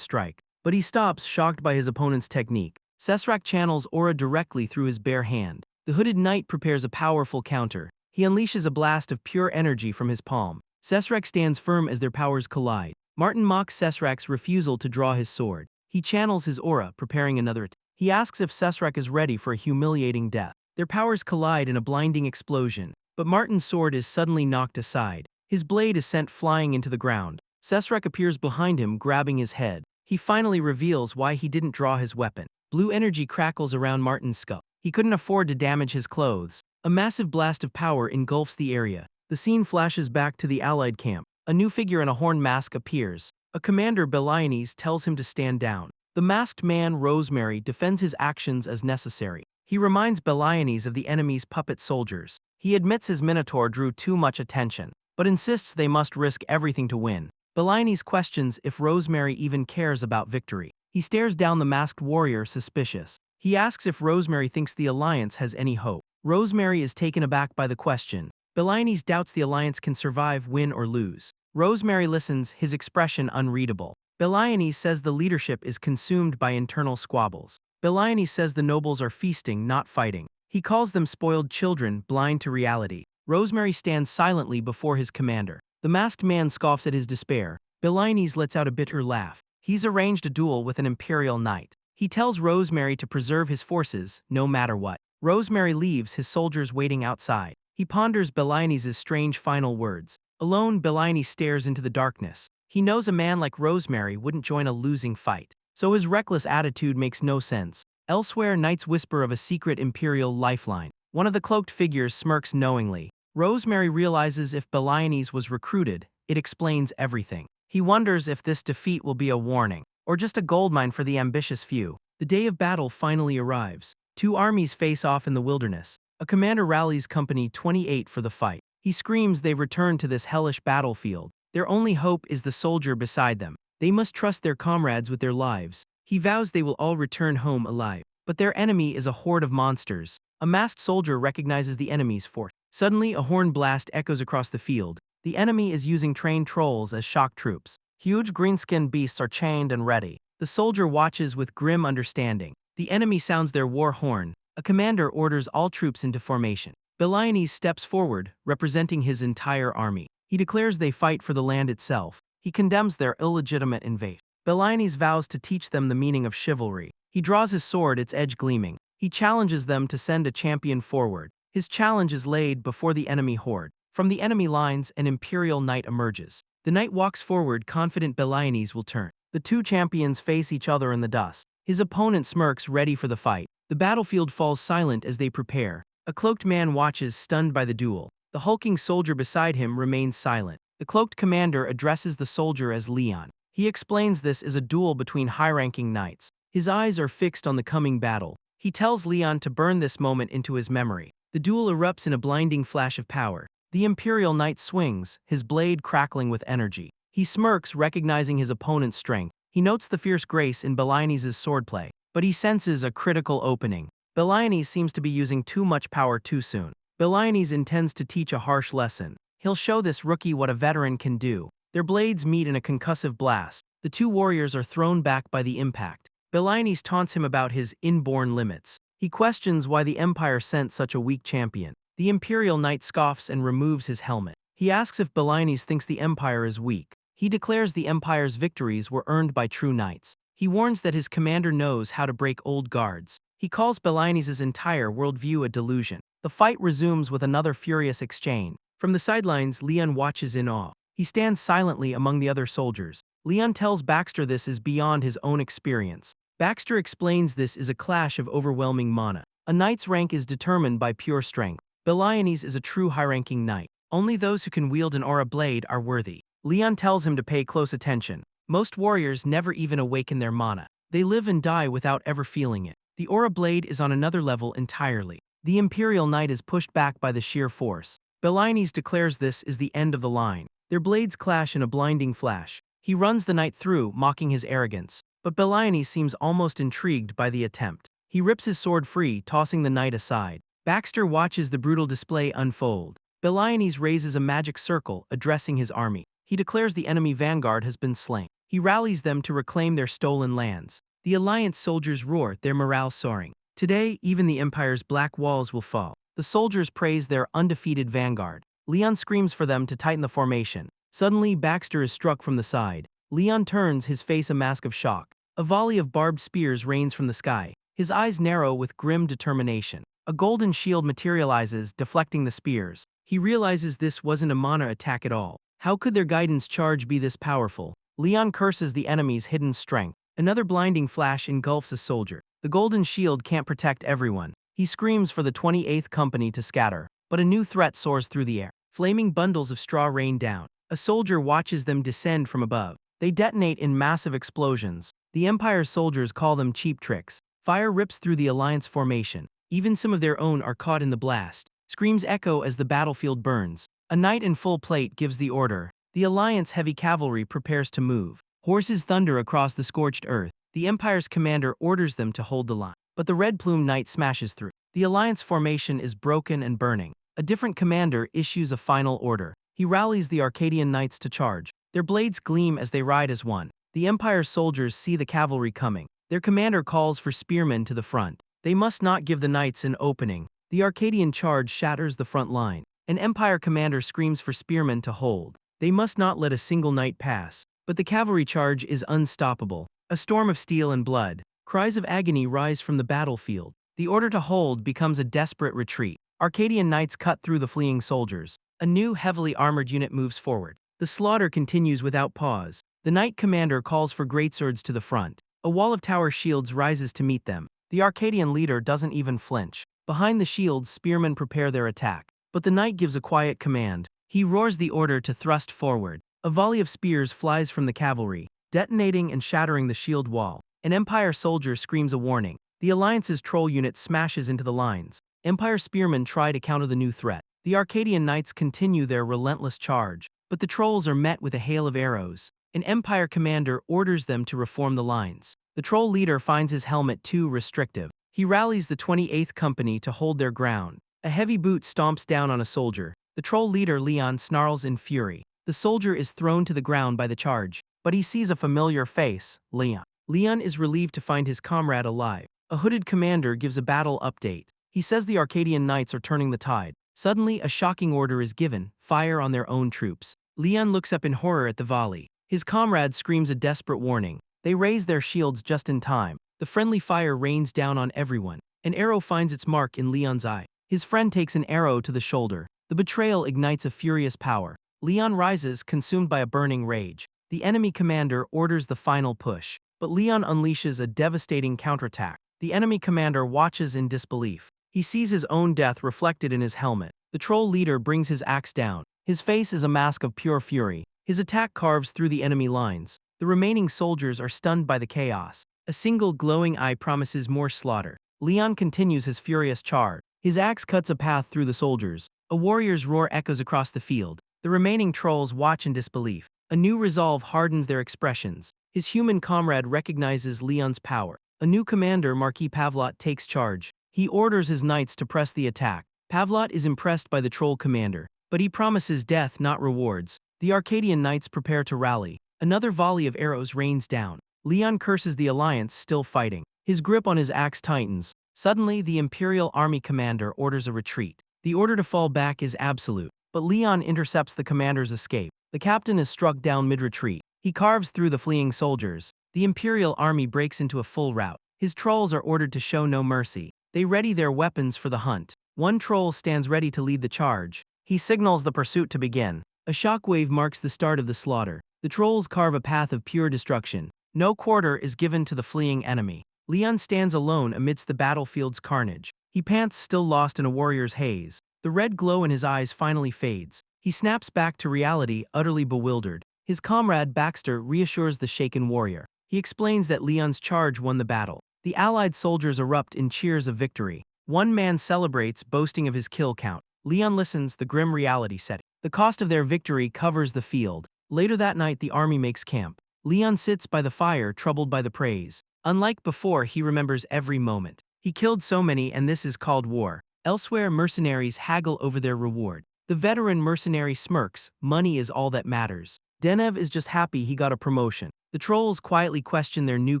strike, but he stops, shocked by his opponent's technique. Sesrak channels aura directly through his bare hand. The hooded knight prepares a powerful counter. He unleashes a blast of pure energy from his palm. Sesrak stands firm as their powers collide. Martin mocks Sesrak's refusal to draw his sword. He channels his aura, preparing another attack. He asks if Sesrak is ready for a humiliating death. Their powers collide in a blinding explosion, but Martin's sword is suddenly knocked aside. His blade is sent flying into the ground. Sesrak appears behind him, grabbing his head. He finally reveals why he didn't draw his weapon. Blue energy crackles around Martin's skull. He couldn't afford to damage his clothes. A massive blast of power engulfs the area. The scene flashes back to the Allied camp. A new figure in a horn mask appears. A commander, Beliones, tells him to stand down. The masked man, Rosemary, defends his actions as necessary. He reminds Beliones of the enemy's puppet soldiers. He admits his minotaur drew too much attention, but insists they must risk everything to win. Beliones questions if Rosemary even cares about victory. He stares down the masked warrior, suspicious. He asks if Rosemary thinks the alliance has any hope. Rosemary is taken aback by the question. Beliones doubts the alliance can survive, win or lose. Rosemary listens, his expression unreadable. Beliones says the leadership is consumed by internal squabbles. Beliones says the nobles are feasting, not fighting. He calls them spoiled children, blind to reality. Rosemary stands silently before his commander. The masked man scoffs at his despair. Beliones lets out a bitter laugh. He's arranged a duel with an imperial knight. He tells Rosemary to preserve his forces, no matter what. Rosemary leaves, his soldiers waiting outside. He ponders Beliones' strange final words. Alone, Beliones stares into the darkness. He knows a man like Rosemary wouldn't join a losing fight, so his reckless attitude makes no sense. Elsewhere, knights whisper of a secret imperial lifeline. One of the cloaked figures smirks knowingly. Rosemary realizes if Beliones was recruited, it explains everything. He wonders if this defeat will be a warning, or just a goldmine for the ambitious few. The day of battle finally arrives. Two armies face off in the wilderness. A commander rallies Company 28 for the fight. He screams they've returned to this hellish battlefield. Their only hope is the soldier beside them. They must trust their comrades with their lives. He vows they will all return home alive. But their enemy is a horde of monsters. A masked soldier recognizes the enemy's force. Suddenly, a horn blast echoes across the field. The enemy is using trained trolls as shock troops. Huge green-skinned beasts are chained and ready. The soldier watches with grim understanding. The enemy sounds their war horn. A commander orders all troops into formation. Beliones steps forward, representing his entire army. He declares they fight for the land itself. He condemns their illegitimate invasion. Beliones vows to teach them the meaning of chivalry. He draws his sword, its edge gleaming. He challenges them to send a champion forward. His challenge is laid before the enemy horde. From the enemy lines, an imperial knight emerges. The knight walks forward, confident Beliones will turn. The two champions face each other in the dust. His opponent smirks, ready for the fight. The battlefield falls silent as they prepare. A cloaked man watches, stunned by the duel. The hulking soldier beside him remains silent. The cloaked commander addresses the soldier as Leon. He explains this is a duel between high-ranking knights. His eyes are fixed on the coming battle. He tells Leon to burn this moment into his memory. The duel erupts in a blinding flash of power. The imperial knight swings, his blade crackling with energy. He smirks, recognizing his opponent's strength. He notes the fierce grace in Beliones' swordplay, but he senses a critical opening. Beliones seems to be using too much power too soon. Beliones intends to teach a harsh lesson. He'll show this rookie what a veteran can do. Their blades meet in a concussive blast. The two warriors are thrown back by the impact. Beliones taunts him about his inborn limits. He questions why the Empire sent such a weak champion. The Imperial Knight scoffs and removes his helmet. He asks if Beliones thinks the Empire is weak. He declares the Empire's victories were earned by true knights. He warns that his commander knows how to break old guards. He calls Beliones' entire worldview a delusion. The fight resumes with another furious exchange. From the sidelines, Leon watches in awe. He stands silently among the other soldiers. Leon tells Baxter this is beyond his own experience. Baxter explains this is a clash of overwhelming mana. A knight's rank is determined by pure strength. Beliones is a true high-ranking knight. Only those who can wield an aura blade are worthy. Leon tells him to pay close attention. Most warriors never even awaken their mana. They live and die without ever feeling it. The aura blade is on another level entirely. The Imperial Knight is pushed back by the sheer force. Beliones declares this is the end of the line. Their blades clash in a blinding flash. He runs the knight through, mocking his arrogance. But Beliones seems almost intrigued by the attempt. He rips his sword free, tossing the knight aside. Baxter watches the brutal display unfold. Beliones raises a magic circle, addressing his army. He declares the enemy vanguard has been slain. He rallies them to reclaim their stolen lands. The Alliance soldiers roar, their morale soaring. Today, even the Empire's black walls will fall. The soldiers praise their undefeated vanguard. Leon screams for them to tighten the formation. Suddenly, Baxter is struck from the side. Leon turns, his face a mask of shock. A volley of barbed spears rains from the sky. His eyes narrow with grim determination. A golden shield materializes, deflecting the spears. He realizes this wasn't a mana attack at all. How could their guidance charge be this powerful? Leon curses the enemy's hidden strength. Another blinding flash engulfs a soldier. The golden shield can't protect everyone. He screams for the 28th Company to scatter. But a new threat soars through the air. Flaming bundles of straw rain down. A soldier watches them descend from above. They detonate in massive explosions. The Empire's soldiers call them cheap tricks. Fire rips through the Alliance formation. Even some of their own are caught in the blast. Screams echo as the battlefield burns. A knight in full plate gives the order. The Alliance heavy cavalry prepares to move. Horses thunder across the scorched earth. The Empire's commander orders them to hold the line. But the red-plumed knight smashes through. The Alliance formation is broken and burning. A different commander issues a final order. He rallies the Arcadian knights to charge. Their blades gleam as they ride as one. The Empire's soldiers see the cavalry coming. Their commander calls for spearmen to the front. They must not give the knights an opening. The Arcadian charge shatters the front line. An Empire commander screams for spearmen to hold. They must not let a single knight pass. But the cavalry charge is unstoppable. A storm of steel and blood. Cries of agony rise from the battlefield. The order to hold becomes a desperate retreat. Arcadian knights cut through the fleeing soldiers. A new heavily armored unit moves forward. The slaughter continues without pause. The knight commander calls for greatswords to the front. A wall of tower shields rises to meet them. The Arcadian leader doesn't even flinch. Behind the shields, spearmen prepare their attack. But the knight gives a quiet command. He roars the order to thrust forward. A volley of spears flies from the cavalry, detonating and shattering the shield wall. An Empire soldier screams a warning. The Alliance's troll unit smashes into the lines. Empire spearmen try to counter the new threat. The Arcadian knights continue their relentless charge. But the trolls are met with a hail of arrows. An Empire commander orders them to reform the lines. The troll leader finds his helmet too restrictive. He rallies the 28th Company to hold their ground. A heavy boot stomps down on a soldier. The troll leader Leon snarls in fury. The soldier is thrown to the ground by the charge. But he sees a familiar face, Leon. Leon is relieved to find his comrade alive. A hooded commander gives a battle update. He says the Arcadian knights are turning the tide. Suddenly, a shocking order is given: fire on their own troops. Leon looks up in horror at the volley. His comrade screams a desperate warning. They raise their shields just in time. The friendly fire rains down on everyone. An arrow finds its mark in Leon's eye. His friend takes an arrow to the shoulder. The betrayal ignites a furious power. Leon rises, consumed by a burning rage. The enemy commander orders the final push. But Leon unleashes a devastating counterattack. The enemy commander watches in disbelief. He sees his own death reflected in his helmet. The troll leader brings his axe down. His face is a mask of pure fury. His attack carves through the enemy lines. The remaining soldiers are stunned by the chaos. A single glowing eye promises more slaughter. Leon continues his furious charge. His axe cuts a path through the soldiers. A warrior's roar echoes across the field. The remaining trolls watch in disbelief. A new resolve hardens their expressions. His human comrade recognizes Leon's power. A new commander, Marquis Pavlot, takes charge. He orders his knights to press the attack. Pavlot is impressed by the troll commander, but he promises death, not rewards. The Arcadian knights prepare to rally. Another volley of arrows rains down. Leon curses the Alliance still fighting. His grip on his axe tightens. Suddenly, the Imperial Army commander orders a retreat. The order to fall back is absolute, but Leon intercepts the commander's escape. The captain is struck down mid-retreat. He carves through the fleeing soldiers. The Imperial Army breaks into a full rout. His trolls are ordered to show no mercy. They ready their weapons for the hunt. One troll stands ready to lead the charge. He signals the pursuit to begin. A shockwave marks the start of the slaughter. The trolls carve a path of pure destruction. No quarter is given to the fleeing enemy. Leon stands alone amidst the battlefield's carnage. He pants, still lost in a warrior's haze. The red glow in his eyes finally fades. He snaps back to reality, utterly bewildered. His comrade Baxter reassures the shaken warrior. He explains that Leon's charge won the battle. The Allied soldiers erupt in cheers of victory. One man celebrates, boasting of his kill count. Leon listens, the grim reality setting. The cost of their victory covers the field. Later that night, the army makes camp. Leon sits by the fire, troubled by the praise. Unlike before, he remembers every moment. He killed so many, and this is called war. Elsewhere, mercenaries haggle over their reward. The veteran mercenary smirks, money is all that matters. Denev is just happy he got a promotion. The trolls quietly question their new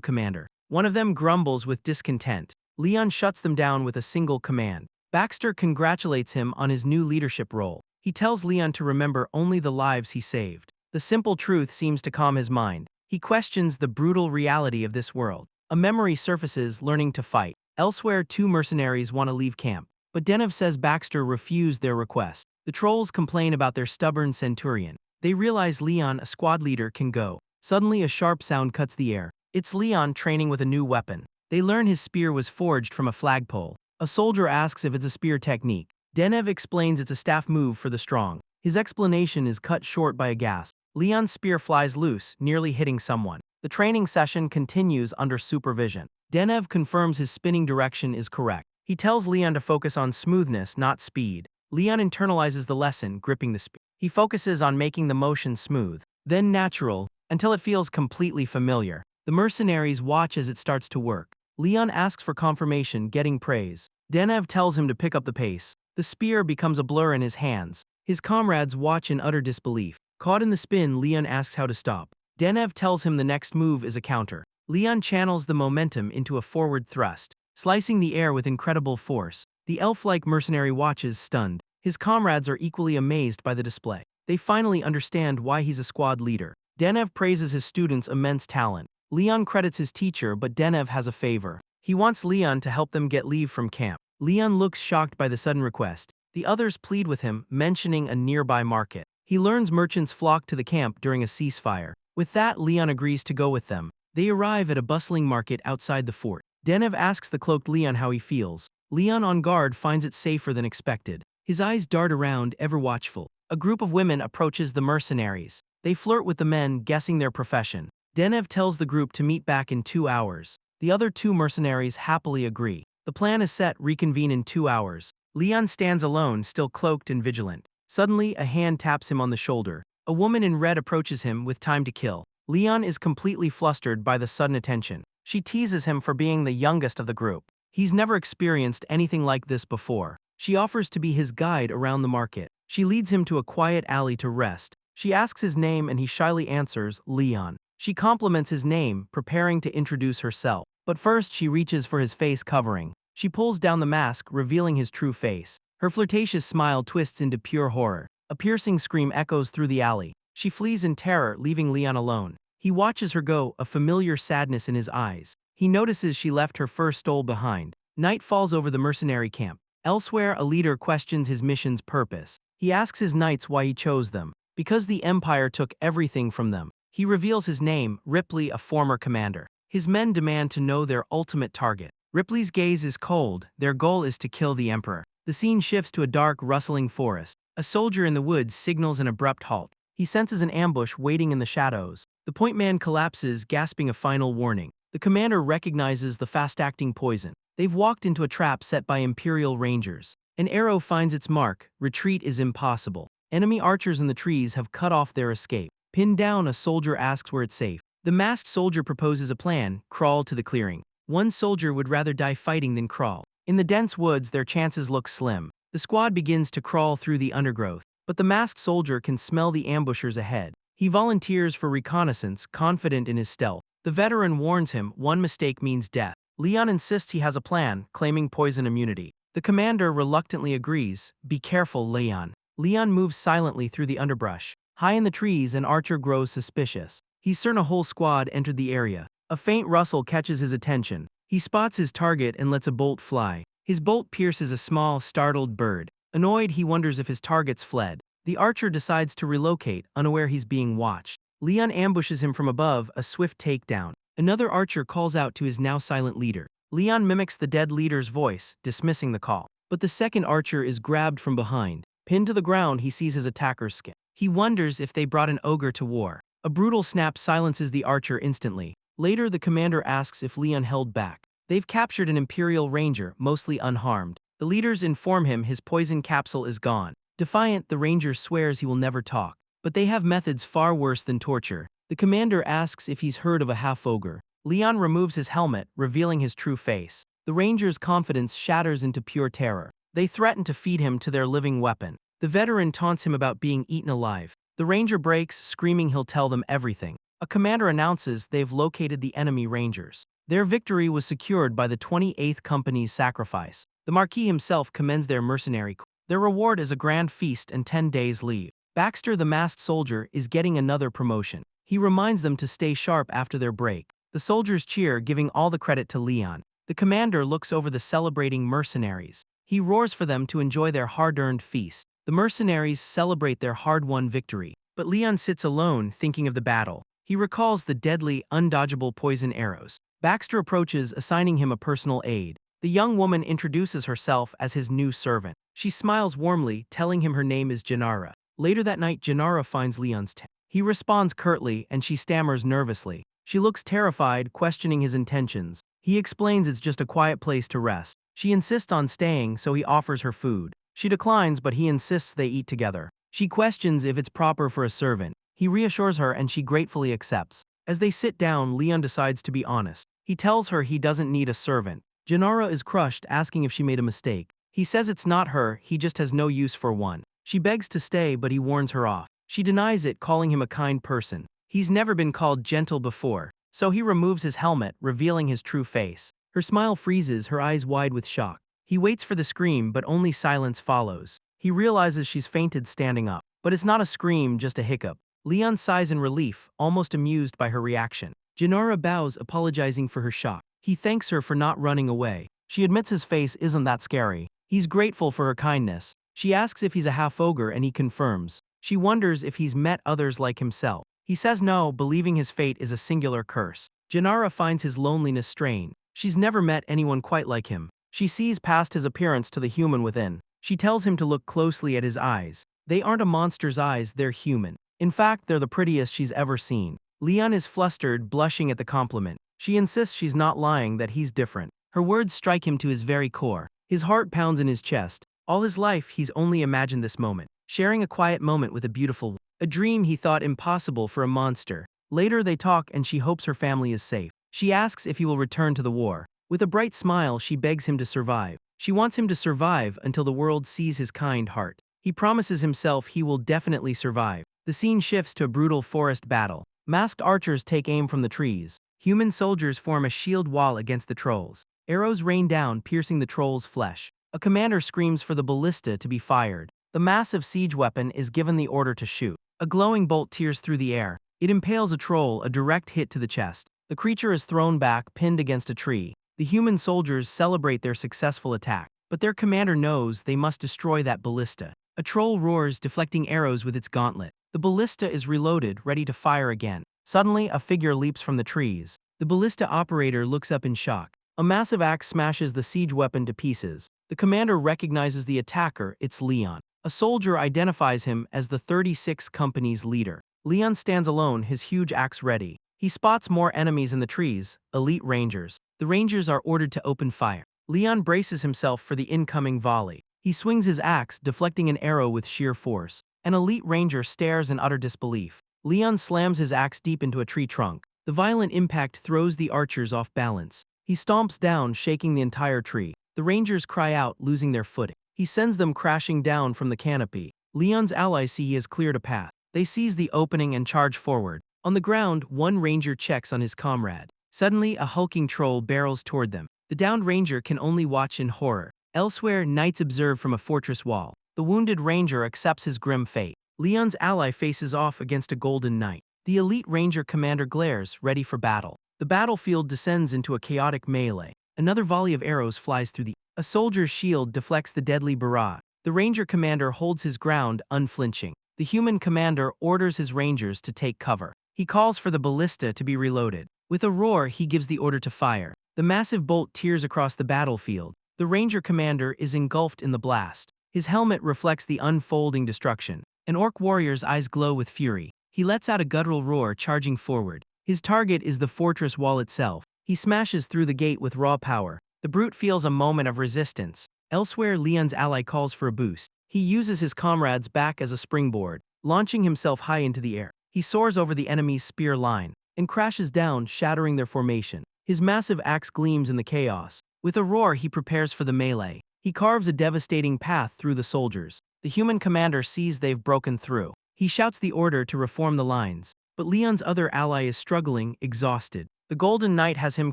commander. One of them grumbles with discontent. Leon shuts them down with a single command. Baxter congratulates him on his new leadership role. He tells Leon to remember only the lives he saved. The simple truth seems to calm his mind. He questions the brutal reality of this world. A memory surfaces, learning to fight. Elsewhere, two mercenaries want to leave camp, but Denev says Baxter refused their request. The trolls complain about their stubborn centurion. They realize Leon, a squad leader, can go. Suddenly, a sharp sound cuts the air. It's Leon training with a new weapon. They learn his spear was forged from a flagpole. A soldier asks if it's a spear technique. Denev explains it's a staff move for the strong. His explanation is cut short by a gasp. Leon's spear flies loose, nearly hitting someone. The training session continues under supervision. Denev confirms his spinning direction is correct. He tells Leon to focus on smoothness, not speed. Leon internalizes the lesson, gripping the spear. He focuses on making the motion smooth, then natural, until it feels completely familiar. The mercenaries watch as it starts to work. Leon asks for confirmation, getting praise. Denev tells him to pick up the pace. The spear becomes a blur in his hands. His comrades watch in utter disbelief. Caught in the spin, Leon asks how to stop. Denev tells him the next move is a counter. Leon channels the momentum into a forward thrust, slicing the air with incredible force. The elf-like mercenary watches, stunned. His comrades are equally amazed by the display. They finally understand why he's a squad leader. Denev praises his students' immense talent. Leon credits his teacher, but Denev has a favor. He wants Leon to help them get leave from camp. Leon looks shocked by the sudden request. The others plead with him, mentioning a nearby market. He learns merchants flock to the camp during a ceasefire. With that, Leon agrees to go with them. They arrive at a bustling market outside the fort. Denev asks the cloaked Leon how he feels. Leon, on guard, finds it safer than expected. His eyes dart around, ever watchful. A group of women approaches the mercenaries. They flirt with the men, guessing their profession. Denev tells the group to meet back in 2 hours. The other two mercenaries happily agree. The plan is set, reconvene in 2 hours. Leon stands alone, still cloaked and vigilant. Suddenly, a hand taps him on the shoulder. A woman in red approaches him with time to kill. Leon is completely flustered by the sudden attention. She teases him for being the youngest of the group. He's never experienced anything like this before. She offers to be his guide around the market. She leads him to a quiet alley to rest. She asks his name and he shyly answers, Leon. She compliments his name, preparing to introduce herself. But first she reaches for his face covering. She pulls down the mask, revealing his true face. Her flirtatious smile twists into pure horror. A piercing scream echoes through the alley. She flees in terror, leaving Leon alone. He watches her go, a familiar sadness in his eyes. He notices she left her fur stole behind. Night falls over the mercenary camp. Elsewhere, a leader questions his mission's purpose. He asks his knights why he chose them. Because the Empire took everything from them. He reveals his name, Ripley, a former commander. His men demand to know their ultimate target. Ripley's gaze is cold. Their goal is to kill the Emperor. The scene shifts to a dark, rustling forest. A soldier in the woods signals an abrupt halt. He senses an ambush waiting in the shadows. The point man collapses, gasping a final warning. The commander recognizes the fast-acting poison. They've walked into a trap set by Imperial Rangers. An arrow finds its mark. Retreat is impossible. Enemy archers in the trees have cut off their escape. Pinned down, a soldier asks where it's safe. The masked soldier proposes a plan: crawl to the clearing. One soldier would rather die fighting than crawl. In the dense woods, their chances look slim. The squad begins to crawl through the undergrowth, but the masked soldier can smell the ambushers ahead. He volunteers for reconnaissance, confident in his stealth. The veteran warns him one mistake means death. Leon insists he has a plan, claiming poison immunity. The commander reluctantly agrees. Be careful, Leon. Leon moves silently through the underbrush. High in the trees, an archer grows suspicious. He's certain a whole squad entered the area. A faint rustle catches his attention. He spots his target and lets a bolt fly. His bolt pierces a small, startled bird. Annoyed, he wonders if his target's fled. The archer decides to relocate, unaware he's being watched. Leon ambushes him from above, a swift takedown. Another archer calls out to his now silent leader. Leon mimics the dead leader's voice, dismissing the call. But the second archer is grabbed from behind. Pinned to the ground, he sees his attacker's skin. He wonders if they brought an ogre to war. A brutal snap silences the archer instantly. Later, the commander asks if Leon held back. They've captured an Imperial Ranger, mostly unharmed. The leaders inform him his poison capsule is gone. Defiant, the Ranger swears he will never talk. But they have methods far worse than torture. The commander asks if he's heard of a half-ogre. Leon removes his helmet, revealing his true face. The Ranger's confidence shatters into pure terror. They threaten to feed him to their living weapon. The veteran taunts him about being eaten alive. The Ranger breaks, screaming he'll tell them everything. A commander announces they've located the enemy Rangers. Their victory was secured by the 28th Company's sacrifice. The Marquis himself commends their mercenary. Their reward is a grand feast and 10 days leave. Baxter, the masked soldier, is getting another promotion. He reminds them to stay sharp after their break. The soldiers cheer, giving all the credit to Leon. The commander looks over the celebrating mercenaries. He roars for them to enjoy their hard-earned feast. The mercenaries celebrate their hard-won victory. But Leon sits alone, thinking of the battle. He recalls the deadly, undodgeable poison arrows. Baxter approaches, assigning him a personal aide. The young woman introduces herself as his new servant. She smiles warmly, telling him her name is Janara. Later that night, Janara finds Leon's tent. He responds curtly, and she stammers nervously. She looks terrified, questioning his intentions. He explains it's just a quiet place to rest. She insists on staying, so he offers her food. She declines, but he insists they eat together. She questions if it's proper for a servant. He reassures her, and she gratefully accepts. As they sit down, Leon decides to be honest. He tells her he doesn't need a servant. Janara is crushed, asking if she made a mistake. He says it's not her, he just has no use for one. She begs to stay, but he warns her off. She denies it, calling him a kind person. He's never been called gentle before, so he removes his helmet, revealing his true face. Her smile freezes, her eyes wide with shock. He waits for the scream, but only silence follows. He realizes she's fainted standing up. But it's not a scream, just a hiccup. Leon sighs in relief, almost amused by her reaction. Janara bows, apologizing for her shock. He thanks her for not running away. She admits his face isn't that scary. He's grateful for her kindness. She asks if he's a half-ogre, and he confirms. She wonders if he's met others like himself. He says no, believing his fate is a singular curse. Janara finds his loneliness strange. She's never met anyone quite like him. She sees past his appearance to the human within. She tells him to look closely at his eyes. They aren't a monster's eyes, they're human. In fact, they're the prettiest she's ever seen. Leon is flustered, blushing at the compliment. She insists she's not lying, that he's different. Her words strike him to his very core. His heart pounds in his chest. All his life, he's only imagined this moment. Sharing a quiet moment with a beautiful woman. A dream he thought impossible for a monster. Later they talk, and she hopes her family is safe. She asks if he will return to the war. With a bright smile, she begs him to survive. She wants him to survive until the world sees his kind heart. He promises himself he will definitely survive. The scene shifts to a brutal forest battle. Masked archers take aim from the trees. Human soldiers form a shield wall against the trolls. Arrows rain down, piercing the troll's flesh. A commander screams for the ballista to be fired. The massive siege weapon is given the order to shoot. A glowing bolt tears through the air. It impales a troll, a direct hit to the chest. The creature is thrown back, pinned against a tree. The human soldiers celebrate their successful attack. But their commander knows they must destroy that ballista. A troll roars, deflecting arrows with its gauntlet. The ballista is reloaded, ready to fire again. Suddenly, a figure leaps from the trees. The ballista operator looks up in shock. A massive axe smashes the siege weapon to pieces. The commander recognizes the attacker, it's Leon. A soldier identifies him as the 36th Company's leader. Leon stands alone, his huge axe ready. He spots more enemies in the trees, elite rangers. The rangers are ordered to open fire. Leon braces himself for the incoming volley. He swings his axe, deflecting an arrow with sheer force. An elite ranger stares in utter disbelief. Leon slams his axe deep into a tree trunk. The violent impact throws the archers off balance. He stomps down, shaking the entire tree. The rangers cry out, losing their footing. He sends them crashing down from the canopy. Leon's allies see he has cleared a path. They seize the opening and charge forward. On the ground, one ranger checks on his comrade. Suddenly, a hulking troll barrels toward them. The downed ranger can only watch in horror. Elsewhere, knights observe from a fortress wall. The wounded ranger accepts his grim fate. Leon's ally faces off against a golden knight. The elite ranger commander glares, ready for battle. The battlefield descends into a chaotic melee. Another volley of arrows flies through the air. A soldier's shield deflects the deadly barrage. The ranger commander holds his ground, unflinching. The human commander orders his rangers to take cover. He calls for the ballista to be reloaded. With a roar, he gives the order to fire. The massive bolt tears across the battlefield. The ranger commander is engulfed in the blast. His helmet reflects the unfolding destruction. An orc warrior's eyes glow with fury. He lets out a guttural roar, charging forward. His target is the fortress wall itself. He smashes through the gate with raw power. The brute feels a moment of resistance. Elsewhere, Leon's ally calls for a boost. He uses his comrades back as a springboard, launching himself high into the air. He soars over the enemy's spear line and crashes down, shattering their formation. His massive axe gleams in the chaos. With a roar, he prepares for the melee. He carves a devastating path through the soldiers. The human commander sees they've broken through. He shouts the order to reform the lines. But Leon's other ally is struggling, exhausted. The Golden Knight has him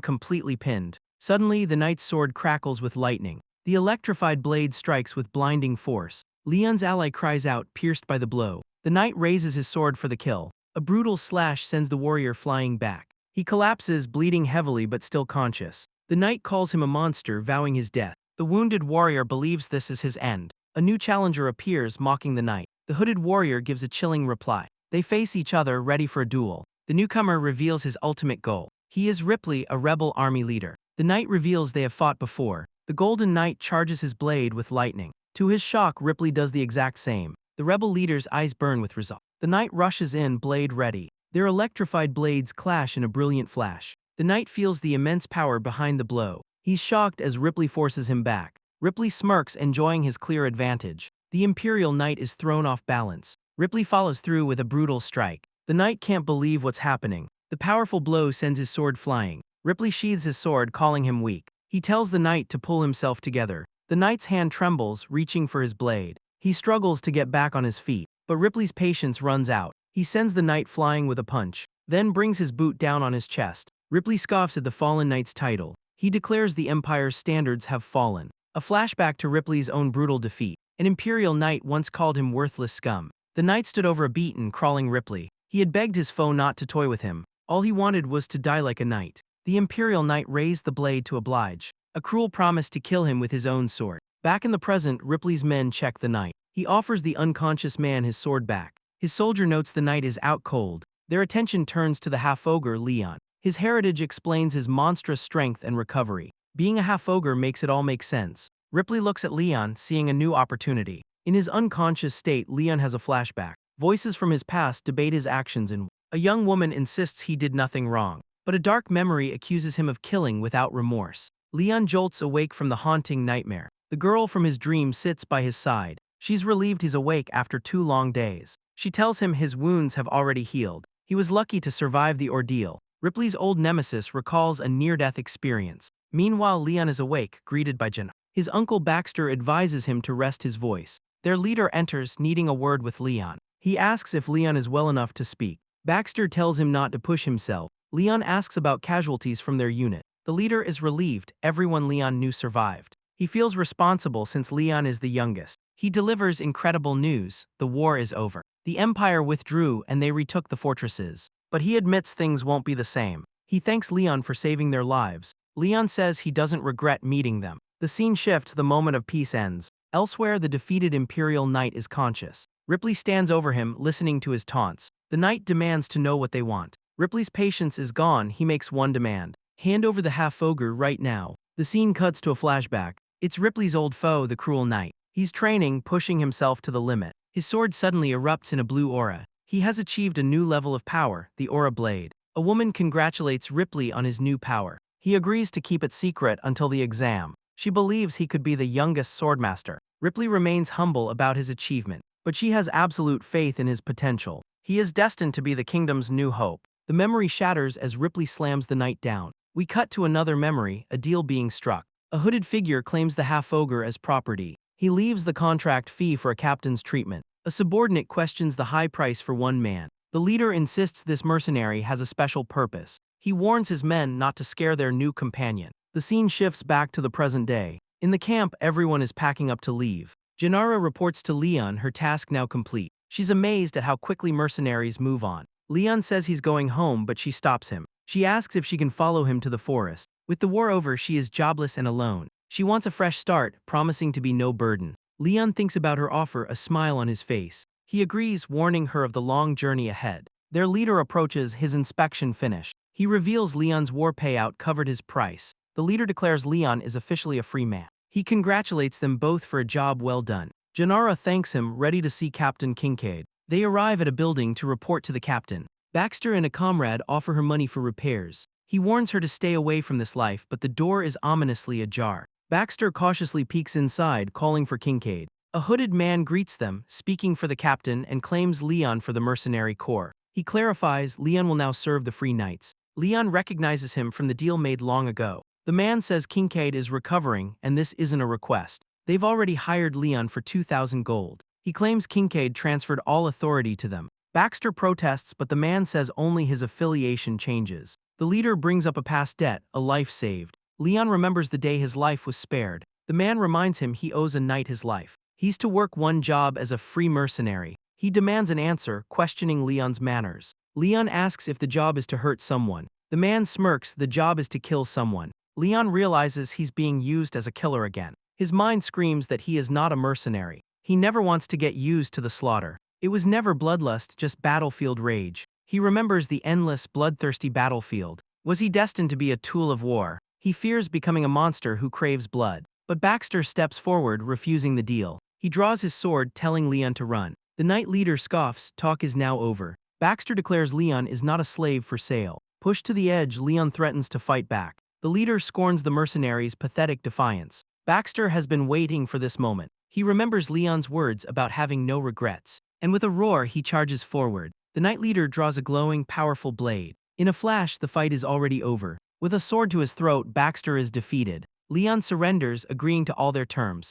completely pinned. Suddenly, the knight's sword crackles with lightning. The electrified blade strikes with blinding force. Leon's ally cries out, pierced by the blow. The knight raises his sword for the kill. A brutal slash sends the warrior flying back. He collapses, bleeding heavily but still conscious. The knight calls him a monster, vowing his death. The wounded warrior believes this is his end. A new challenger appears, mocking the knight. The hooded warrior gives a chilling reply. They face each other, ready for a duel. The newcomer reveals his ultimate goal. He is Ripley, a rebel army leader. The knight reveals they have fought before. The Golden Knight charges his blade with lightning. To his shock, Ripley does the exact same. The rebel leader's eyes burn with resolve. The knight rushes in, blade ready. Their electrified blades clash in a brilliant flash. The knight feels the immense power behind the blow. He's shocked as Ripley forces him back. Ripley smirks, enjoying his clear advantage. The Imperial Knight is thrown off balance. Ripley follows through with a brutal strike. The knight can't believe what's happening. The powerful blow sends his sword flying. Ripley sheathes his sword, calling him weak. He tells the knight to pull himself together. The knight's hand trembles, reaching for his blade. He struggles to get back on his feet, but Ripley's patience runs out. He sends the knight flying with a punch, then brings his boot down on his chest. Ripley scoffs at the fallen knight's title. He declares the Empire's standards have fallen. A flashback to Ripley's own brutal defeat. An Imperial Knight once called him worthless scum. The knight stood over a beaten, crawling Ripley. He had begged his foe not to toy with him. All he wanted was to die like a knight. The Imperial Knight raised the blade to oblige. A cruel promise to kill him with his own sword. Back in the present, Ripley's men check the knight. He offers the unconscious man his sword back. His soldier notes the knight is out cold. Their attention turns to the half-ogre, Leon. His heritage explains his monstrous strength and recovery. Being a half-ogre makes it all make sense. Ripley looks at Leon, seeing a new opportunity. In his unconscious state, Leon has a flashback. Voices from his past debate his actions, and a young woman insists he did nothing wrong. But a dark memory accuses him of killing without remorse. Leon jolts awake from the haunting nightmare. The girl from his dream sits by his side. She's relieved he's awake after 2 long days. She tells him his wounds have already healed. He was lucky to survive the ordeal. Ripley's old nemesis recalls a near-death experience. Meanwhile, Leon is awake, greeted by Jen. His uncle Baxter advises him to rest his voice. Their leader enters, needing a word with Leon. He asks if Leon is well enough to speak. Baxter tells him not to push himself. Leon asks about casualties from their unit. The leader is relieved. Everyone Leon knew survived. He feels responsible since Leon is the youngest. He delivers incredible news. The war is over. The Empire withdrew and they retook the fortresses. But he admits things won't be the same. He thanks Leon for saving their lives. Leon says he doesn't regret meeting them. The scene shifts, the moment of peace ends. Elsewhere, the defeated Imperial Knight is conscious. Ripley stands over him, listening to his taunts. The knight demands to know what they want. Ripley's patience is gone. He makes one demand. Hand over the half-ogre right now. The scene cuts to a flashback. It's Ripley's old foe, the cruel knight. He's training, pushing himself to the limit. His sword suddenly erupts in a blue aura. He has achieved a new level of power, the aura blade. A woman congratulates Ripley on his new power. He agrees to keep it secret until the exam. She believes he could be the youngest swordmaster. Ripley remains humble about his achievement, but she has absolute faith in his potential. He is destined to be the kingdom's new hope. The memory shatters as Ripley slams the knight down. We cut to another memory, a deal being struck. A hooded figure claims the half-ogre as property. He leaves the contract fee for a captain's treatment. A subordinate questions the high price for one man. The leader insists this mercenary has a special purpose. He warns his men not to scare their new companion. The scene shifts back to the present day. In the camp, everyone is packing up to leave. Gennara reports to Leon her task now complete. She's amazed at how quickly mercenaries move on. Leon says he's going home, but she stops him. She asks if she can follow him to the forest. With the war over, she is jobless and alone. She wants a fresh start, promising to be no burden. Leon thinks about her offer, a smile on his face. He agrees, warning her of the long journey ahead. Their leader approaches, his inspection finished. He reveals Leon's war payout covered his price. The leader declares Leon is officially a free man. He congratulates them both for a job well done. Gennara thanks him, ready to see Captain Kincaid. They arrive at a building to report to the captain. Baxter and a comrade offer her money for repairs. He warns her to stay away from this life, but the door is ominously ajar. Baxter cautiously peeks inside, calling for Kincaid. A hooded man greets them, speaking for the captain, and claims Leon for the mercenary corps. He clarifies Leon will now serve the Free Knights. Leon recognizes him from the deal made long ago. The man says Kincaid is recovering, and this isn't a request. They've already hired Leon for 2,000 gold. He claims Kincaid transferred all authority to them. Baxter protests, but the man says only his affiliation changes. The leader brings up a past debt, a life saved. Leon remembers the day his life was spared. The man reminds him he owes a knight his life. He's to work one job as a free mercenary. He demands an answer, questioning Leon's manners. Leon asks if the job is to hurt someone. The man smirks, the job is to kill someone. Leon realizes he's being used as a killer again. His mind screams that he is not a mercenary. He never wants to get used to the slaughter. It was never bloodlust, just battlefield rage. He remembers the endless, bloodthirsty battlefield. Was he destined to be a tool of war? He fears becoming a monster who craves blood. But Baxter steps forward, refusing the deal. He draws his sword, telling Leon to run. The knight leader scoffs, talk is now over. Baxter declares Leon is not a slave for sale. Pushed to the edge, Leon threatens to fight back. The leader scorns the mercenaries' pathetic defiance. Baxter has been waiting for this moment. He remembers Leon's words about having no regrets. And with a roar, he charges forward. The knight leader draws a glowing, powerful blade. In a flash, the fight is already over. With a sword to his throat, Baxter is defeated. Leon surrenders, agreeing to all their terms.